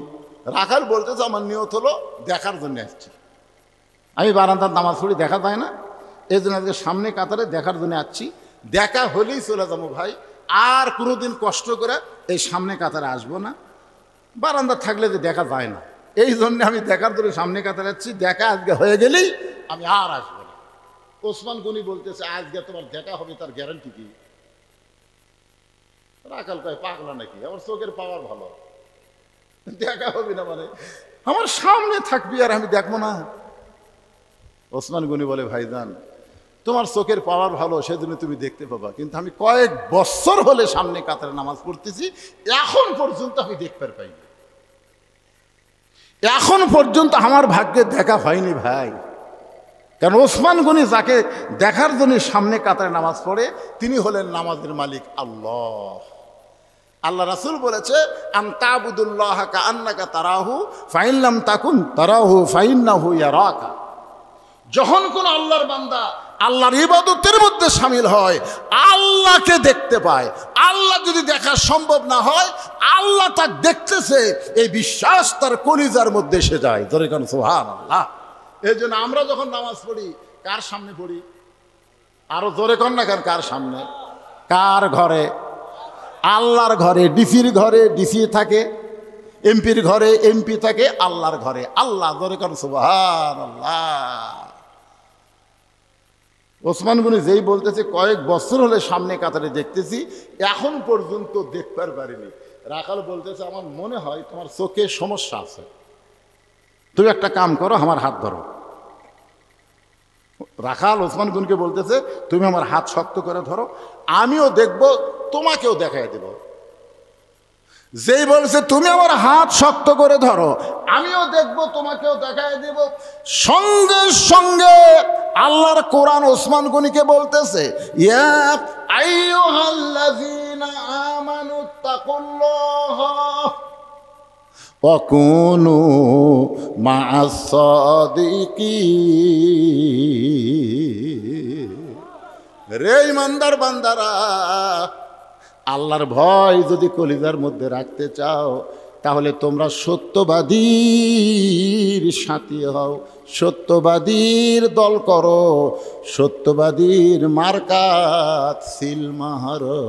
রাখাল বলতেছে আমার নিয়ত হলো দেখার জন্য আসছি, আমি বারান্দার নামাজ পড়ি দেখা যায় না, এই জন্য আজকে সামনে কাতারে দেখার জন্য আসছি, দেখা হলেই চলে যাবো ভাই, আর কোনোদিন কষ্ট করে এই সামনে কাতারে আসবো না, বারান্দা থাকলে যে দেখা যায় না, এই জন্য আমি দেখার জন্য সামনে কাতারে যাচ্ছি, দেখা আজকে হয়ে গেলেই আমি আর আসবো না। ওসমান গনি বলতেছে আজকে তোমার দেখা হবে তার গ্যারান্টি কি? রাখাল কয় পাগলা নাকি, আমার চোখের পাওয়ার ভালো, দেখা হবে না মানে আমার সামনে থাকবি আর আমি দেখবো না? ওসমান গনি বলে ভাইজান তোমার চোখের পাওয়ার ভালো, সেজন্য তুমি দেখতে পাবা, কিন্তু আমি কয়েক বছর হলে সামনে কাতারে নামাজ পড়তেছি, এখন পর্যন্ত আমি দেখতে পাইনি, এখন পর্যন্ত আমার ভাগ্যে দেখা হয়নি ভাই। কারণ ওসমান গনি যাকে দেখার জন্য সামনে কাতারে নামাজ পড়ে, তিনি হলেন নামাজের মালিক আল্লাহ। আল্লাহ রাসূল বলেছে, আন তা'বুদুল্লাহ কাআন্নাকা তারাহু ফাইন লাম তাকুন তারাহু ফাইন্নাহু ইয়ারাকা। যখন কোন আল্লাহর বান্দা আল্লাহর ইবাদতের মধ্যে শামিল হয়, আল্লাহকে দেখতে পায়। আল্লাহ যদি দেখা সম্ভব না হয়, আল্লাহ তাকে দেখতেছে, এই বিশ্বাস তার কলিজার মধ্যে এসে যায়। জোরে কান সুবহানাল্লাহ। এই জন্য আমরা যখন নামাজ পড়ি, কার সামনে পড়ি? আরো জোরে কর না কেন, কার সামনে? কার ঘরে? আল্লাহর ঘরে। ডিসির ঘরে ডিসি থাকে, এমপির ঘরে এমপি থাকে, আল্লাহর ঘরে আল্লাহ। জোরে কর সুবহানাল্লাহ। ওসমান গনি যেই বলতেছে কয়েক বছর হলে সামনে কাতারে দেখতেছি, এখন পর্যন্ত দেখতে পারিনি। রাখাল বলতেছে, আমার মনে হয় তোমার চোখে সমস্যা আছে, তুমি একটা কাম করো, আমার হাত ধরো। রাখাল ওসমান গনিকে বলতেছে, তুমি আমার হাত শক্ত করে ধরো, আমিও দেখব, তোমাকেও দেখাই দেব। যেই বলছে তুমি আমার হাত শক্ত করে ধরো, আমিও দেখব, তোমাকেও দেখাই দেব, সঙ্গে সঙ্গে আল্লাহর কোরআন ওসমান গনিকে বলতেছে, ইয়া আইয়ুহাল্লাযীনা আমানুত্তাকুল্লাহ ওয়া কুনু মা'আস সাদিকিন। রে ঈমানদার বান্দারা, আল্লাহর ভয় যদি কলিজার মধ্যে রাখতে চাও, তাহলে তোমরা সত্যবাদীর সাথী হও, সত্যবাদীর দল করো, সত্যবাদীর মার্কাত সিল মারো।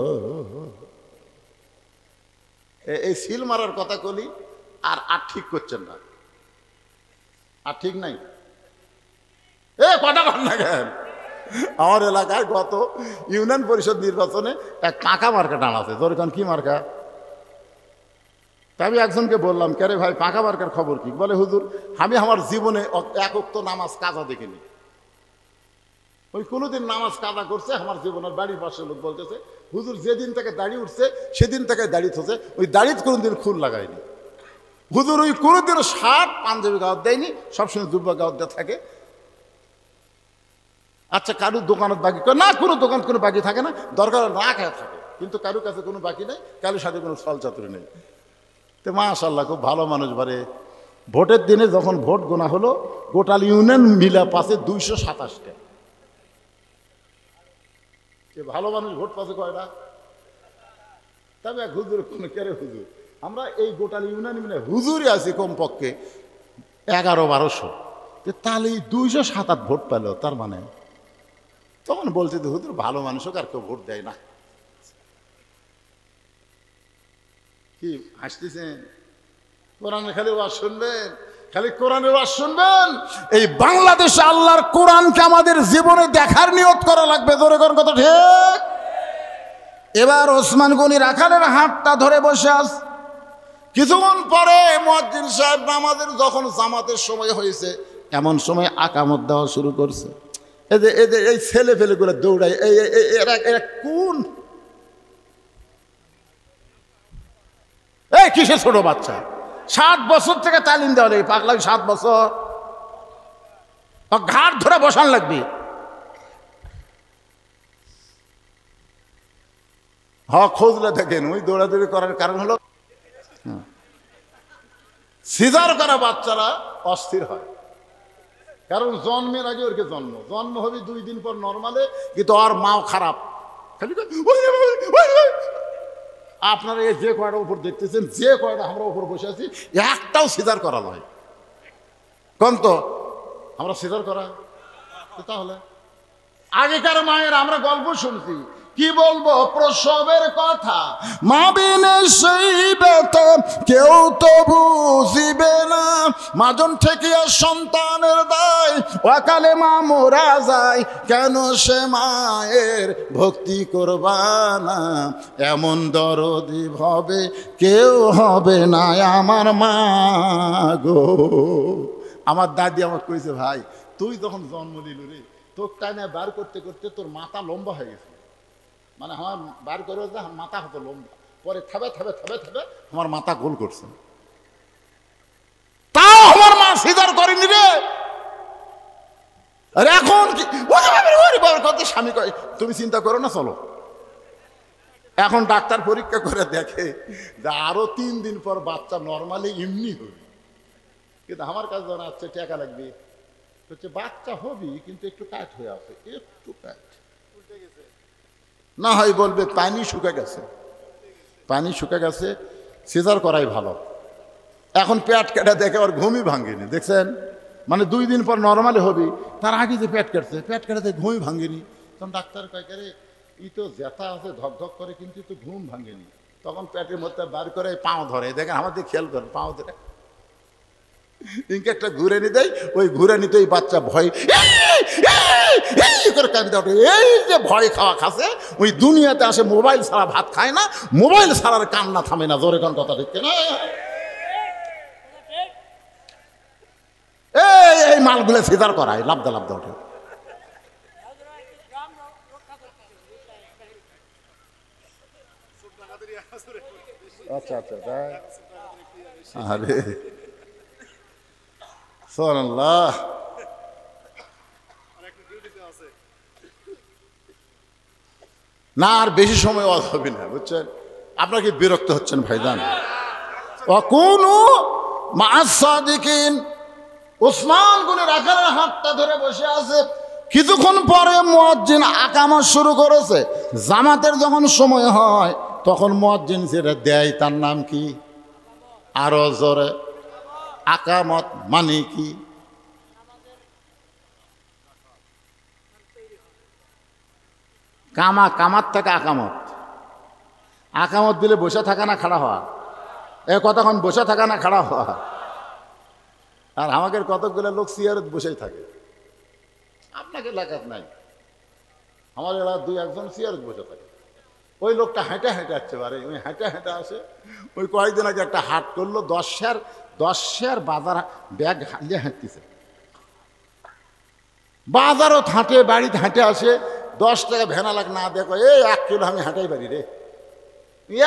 এই সিল মারার কথা কলি, আর ঠিক করছেন না, আর ঠিক নাই। কটা রান্না কেন? আমার এলাকায় গত ইউনিয়ন পরিষদ নির্বাচনে এক পাকা মার্কা টান আছে। ধরেন কি মার্কা? তা আমি একজনকে বললাম, কে রে ভাই, পাকা মার্কার খবর কি? বলে, হুজুর, আমি আমার জীবনে এক ওয়াক্ত নামাজ কাজা দেখিনি। ওই কোনোদিন নামাজ কাজা করছে আমার জীবনের। বাড়ির পাশে লোক বলতেছে, হুজুর, যেদিন থেকে দাড়ি উঠছে সেদিন থেকে দাড়ি থছে, ওই দাড়িতে কোনোদিন খুন লাগায়নি। হুজুর, ওই কোনোদিনও শার্ট পাঞ্জাবি গাওয়াত দেয়নি, সবসময় দুব্বা গাওয়াত দেওয়া থাকে। আচ্ছা, কারুর দোকানত বাকি না? কোনো দোকান কোনো বাকি থাকে না, দরকার না খায় থাকে, কিন্তু কারুর কাছে কোনো বাকি নেই, কারোর সাথে কোনো ছল চাতুরি নেই। তো মাশাআল্লাহ, খুব ভালো মানুষ। বারে ভোটের দিনে যখন ভোট গোনা হলো, গোটাল ইউনিয়ন মিলা পাশে 227টা। ভালো মানুষ ভোট পাশে কয়টা? তবে এক হুজুর, কোনো কেরে হুজুর, আমরা এই গোটাল ইউনিয়ন মিলে হুজুরই আছি কমপক্ষে 1100-1200। তাহলে 207 ভোট পেল, তার মানে তখন বলছে যে হুজুর, ভালো মানুষ হোক, আর কেউ ভোট দেয় না। কি হাসতেছেন? কোরআনে খালি ওয়াজ শুনবেন, খালি কোরআনের ওয়াজ শুনবেন। এই বাংলাদেশে আল্লাহর কোরআনকে আমাদের জীবনে দেখার নিয়ত করা লাগবে। জোরে করেন, কথা ঠিক? এবার ওসমান গনি রাখালের হাতটা ধরে বসে আস। কিছুক্ষণ পরে মুয়াজ্জিন সাহেব নামাজের যখন জামাতের সময় হয়েছে, এমন সময় আকামত দেওয়া শুরু করছে। এই ছেলে ফেলেগুলো দৌড়ায়, এরা কোন? এই কিসের ছোট বাচ্চা? 7 বছর থেকে তালিম দেওয়া লাগে। পাগলা 7 বছর, ঘাট ধরে বসান লাগবে। খোঁজলে দেখেন, ওই দৌড়াদৌড়ি করার কারণ হলো সিজার করা বাচ্চারা অস্থির হয়। কারণ জন্মের আগে ওরকে জন্ম হবে 2 দিন পর নর্মালে, কিন্তু আর মাও খারাপ। খালি আপনারা এই যে কয়টা উপর দেখতেছেন, যে কয়টা আমরা উপর বসে আছি, একটাও সিজার করা নয়। কোন তো আমরা সিজার করা? তাহলে আগেকার মায়ের আমরা গল্প শুনছি, কি বলবো প্রসবের কথা, মা বিনে সেই ব্যথা কেউ তো বুঝিবে না, মাজন ঠেকিয়া সন্তানের দায়, অকালে মা মোরা যায়, কেন সে মায়ের ভক্তি করবা না, এমন দরদি হবে কেউ হবে না আমার মা গো। আমার দাদি আমাকে কইছে, ভাই তুই যখন জন্ম নিল রে, তোর টাইনে বার করতে করতে তোর মাথা লম্বা হয়ে গেছে, মানে আমার বার করে মাথা হতো লম্বা, পরে থাবে থাবে থাবে থাবে আমার মাথা গোল করছে, তাও আমার মা সিজার করেনি রে। আর এখন কি কথা স্বামী কয় তুমি চিন্তা করো না, চলো। এখন ডাক্তার পরীক্ষা করে দেখে যে আরো 3 দিন পর বাচ্চা নর্মালি এমনি হবে, কিন্তু আমার কাছে জানা যাচ্ছে টাকা লাগবে, হচ্ছে বাচ্চা হবি কিন্তু একটু টাইট হয়ে আছে, একটু টাইট না হয় বলবে পানি শুকে গেছে, পানি শুকে গেছে, সিজার করাই ভালো। এখন পেট কেটে দেখে ওর ঘুমই ভাঙেনি, দেখছেন? মানে 2 দিন পর নর্মালি হবি, তার আগে যে পেট কাটছে, পেট কাটাতে ঘুমই ভাঙেনি। তখন ডাক্তার কয় রে ই তো জ্যাঠা আছে, ধকধক করে, কিন্তু তো ঘুম ভাঙেনি। তখন পেটের মধ্যে বার করে পাও ধরে, দেখেন আমাদের খেয়াল করেন, পাও ধরে ইনকে একটা ঘুরে নি দেয়, ওই ঘুরে নিতে ওই বাচ্চা ভয় করে কাঁদতে ওঠে। এই যে ভয় খাওয়া খাসে, ওই দুনিয়াতে আসে মোবাইল ছাড়া ভাত খায় না, মোবাইল ছাড়ার কান্না থামে না। জোরে কোন কথা ঠিক না? এই মালগুলো সিজার করায়, লাভদা লাভদা ওঠে। আচ্ছা আচ্ছা, আরে সুবহানাল্লাহ। না আর বেশি সময় হবে না, বুঝছেন? আপনারা কি বিরক্ত হচ্ছেন ভাইজান? ওয়াকুনু মা'আস সাদিকিন। ওসমান গনি রাখালের হাতটা ধরে বসে আছে। কিছুক্ষণ পরে মুয়াজ্জিন আকামত শুরু করেছে। জামাতের যখন সময় হয় তখন মুয়াজ্জিন যেটা দেয় তার নাম কি? আরো জোরে। আকামত মানে কি? কামাত থেকে আকামত। আকামত দিলে বসে থাকা না খাড়া হওয়া? কতক্ষণ বসে থাকা না খাড়া হওয়া? আর আমাদের কতগুলো লোক চেয়ারে বসেই থাকে। আপনাকে এলাকাত নাই, আমার এলাকার 2-1 জন চেয়ারে বসে থাকে। ওই লোকটা হেঁটে হেঁটে আসছে, পারে ওই হেঁটে হেঁটে আসে। ওই কয়েকদিন আগে একটা হাট করলো, 10 শেয়ার বাজার ব্যাগ নিয়ে হাঁটতেছে। বাজারও হাঁটে, বাড়িতে হাঁটে আসে। 10 টাকা ভেনা লাগ না দেখো, এই 1 কিলো আমি হাঁটাই পারি রে।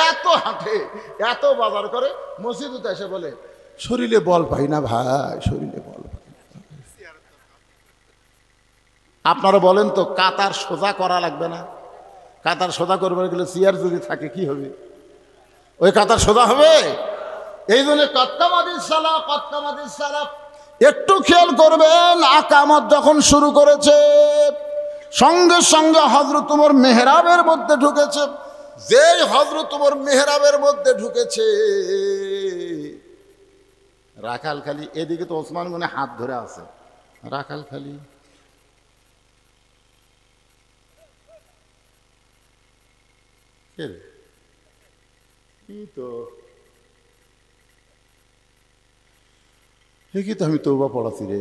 এত হাঁটে, এত বাজার করে, মসজিদে এসে বলে শরীরে বল পাই না ভাই, শরীরে বল পাই না। আপনারা বলেন তো, কাতার সোজা করা লাগবে না? কাতার সোজা করবে গেলে চেয়ার যদি থাকে কি হবে? ওই কাতার সোজা হবে? এই জন্য কত্তামাদিস সালাহ একটু খেয়াল করবেন। আকামত যখন শুরু করেছে সঙ্গে সঙ্গে হযরত ওমর মেহরাবের মধ্যে ঢুকেছে। যেই হযরত ওমর মেহরাবের মধ্যে ঢুকেছে, রাখাল খালি এদিকে তো ওসমান গনি হাত ধরে আছে, রাখাল খালি তো আমি তওবা পড়াছি রে,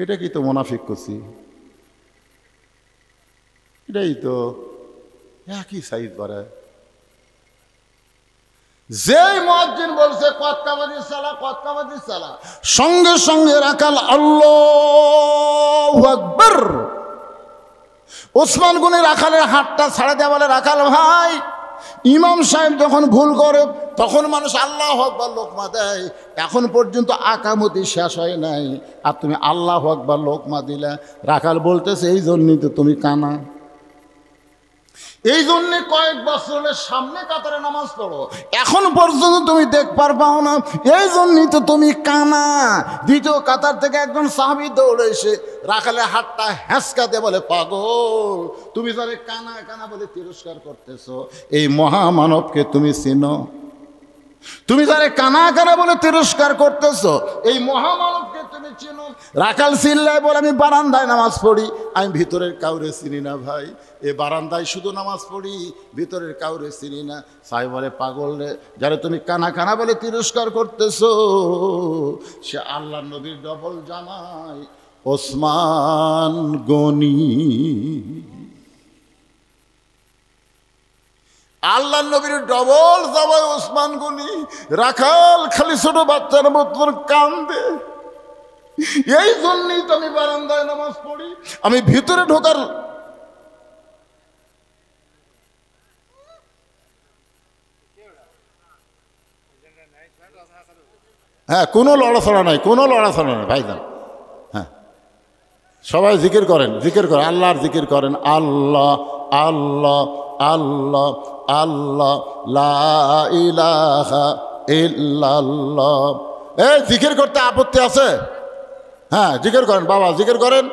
এটা কি তো মুনাফিক করছি, এটাই তো একই সাইজ বাড়ায়। যেই মুয়াজ্জিন বলছে কতকামাদিস সালাহ, সঙ্গে সঙ্গে রাখাল আল্লাহু আকবার। ওসমান গনি রাখালের হাতটা ছাড়া দেয়া বলে, রাখাল ভাই, ইমাম সাহেব যখন ভুল করে তখন মানুষ আল্লাহু আকবার লোকমা দেয়, এখন পর্যন্ত আকামতি শেষ হয় নাই আর তুমি আল্লাহু আকবার লোকমা দিলা। রাখাল বলতেছে এই জন্যই তো তুমি কানা, এই জন্যে কয়েক বছরের সামনে কাতারে নামাজ পড়ো, এখন পর্যন্ত তুমি দেখবার পাও না, এই জন্যই তো তুমি কানা। দ্বিতীয় কাতার থেকে একজন সাহাবী দৌড়ে এসে রাখালের হাতটা হ্যাঁচকাতে বলে, পাগল, তুমি যারে কানা কানা বলে তিরস্কার করতেছো, এই মহামানবকে তুমি চিনো? তুমি যারে কানা কানা বলে তিরস্কার করতেছো, এই মহামানবকে তুমি চিনো? রাখাল চিল্লায় বলে, আমি বারান্দায় নামাজ পড়ি, আমি ভিতরের কাউরে চিনি না ভাই, এ বারান্দায় শুধু নামাজ পড়ি, ভিতরের কাউরে চিনি না। সাহেব বলে, পাগল রে, যারা তুমি কানা কানা বলে তিরস্কার করতেছো সে আল্লাহ নবীর ডবল জামাই ওসমান গনি। আল্লাহ নবীর ডবল জামাই ওসমান গনি। রাখাল খালি ছোট বাচ্চার মতন কান্দে। এই জন্যই তো আমি বারান্দায় নামাজ পড়ি। আমি ভিতরে ঢোকার হ্যাঁ কোনো লড়াছড়া নাই, কোনো লড়াছড়া নাই ভাইজান। হ্যাঁ সবাই জিকির করেন, জিকির করেন, আল্লাহর জিকির করেন। আল্লাহ আল্লাহ আল্লাহ আল্লাহ লা ইলাহা ইল্লাল্লাহ। এই জিকির করতে আপত্তি আছে? হ্যাঁ জিকির করেন বাবা, জিকির করেন।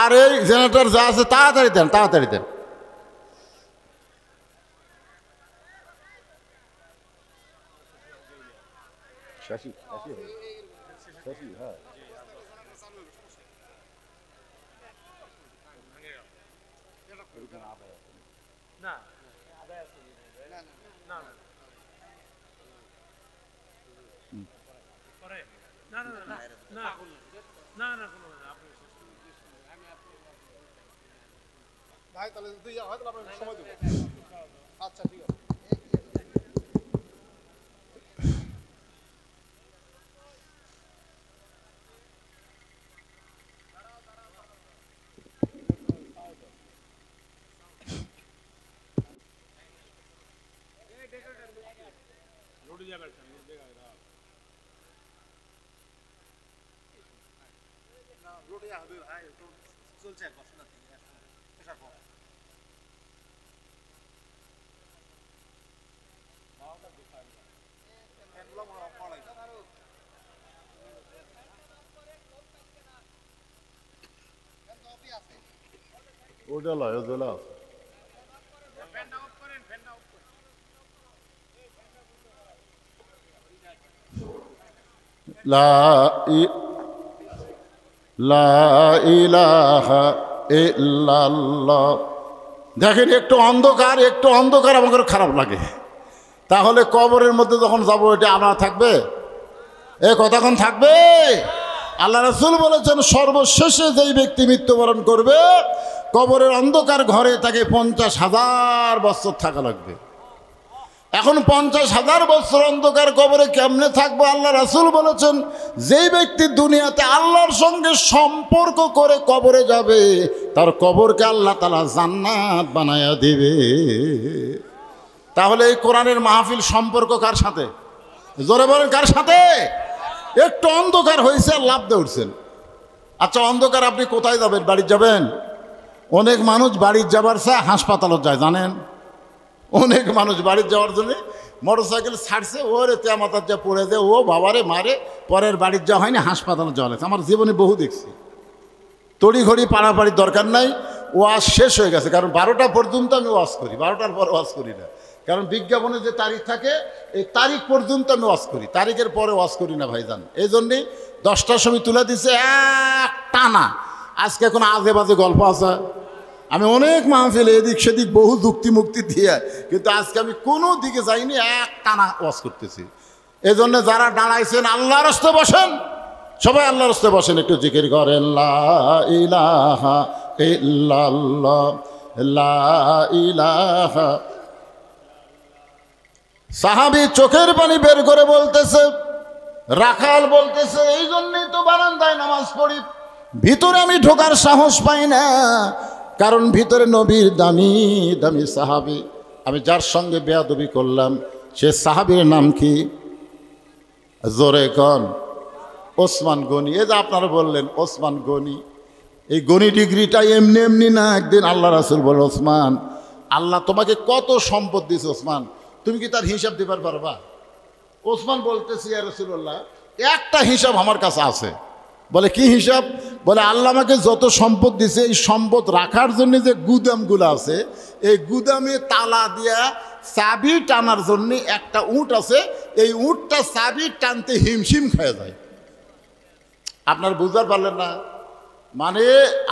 আর এই জেনারেটর যা আছে তাড়াতাড়ি দেন, তাড়াতাড়ি দেন। ভাই তাহলে হয়তো আপনাকে সময় দেবো। আচ্ছা ঠিক আছে। চলছে এক বছর ওটা লয়, ওটা লয়। লা ইলাহা ইল্লাল্লাহ। দেখেন একটু অন্ধকার, একটু অন্ধকার আমাদের খারাপ লাগে, তাহলে কবরের মধ্যে যখন যাবো এটা আনা থাকবে? এ কতক্ষণ থাকবে? আল্লাহ রাসূল বলেছেন সর্বশেষে যেই ব্যক্তি মৃত্যুবরণ করবে কবরের অন্ধকার ঘরে তাকে 50,000 বছর থাকা লাগবে। এখন 50,000 বছর অন্ধকার কবরে কেমনে থাকবো? আল্লাহ রাসূল বলেছেন যেই ব্যক্তি দুনিয়াতে আল্লাহর সঙ্গে সম্পর্ক করে কবরে যাবে তার কবরকে আল্লাহ তাআলা জান্নাত বানায়া দিবে। তাহলে এই কোরআনের মাহফিল সম্পর্ক কার সাথে? জোরে বলেন কার সাথে? একটু অন্ধকার হয়েছে আর লাভ দিয়ে উঠছেন। আচ্ছা অন্ধকার আপনি কোথায় যাবেন? বাড়ি যাবেন? অনেক মানুষ বাড়ির যাবার চায় হাসপাতালত যায়, জানেন? অনেক মানুষ বাড়ির যাওয়ার জন্য মোটরসাইকেল ছাড়ছে, ওরে তেমাতার যা পড়ে যায়, ও বাবারে মারে, পরের বাড়ির যাওয়া হয়নি, হাসপাতালে যাওয়া লাগছে। আমার জীবনে বহু দেখছি। তড়িঘড়ি পাড়াপাড়ির দরকার নাই, ওয়াজ শেষ হয়ে গেছে। কারণ 12টা পর্যন্ত আমি ওয়াজ করি, 12টার পর ওয়াজ করি না। কারণ বিজ্ঞাপনে যে তারিখ থাকে এই তারিখ পর্যন্ত আমি ওয়াজ করি, তারিখের পরে ওয়াজ করি না ভাইজান। এই জন্যেই 10টার সময় তুলে দিছে এক টানা। আজকে কোনো আজে বাজে গল্প আছে? আমি অনেক মাহফিলে এদিক সেদিক বহু যুক্তি মুক্তি দিয়ে, কিন্তু আজকে আমি কোনো দিকে যাইনি, এক টানা ওয়াজ করতেছি। এই জন্য যারা দাঁড়াইছেন আল্লাহর রাস্তায় বসেন, সবাই আল্লাহর রাস্তায় বসেন, একটু জিকির করেন লা ইলাহা ইল্লাল্লাহ লা ইলাহা। সাহাবী চোখের পানি বের করে বলতেছে, রাখাল বলতেছে এই জন্যই তো বারান্দায় নামাজ পড়ি, ভিতরে আমি ঢোকার সাহস পাই না, কারণ ভিতরে নবীর দামি দামি সাহাবী। আমি যার সঙ্গে বেয়াদবি করলাম সে সাহাবীর নাম কি? জোরে কন। ওসমান গনি। এই যে আপনারা বললেন ওসমান গনি, এই গনি ডিগ্রিটা এমনি এমনি না। একদিন আল্লাহ রাসূল বলল, ওসমান আল্লাহ তোমাকে কত সম্পদ দিয়েছে ওসমান, তুমি কি তার হিসাব দিবার পারবা? ওসমান বলতেছি ইয়া রাসূলুল্লাহ একটা হিসাব আমার কাছে আছে। বলে কি হিসাব? বলে আল্লাহ আমাকে যত সম্পদ দিছে এই সম্পদ রাখার জন্য যে গুদামগুলো আছে এই গুদামে তালা দিয়া চাবি টানার জন্য একটা উট আছে, এই উটটা চাবি টানতে হিমশিম খেয়ে যায়। আপনার বুঝতে পারলেন না? মানে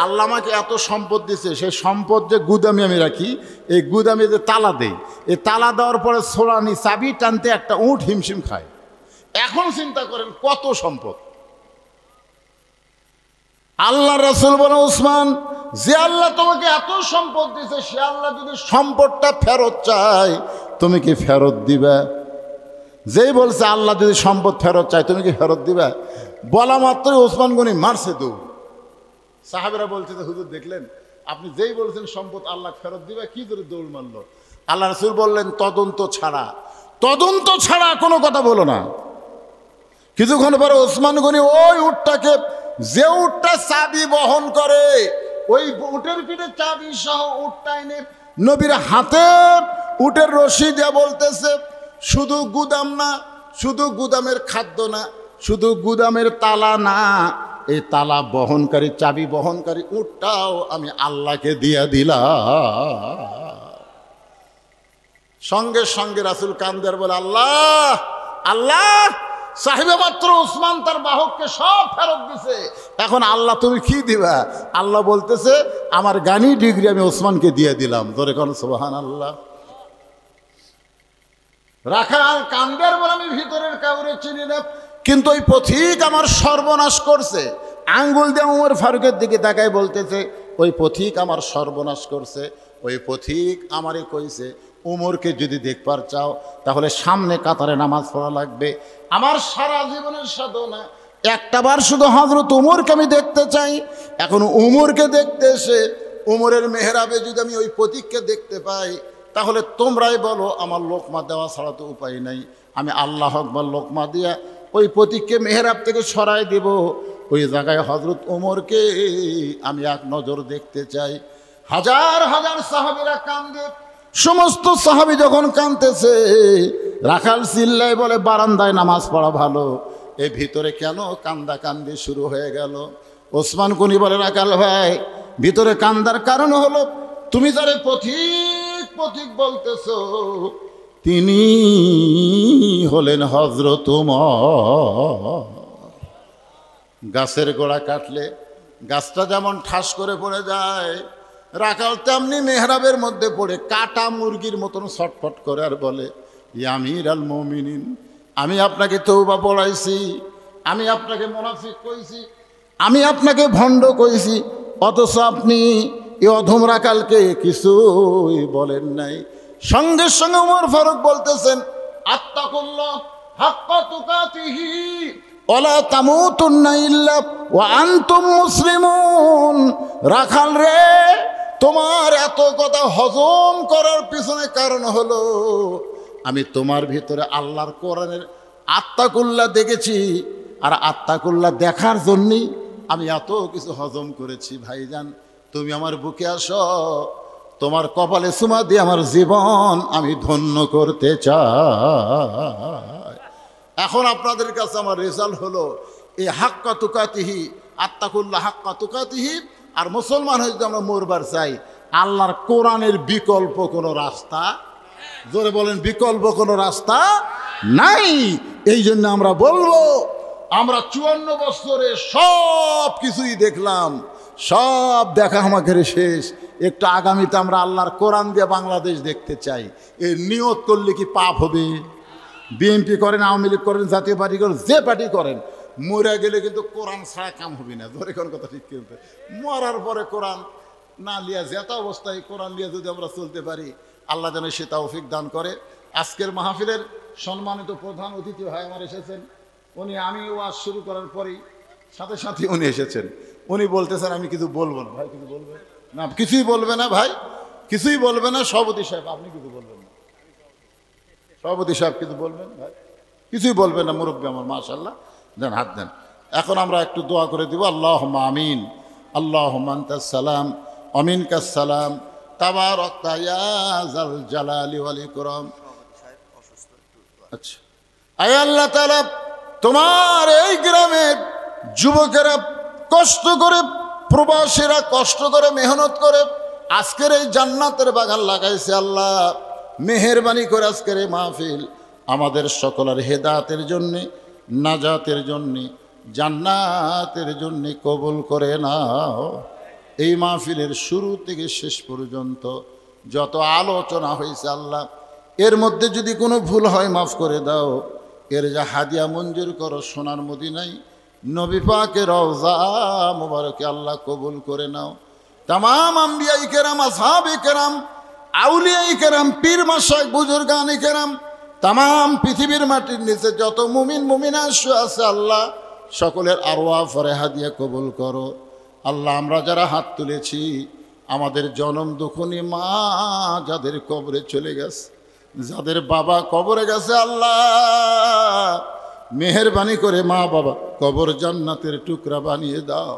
আল্লাহ আমাকে এত সম্পদ দিছে, সেই সম্পদ যে গুদামে আমি রাখি, এই গুদামে যে তালা দেই, এই তালা দেওয়ার পরে ছোড়ানি চাবি টানতে একটা উট হিমশিম খায়। এখন চিন্তা করেন কত সম্পদ। আল্লাহ রাসূল বলে, ওসমান যে আল্লাহ তোমাকে এত সম্পদ দিছে সে আল্লাহ যদি সম্পদটা ফেরত চায় তুমি কি ফেরত দিবে? যেই বলছে আল্লাহ যদি সম্পদ ফেরত চায় তুমি কি ফেরত দিবা? বলা মাত্রই ওসমান গনি মারছে দৌড়। সাহাবেরা বলছে যে হুজুর দেখলেন আপনি যেই বলছেন সম্পদ আল্লাহ ফেরত দিবা, কি করে দৌড় মারলো? আল্লাহ রাসূল বললেন তদন্ত ছাড়া কোনো কথা বলো না। কিছুক্ষণ পরে ওসমান গনি ওই উটটাকে, যে উটটা চাবি বহন করে, ওই উটের পিঠে চাবি সহ উটটা এনে নবীর হাতে উটের রশি দিয়ে বলতেছে, শুধু গুদাম না, শুধু গুদামের খাদ্য না, শুধু গুদামের তালা না, এই তালা বহনকারী চাবি বহনকারী উটটাও আমি আল্লাহকে দিয়ে দিলাম। সঙ্গে সঙ্গে রাসূল কান্দের বলে, আল্লাহ আল্লাহ, সাহেবে মাত্র ওসমান তার বাহককে সব ফেরত দিছে, এখন আল্লাহ তুমি কি দিবা? আল্লাহ বলতেছে আমার গানি ডিগ্রি আমি ওসমানকে দিয়ে দিলাম। ধরে কোন সুবহানাল্লাহ। রাখাল কান্দের বলে আমি ভিতরের কাউরে চিনি না, কিন্তু ওই পথিক আমার সর্বনাশ করছে। আঙ্গুল দিয়ে ওমর ফারুকের দিকে তাকায় বলতেছে ওই পথিক আমার সর্বনাশ করছে, ওই পথিক আমারে কইছে উমরকে যদি দেখবার চাও তাহলে সামনে কাতারে নামাজ পড়া লাগবে। আমার সারা জীবনের সাধনা একটাবার শুধু হযরত উমরকে আমি দেখতে চাই। এখন উমরকে দেখতে এসে উমরের মেহরাবে যদি আমি ওই পথিককে দেখতে পাই তাহলে তোমরাই বলো আমার লোকমা দেওয়া ছাড়া তো উপায় নাই। আমি আল্লাহ আকবার লোকমা দিয়া ওই পথিককে মেহরাব থেকে সরাই দেব, ওই জায়গায় হযরত উমরকে আমি এক নজর দেখতে চাই। হাজার হাজার সাহাবীরা কান্দে, সমস্ত সাহাবী যখন কাঁদতেছে রাখাল চিল্লায় বলে বারান্দায় নামাজ পড়া ভালো, এ ভিতরে কেন কান্দা কান্দি শুরু হয়ে গেল? ওসমান গনি বলে রাখাল ভাই, ভিতরে কান্দার কারণ হলো তুমি যারে পথিক পথিক বলতেছো তিনি হলেন হযরত উমর। গাছের গোড়া কাটলে গাছটা যেমন ঠাস করে পড়ে যায়, রাখাল তেমনি মেহরাবের মধ্যে পড়ে কাটা মুরগির মতন ছটফট করে আর বলে, ইয়া আমির আল মুমিনিন, আমি আপনাকে তওবা পড়াইছি, আমি আপনাকে মুনাফিক কইছি, আমি আপনাকে ভণ্ড কইছি, অথচ আপনি এই অধম রাখালকে কিছুই বলেন নাই। সঙ্গে সঙ্গে ওমর ফারুক বলতেছেন, আত্তাকুল্লাহ হাক্কা তুকাতিহি ওয়ালা তামুতুন্না ইল্লা ওয়া আনতুম মুসলিমুন। রাখাল রে, তোমার এত কথা হজম করার পিছনে কারণ হলো আমি তোমার ভিতরে আল্লাহর কোরআনের আত্তাকুল্লাহ দেখেছি, আর আত্তাকুল্লাহ দেখার জন্যই আমি এত কিছু হজম করেছি। ভাইজান তুমি আমার বুকে আসো, তোমার কপালে চুমা দিয়ে আমার জীবন আমি ধন্য করতে চাই। এখন আপনাদের কাছে আমার রেজাল্ট হলো এই হাক্কা তুকাতিহি, আত্তাকুল্লাহ হাক্কা তুকাতিহি, আর মুসলমান হয়ে যদি আমরা মরবার চাই, আল্লাহর কোরআনের বিকল্প কোনো রাস্তা, জোরে বলেন বিকল্প কোনো রাস্তা নাই। এই জন্য আমরা বলবো আমরা 54 বছরে সব কিছুই দেখলাম, সব দেখা আমাদের শেষ, একটু আগামীতে আমরা আল্লাহর কোরআন দিয়ে বাংলাদেশ দেখতে চাই। এর নিয়ত করলে কি পাপ হবে? বিএনপি করেন, আওয়ামী লীগ করেন, জাতীয় পার্টি করেন, যে পার্টি করেন, মরে গেলে কিন্তু কোরআন ছাড়া কাম হবে না। ধরে কোন কথা ঠিক কিন্তু মরার পরে কোরআন না লিয়া যেত অবস্থায় কোরআন লিয়া যদি আমরা চলতে পারি, আল্লাহ যেন সে তৌফিক দান করে। আজকের মাহফিলের সম্মানিত প্রধান অতিথি ভাই আমার এসেছেন, উনি আমি ওয়াজ শুরু করার পরেই সাথে সাথে উনি এসেছেন। উনি বলতেছেন আমি কিছু বলবো না। ভাই কিছু বলবে না? কিছুই বলবে না ভাই, কিছুই বলবে না। সভাপতি সাহেব আপনি কিছু বলবেন না? সভাপতি সাহেব কিছু বলবেন? ভাই কিছুই বলবেন না। মুরব্বী আমার মাশাআল্লাহ, দেন হাত দেন। এখন আমরা একটু দোয়া করে দিব। আল্লাহুম্মা আমিন, আল্লাহুম্মা আনতাস সালাম ওয়া মিনকাস সালাম, তাবারাকতা ইয়া যাল জালালি ওয়াল ইকরাম। আচ্ছা, আয় আল্লাহ তাআলা, তোমার এই গ্রামের যুবকেরা কষ্ট করে, প্রবাসীরা কষ্ট করে, মেহনত করে আজকের এই জান্নাতের বাগান লাগাইছে। আল্লাহ মেহেরবানি করে আজকের এই মাহফিল আমাদের সকলের হেদায়েতের জন্যে, নাজাতের জন্যে, জান্নাতের জন্যে কবুল করে নাও। এই মাহফিলের শুরু থেকে শেষ পর্যন্ত যত আলোচনা হয়েছে আল্লাহ, এর মধ্যে যদি কোনো ভুল হয় মাফ করে দাও। এর যা হাদিয়া মঞ্জুর করো সোনার মদিনায় নবী পাকের রওজা মুবারকে আল্লাহ কবুল করে নাও। তামাম আম্বিয়ায়ে কেরাম, আসহাবে কেরাম, আউলিয়ায়ে কেরাম, পীর মাশায়েখ, বুজুর্গানে কেরাম, তাম পৃথিবীর মাটির নিচে যত মুমিন মুমিনা আছে আল্লাহ সকলের আরওয়া ফরেহা দিয়ে কবুল করো। আল্লাহ আমরা যারা হাত তুলেছি আমাদের জনম দুঃখনী মা যাদের কবরে চলে গেছে, যাদের বাবা কবরে গেছে, আল্লাহ মেহেরবানি করে মা বাবা কবর জান্নাতের টুকরা বানিয়ে দাও।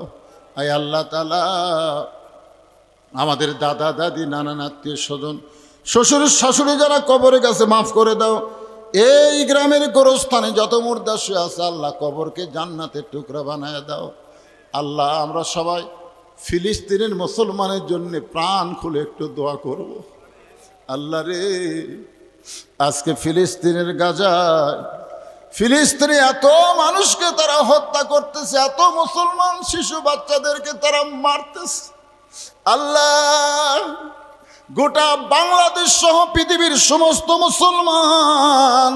আয় আল্লাহ তাআলা আমাদের দাদা দাদি নানান আত্মীয় স্বজন শ্বশুর শাশুড়ি যারা কবরে গেছে মাফ করে দাও। এই গ্রামের গোরস্থানে যত মুর্দা শুয়ে আছে আল্লাহ কবরকে জান্নাতের টুকরা বানায় দাও। আল্লাহ আমরা সবাই ফিলিস্তিনের মুসলমানের জন্য প্রাণ খুলে একটু দোয়া করব। আল্লাহ রে আজকে ফিলিস্তিনের গাজায় ফিলিস্তিনে এত মানুষকে তারা হত্যা করতেছে, এত মুসলমান শিশু বাচ্চাদেরকে তারা মারতেছে। আল্লাহ গোটা বাংলাদেশ সহ পৃথিবীর সমস্ত মুসলমান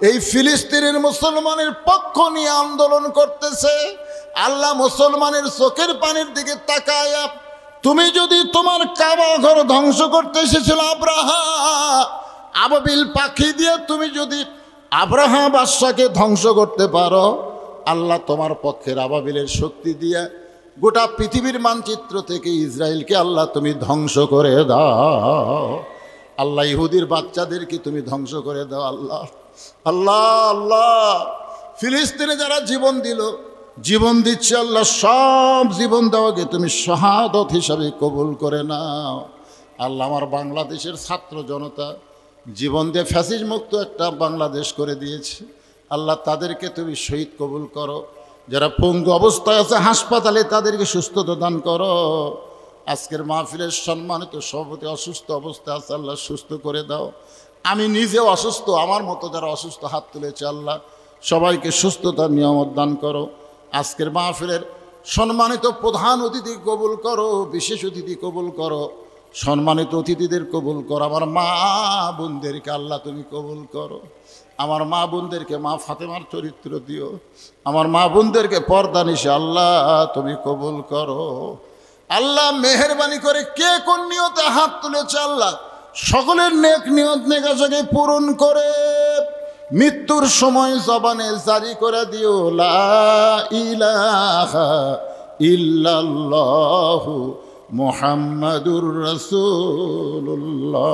এই ফিলিস্তিনের মুসলমানের পক্ষ নিয়ে আন্দোলন করতেছে। আল্লাহ মুসলমানের চোখের পানির দিকে তাকায়, তুমি যদি তোমার কাবা ঘর ধ্বংস করতে এসেছিল আব্রাহা আবাবিল পাখি দিয়ে, তুমি যদি আব্রাহা বাদশাকে ধ্বংস করতে পারো, আল্লাহ তোমার পক্ষের আবাবিলের শক্তি দিয়ে গোটা পৃথিবীর মানচিত্র থেকে ইসরায়েলকে আল্লাহ তুমি ধ্বংস করে দাও। আল্লাহ ইহুদির বাচ্চাদেরকে তুমি ধ্বংস করে দাও। আল্লাহ আল্লাহ আল্লাহ ফিলিস্তিনে যারা জীবন দিল, জীবন দিচ্ছে আল্লাহ, সব জীবন দেওয়াকে তুমি শাহাদত হিসাবে কবুল করে নাও। আল্লাহ আমার বাংলাদেশের ছাত্র জনতা জীবন দিয়ে ফ্যাসিস মুক্ত একটা বাংলাদেশ করে দিয়েছে। আল্লাহ তাদেরকে তুমি শহীদ কবুল করো। যারা পঙ্গু অবস্থায় আছে হাসপাতালে তাদেরকে সুস্থতা দান করো। আজকের মাহফিলের সম্মানিত সভাপতি অসুস্থ অবস্থায় আছে, আল্লাহ সুস্থ করে দাও। আমি নিজেও অসুস্থ, আমার মতো যারা অসুস্থ হাত তুলেছে আল্লাহ সবাইকে সুস্থতার নিয়ামত দান করো। আজকের মাহফিলের সম্মানিত প্রধান অতিথি কবুল করো, বিশেষ অতিথি কবুল করো, সম্মানিত অতিথিদের কবুল করো। আমার মা বোনদেরকে আল্লাহ তুমি কবুল করো। আমার মা বোনদেরকে মা ফাতেমার চরিত্র দিও। আমার মা বোনদেরকে পর্দা নিশে আল্লাহ তুমি কবুল করো। আল্লাহ মেহেরবানি করে কে কোন নিয়তে হাত তুলেছে আল্লাহ সকলের নেক নিয়ত নেকাশাকে পূরণ করে মৃত্যুর সময় জবানে জারি করে দিও লা ইলাহা ইল্লাল্লাহু মুহাম্মাদুর রাসূলুল্লাহ।